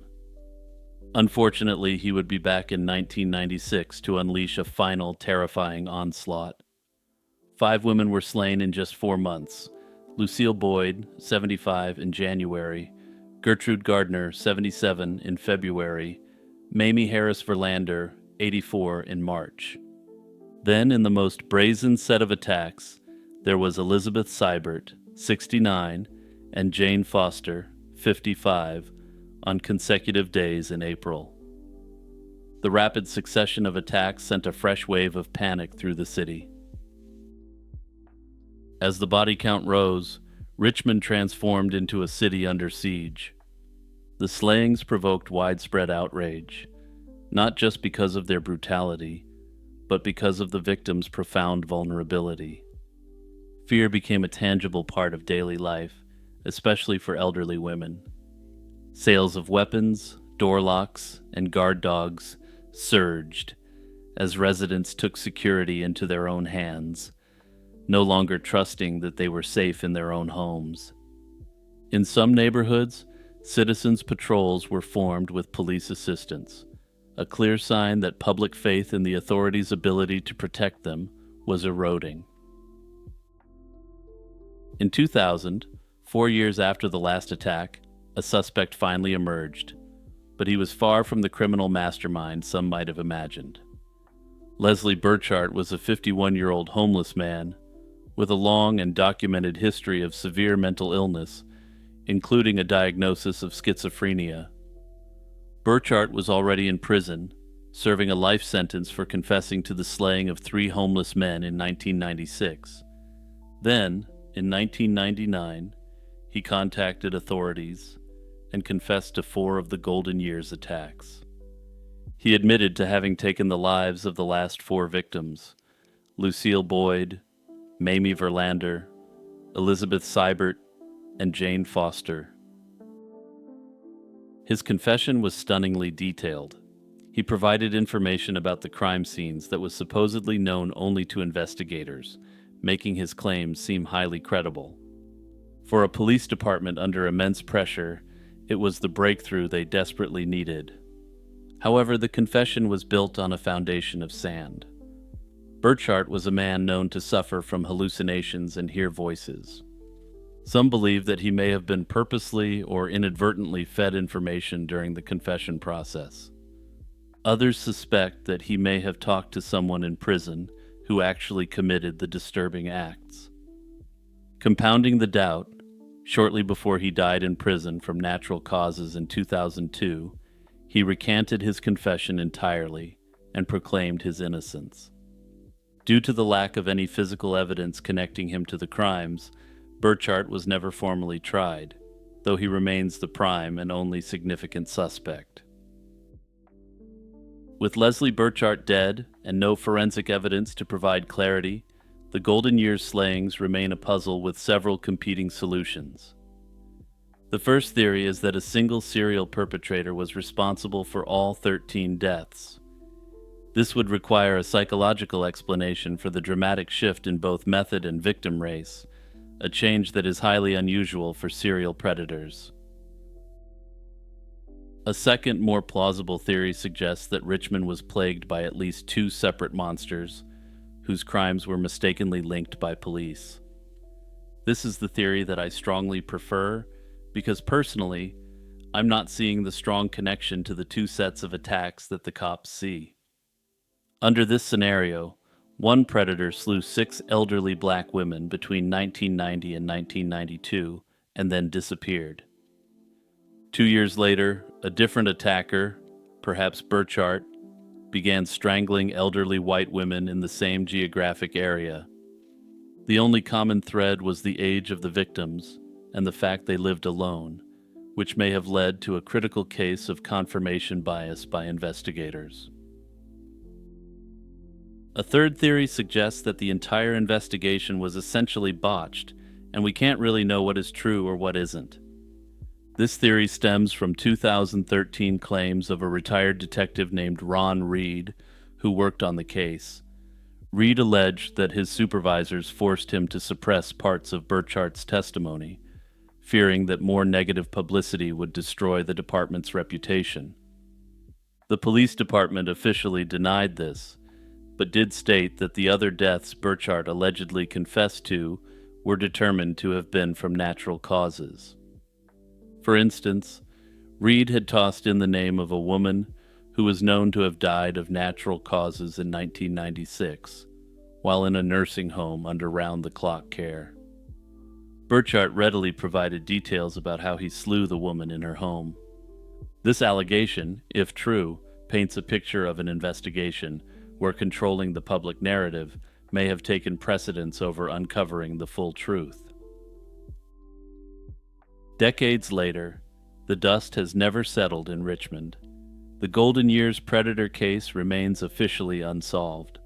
Unfortunately, he would be back in 1996 to unleash a final terrifying onslaught. 5 women were slain in just 4 months. Lucille Boyd, 75, in January, Gertrude Gardner, 77, in February, Mamie Harris Verlander, 84, in March. Then, in the most brazen set of attacks, there was Elizabeth Seibert, 69, and Jane Foster, 55, on consecutive days in April. The rapid succession of attacks sent a fresh wave of panic through the city. As the body count rose, Richmond transformed into a city under siege. The slayings provoked widespread outrage, not just because of their brutality, but because of the victims' profound vulnerability. Fear became a tangible part of daily life, especially for elderly women. Sales of weapons, door locks, and guard dogs surged as residents took security into their own hands, no longer trusting that they were safe in their own homes. In some neighborhoods, citizens' patrols were formed with police assistance, a clear sign that public faith in the authorities' ability to protect them was eroding. In 2000, 4 years after the last attack, a suspect finally emerged, but he was far from the criminal mastermind some might have imagined. Leslie Burchart was a 51-year-old homeless man with a long and documented history of severe mental illness, including a diagnosis of schizophrenia. Burchart was already in prison, serving a life sentence for confessing to the slaying of 3 homeless men in 1996. Then, in 1999, he contacted authorities and confessed to 4 of the Golden Years attacks. He admitted to having taken the lives of the last 4 victims: Lucille Boyd, Mamie Verlander, Elizabeth Seibert, and Jane Foster. His confession was stunningly detailed. He provided information about the crime scenes that was supposedly known only to investigators, making his claims seem highly credible. For a police department under immense pressure, it was the breakthrough they desperately needed. However, the confession was built on a foundation of sand. Burchart was a man known to suffer from hallucinations and hear voices. Some believe that he may have been purposely or inadvertently fed information during the confession process. Others suspect that he may have talked to someone in prison who actually committed the disturbing acts. Compounding the doubt, shortly before he died in prison from natural causes in 2002, he recanted his confession entirely and proclaimed his innocence. Due to the lack of any physical evidence connecting him to the crimes, Burchart was never formally tried, though he remains the prime and only significant suspect. With Leslie Burchart dead and no forensic evidence to provide clarity, the Golden Years slayings remain a puzzle with several competing solutions. The first theory is that a single serial perpetrator was responsible for all 13 deaths. This would require a psychological explanation for the dramatic shift in both method and victim race, a change that is highly unusual for serial predators. A second, more plausible theory suggests that Richmond was plagued by at least 2 separate monsters, whose crimes were mistakenly linked by police. This is the theory that I strongly prefer, because personally, I'm not seeing the strong connection to the 2 sets of attacks that the cops see. Under this scenario, one predator slew 6 elderly black women between 1990 and 1992 and then disappeared. 2 years later, a different attacker, perhaps Burchart, began strangling elderly white women in the same geographic area. The only common thread was the age of the victims and the fact they lived alone, which may have led to a critical case of confirmation bias by investigators. A third theory suggests that the entire investigation was essentially botched, and we can't really know what is true or what isn't. This theory stems from 2013 claims of a retired detective named Ron Reed, who worked on the case. Reed alleged that his supervisors forced him to suppress parts of Burchart's testimony, fearing that more negative publicity would destroy the department's reputation. The police department officially denied this, but did state that the other deaths Burchard allegedly confessed to were determined to have been from natural causes. For instance, Reed had tossed in the name of a woman who was known to have died of natural causes in 1996, while in a nursing home under round-the-clock care. Burchard readily provided details about how he slew the woman in her home. This allegation, if true, paints a picture of an investigation where controlling the public narrative may have taken precedence over uncovering the full truth. Decades later, the dust has never settled in Richmond. The Golden Years Predator case remains officially unsolved.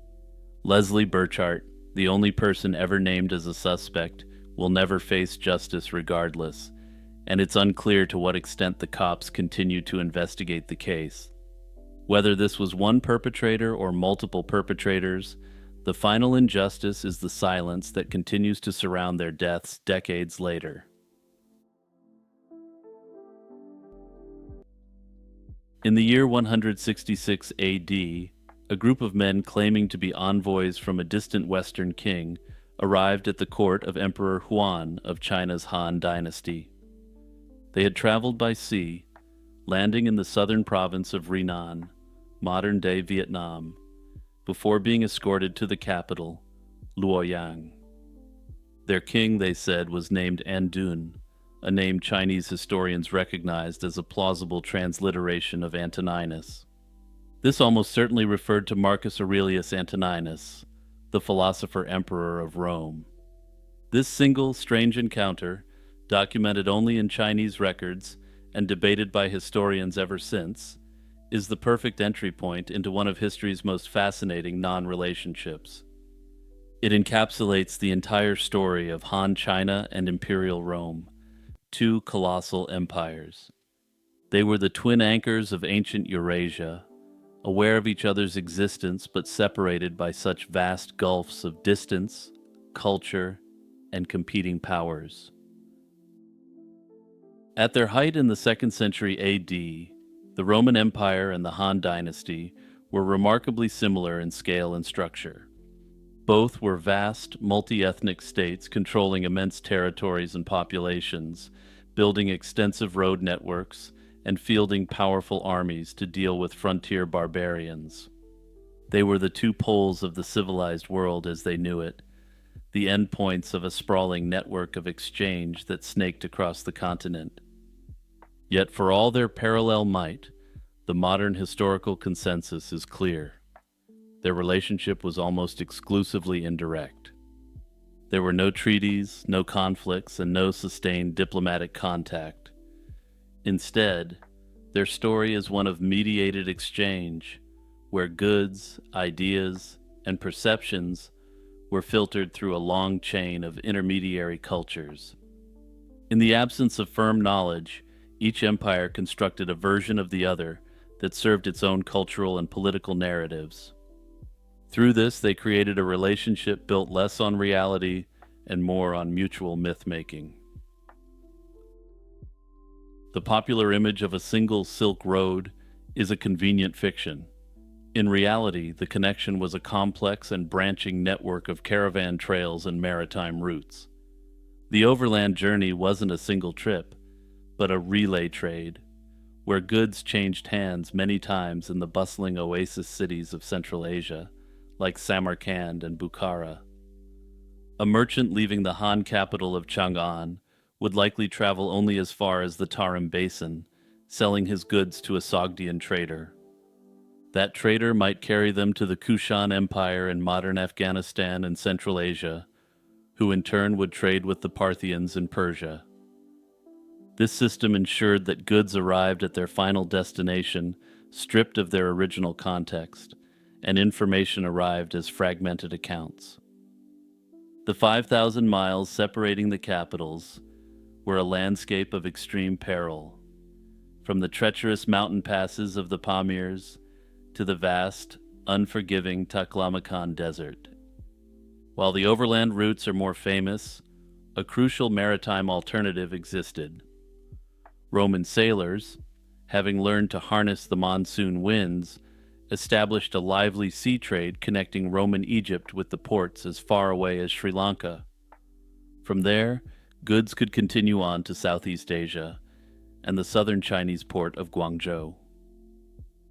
Leslie Burchard, the only person ever named as a suspect, will never face justice regardless, and it's unclear to what extent the cops continue to investigate the case. Whether this was one perpetrator or multiple perpetrators, the final injustice is the silence that continues to surround their deaths decades later. In the year 166 AD, a group of men claiming to be envoys from a distant Western king arrived at the court of Emperor Huan of China's Han Dynasty. They had traveled by sea, landing in the southern province of Renan, modern-day Vietnam, before being escorted to the capital, Luoyang. Their king, they said, was named Andun, a name Chinese historians recognized as a plausible transliteration of Antoninus. This almost certainly referred to Marcus Aurelius Antoninus, the philosopher-emperor of Rome. This single, strange encounter, documented only in Chinese records and debated by historians ever since, is the perfect entry point into one of history's most fascinating non-relationships. It encapsulates the entire story of Han China and Imperial Rome, two colossal empires. They were the twin anchors of ancient Eurasia, aware of each other's existence but separated by such vast gulfs of distance, culture, and competing powers. At their height in the 2nd century AD, the Roman Empire and the Han Dynasty were remarkably similar in scale and structure. Both were vast, multi-ethnic states controlling immense territories and populations, building extensive road networks, and fielding powerful armies to deal with frontier barbarians. They were the two poles of the civilized world as they knew it, the endpoints of a sprawling network of exchange that snaked across the continent. Yet for all their parallel might, the modern historical consensus is clear. Their relationship was almost exclusively indirect. There were no treaties, no conflicts, and no sustained diplomatic contact. Instead, their story is one of mediated exchange, where goods, ideas, and perceptions were filtered through a long chain of intermediary cultures. In the absence of firm knowledge, each empire constructed a version of the other that served its own cultural and political narratives. Through this, they created a relationship built less on reality and more on mutual myth-making. The popular image of a single Silk Road is a convenient fiction. In reality, the connection was a complex and branching network of caravan trails and maritime routes. The overland journey wasn't a single trip, but a relay trade, where goods changed hands many times in the bustling oasis cities of Central Asia, like Samarkand and Bukhara. A merchant leaving the Han capital of Chang'an would likely travel only as far as the Tarim Basin, selling his goods to a Sogdian trader. That trader might carry them to the Kushan Empire in modern Afghanistan and Central Asia, who in turn would trade with the Parthians in Persia. This system ensured that goods arrived at their final destination stripped of their original context, and information arrived as fragmented accounts. The 5,000 miles separating the capitals were a landscape of extreme peril, from the treacherous mountain passes of the Pamirs to the vast, unforgiving Taklamakan Desert. While the overland routes are more famous, a crucial maritime alternative existed. Roman sailors, having learned to harness the monsoon winds established a lively sea trade connecting Roman Egypt with the ports as far away as Sri Lanka. From there, goods could continue on to Southeast Asia and the southern Chinese port of Guangzhou.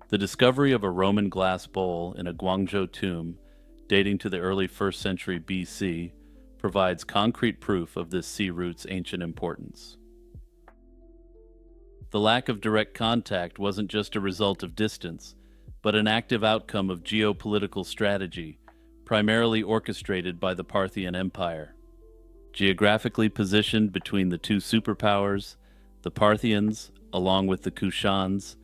The discovery of a Roman glass bowl in a Guangzhou tomb, dating to the early 1st century BC, provides concrete proof of this sea route's ancient importance. The lack of direct contact wasn't just a result of distance, but an active outcome of geopolitical strategy, primarily orchestrated by the Parthian Empire. Geographically positioned between the two superpowers, the Parthians, along with the Kushans,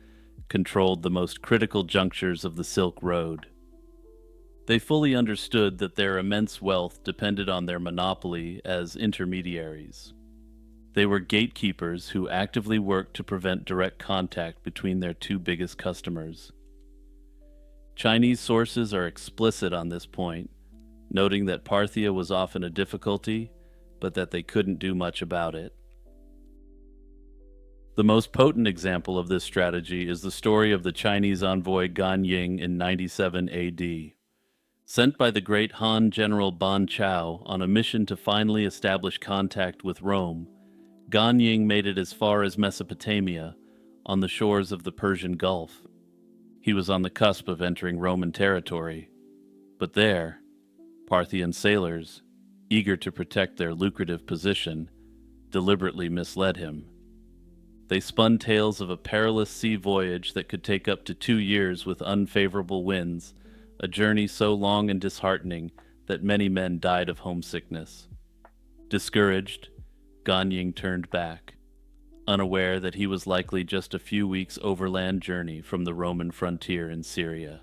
controlled the most critical junctures of the Silk Road. They fully understood that their immense wealth depended on their monopoly as intermediaries. They were gatekeepers who actively worked to prevent direct contact between their two biggest customers. Chinese sources are explicit on this point, noting that Parthia was often a difficulty, but that they couldn't do much about it. The most potent example of this strategy is the story of the Chinese envoy Gan Ying in 97 AD. Sent by the great Han general Ban Chao on a mission to finally establish contact with Rome, Gan Ying made it as far as Mesopotamia, on the shores of the Persian Gulf. He was on the cusp of entering Roman territory. But there, Parthian sailors, eager to protect their lucrative position, deliberately misled him. They spun tales of a perilous sea voyage that could take up to 2 years with unfavorable winds, a journey so long and disheartening that many men died of homesickness. Discouraged, Gan Ying turned back, unaware that he was likely just a few weeks' overland journey from the Roman frontier in Syria.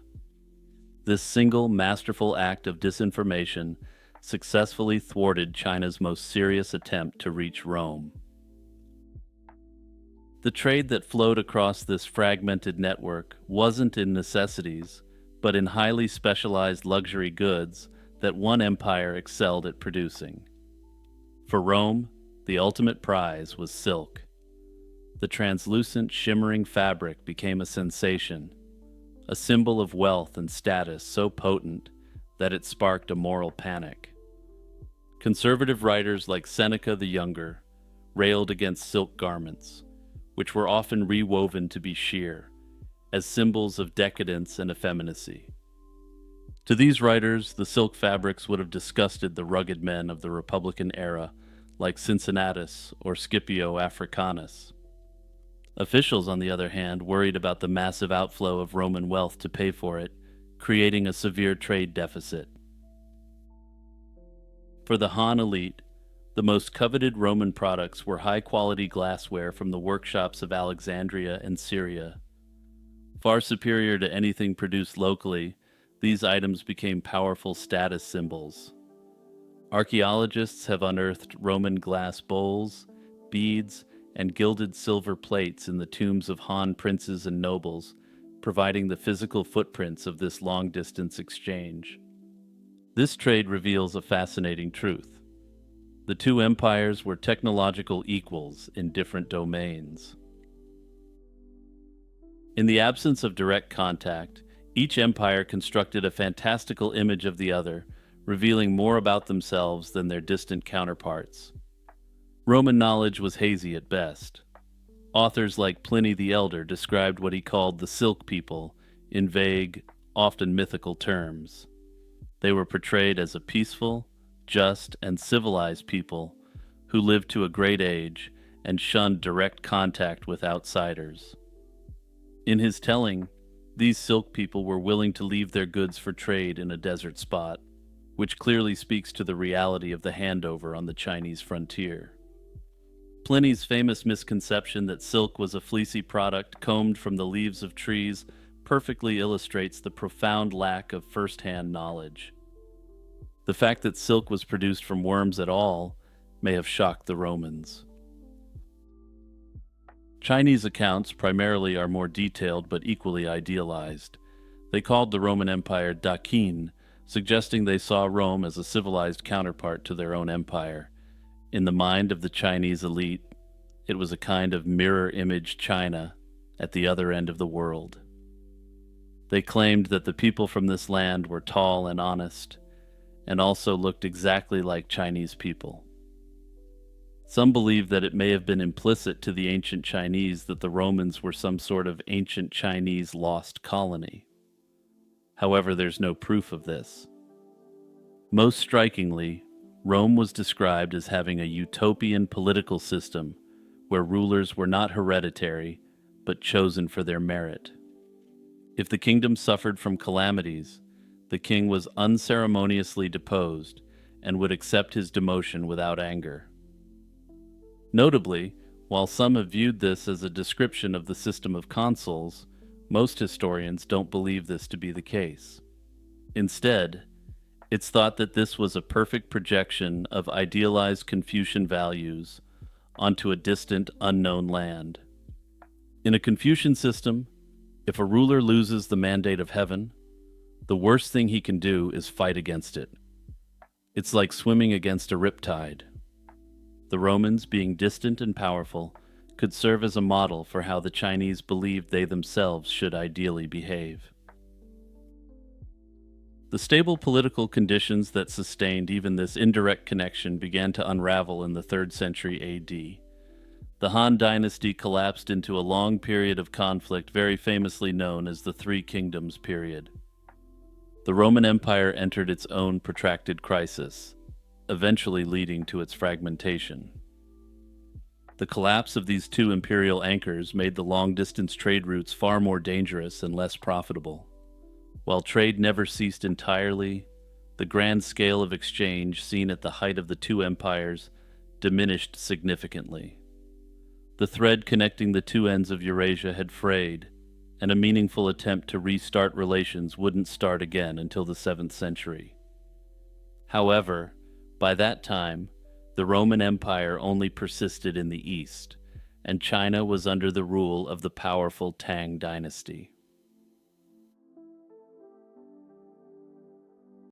This single masterful act of disinformation successfully thwarted China's most serious attempt to reach Rome. The trade that flowed across this fragmented network wasn't in necessities, but in highly specialized luxury goods that one empire excelled at producing. For Rome, the ultimate prize was silk. The translucent, shimmering fabric became a sensation, a symbol of wealth and status so potent that it sparked a moral panic. Conservative writers like Seneca the Younger railed against silk garments, which were often rewoven to be sheer, as symbols of decadence and effeminacy. To these writers, the silk fabrics would have disgusted the rugged men of the Republican era, like Cincinnatus or Scipio Africanus. Officials, on the other hand, worried about the massive outflow of Roman wealth to pay for it, creating a severe trade deficit. For the Han elite, the most coveted Roman products were high-quality glassware from the workshops of Alexandria and Syria. Far superior to anything produced locally, these items became powerful status symbols. Archaeologists have unearthed Roman glass bowls, beads, and gilded silver plates in the tombs of Han princes and nobles, providing the physical footprints of this long-distance exchange. This trade reveals a fascinating truth. The two empires were technological equals in different domains. In the absence of direct contact, each empire constructed a fantastical image of the other, revealing more about themselves than their distant counterparts. Roman knowledge was hazy at best. Authors like Pliny the Elder described what he called the Silk People in vague, often mythical terms. They were portrayed as a peaceful, just, and civilized people who lived to a great age and shunned direct contact with outsiders. In his telling, these Silk People were willing to leave their goods for trade in a desert spot, which clearly speaks to the reality of the handover on the Chinese frontier. Pliny's famous misconception that silk was a fleecy product combed from the leaves of trees perfectly illustrates the profound lack of first-hand knowledge. The fact that silk was produced from worms at all may have shocked the Romans. Chinese accounts primarily are more detailed but equally idealized. They called the Roman Empire Dakin, suggesting they saw Rome as a civilized counterpart to their own empire. In the mind of the Chinese elite, it was a kind of mirror image China at the other end of the world. They claimed that the people from this land were tall and honest, and also looked exactly like Chinese people. Some believe that it may have been implicit to the ancient Chinese that the Romans were some sort of ancient Chinese lost colony. However, there's no proof of this. Most strikingly, Rome was described as having a utopian political system where rulers were not hereditary, but chosen for their merit. If the kingdom suffered from calamities, the king was unceremoniously deposed and would accept his demotion without anger. Notably, while some have viewed this as a description of the system of consuls, most historians don't believe this to be the case. Instead, it's thought that this was a perfect projection of idealized Confucian values onto a distant, unknown land. In a Confucian system, if a ruler loses the mandate of heaven, the worst thing he can do is fight against it. It's like swimming against a riptide. The Romans, being distant and powerful, could serve as a model for how the Chinese believed they themselves should ideally behave. The stable political conditions that sustained even this indirect connection began to unravel in the 3rd century AD. The Han dynasty collapsed into a long period of conflict very famously known as the Three Kingdoms period. The Roman Empire entered its own protracted crisis, eventually leading to its fragmentation. The collapse of these two imperial anchors made the long-distance trade routes far more dangerous and less profitable. While trade never ceased entirely, the grand scale of exchange seen at the height of the two empires diminished significantly. The thread connecting the two ends of Eurasia had frayed, and a meaningful attempt to restart relations wouldn't start again until the 7th century. However, by that time, the Roman Empire only persisted in the east, and China was under the rule of the powerful Tang dynasty.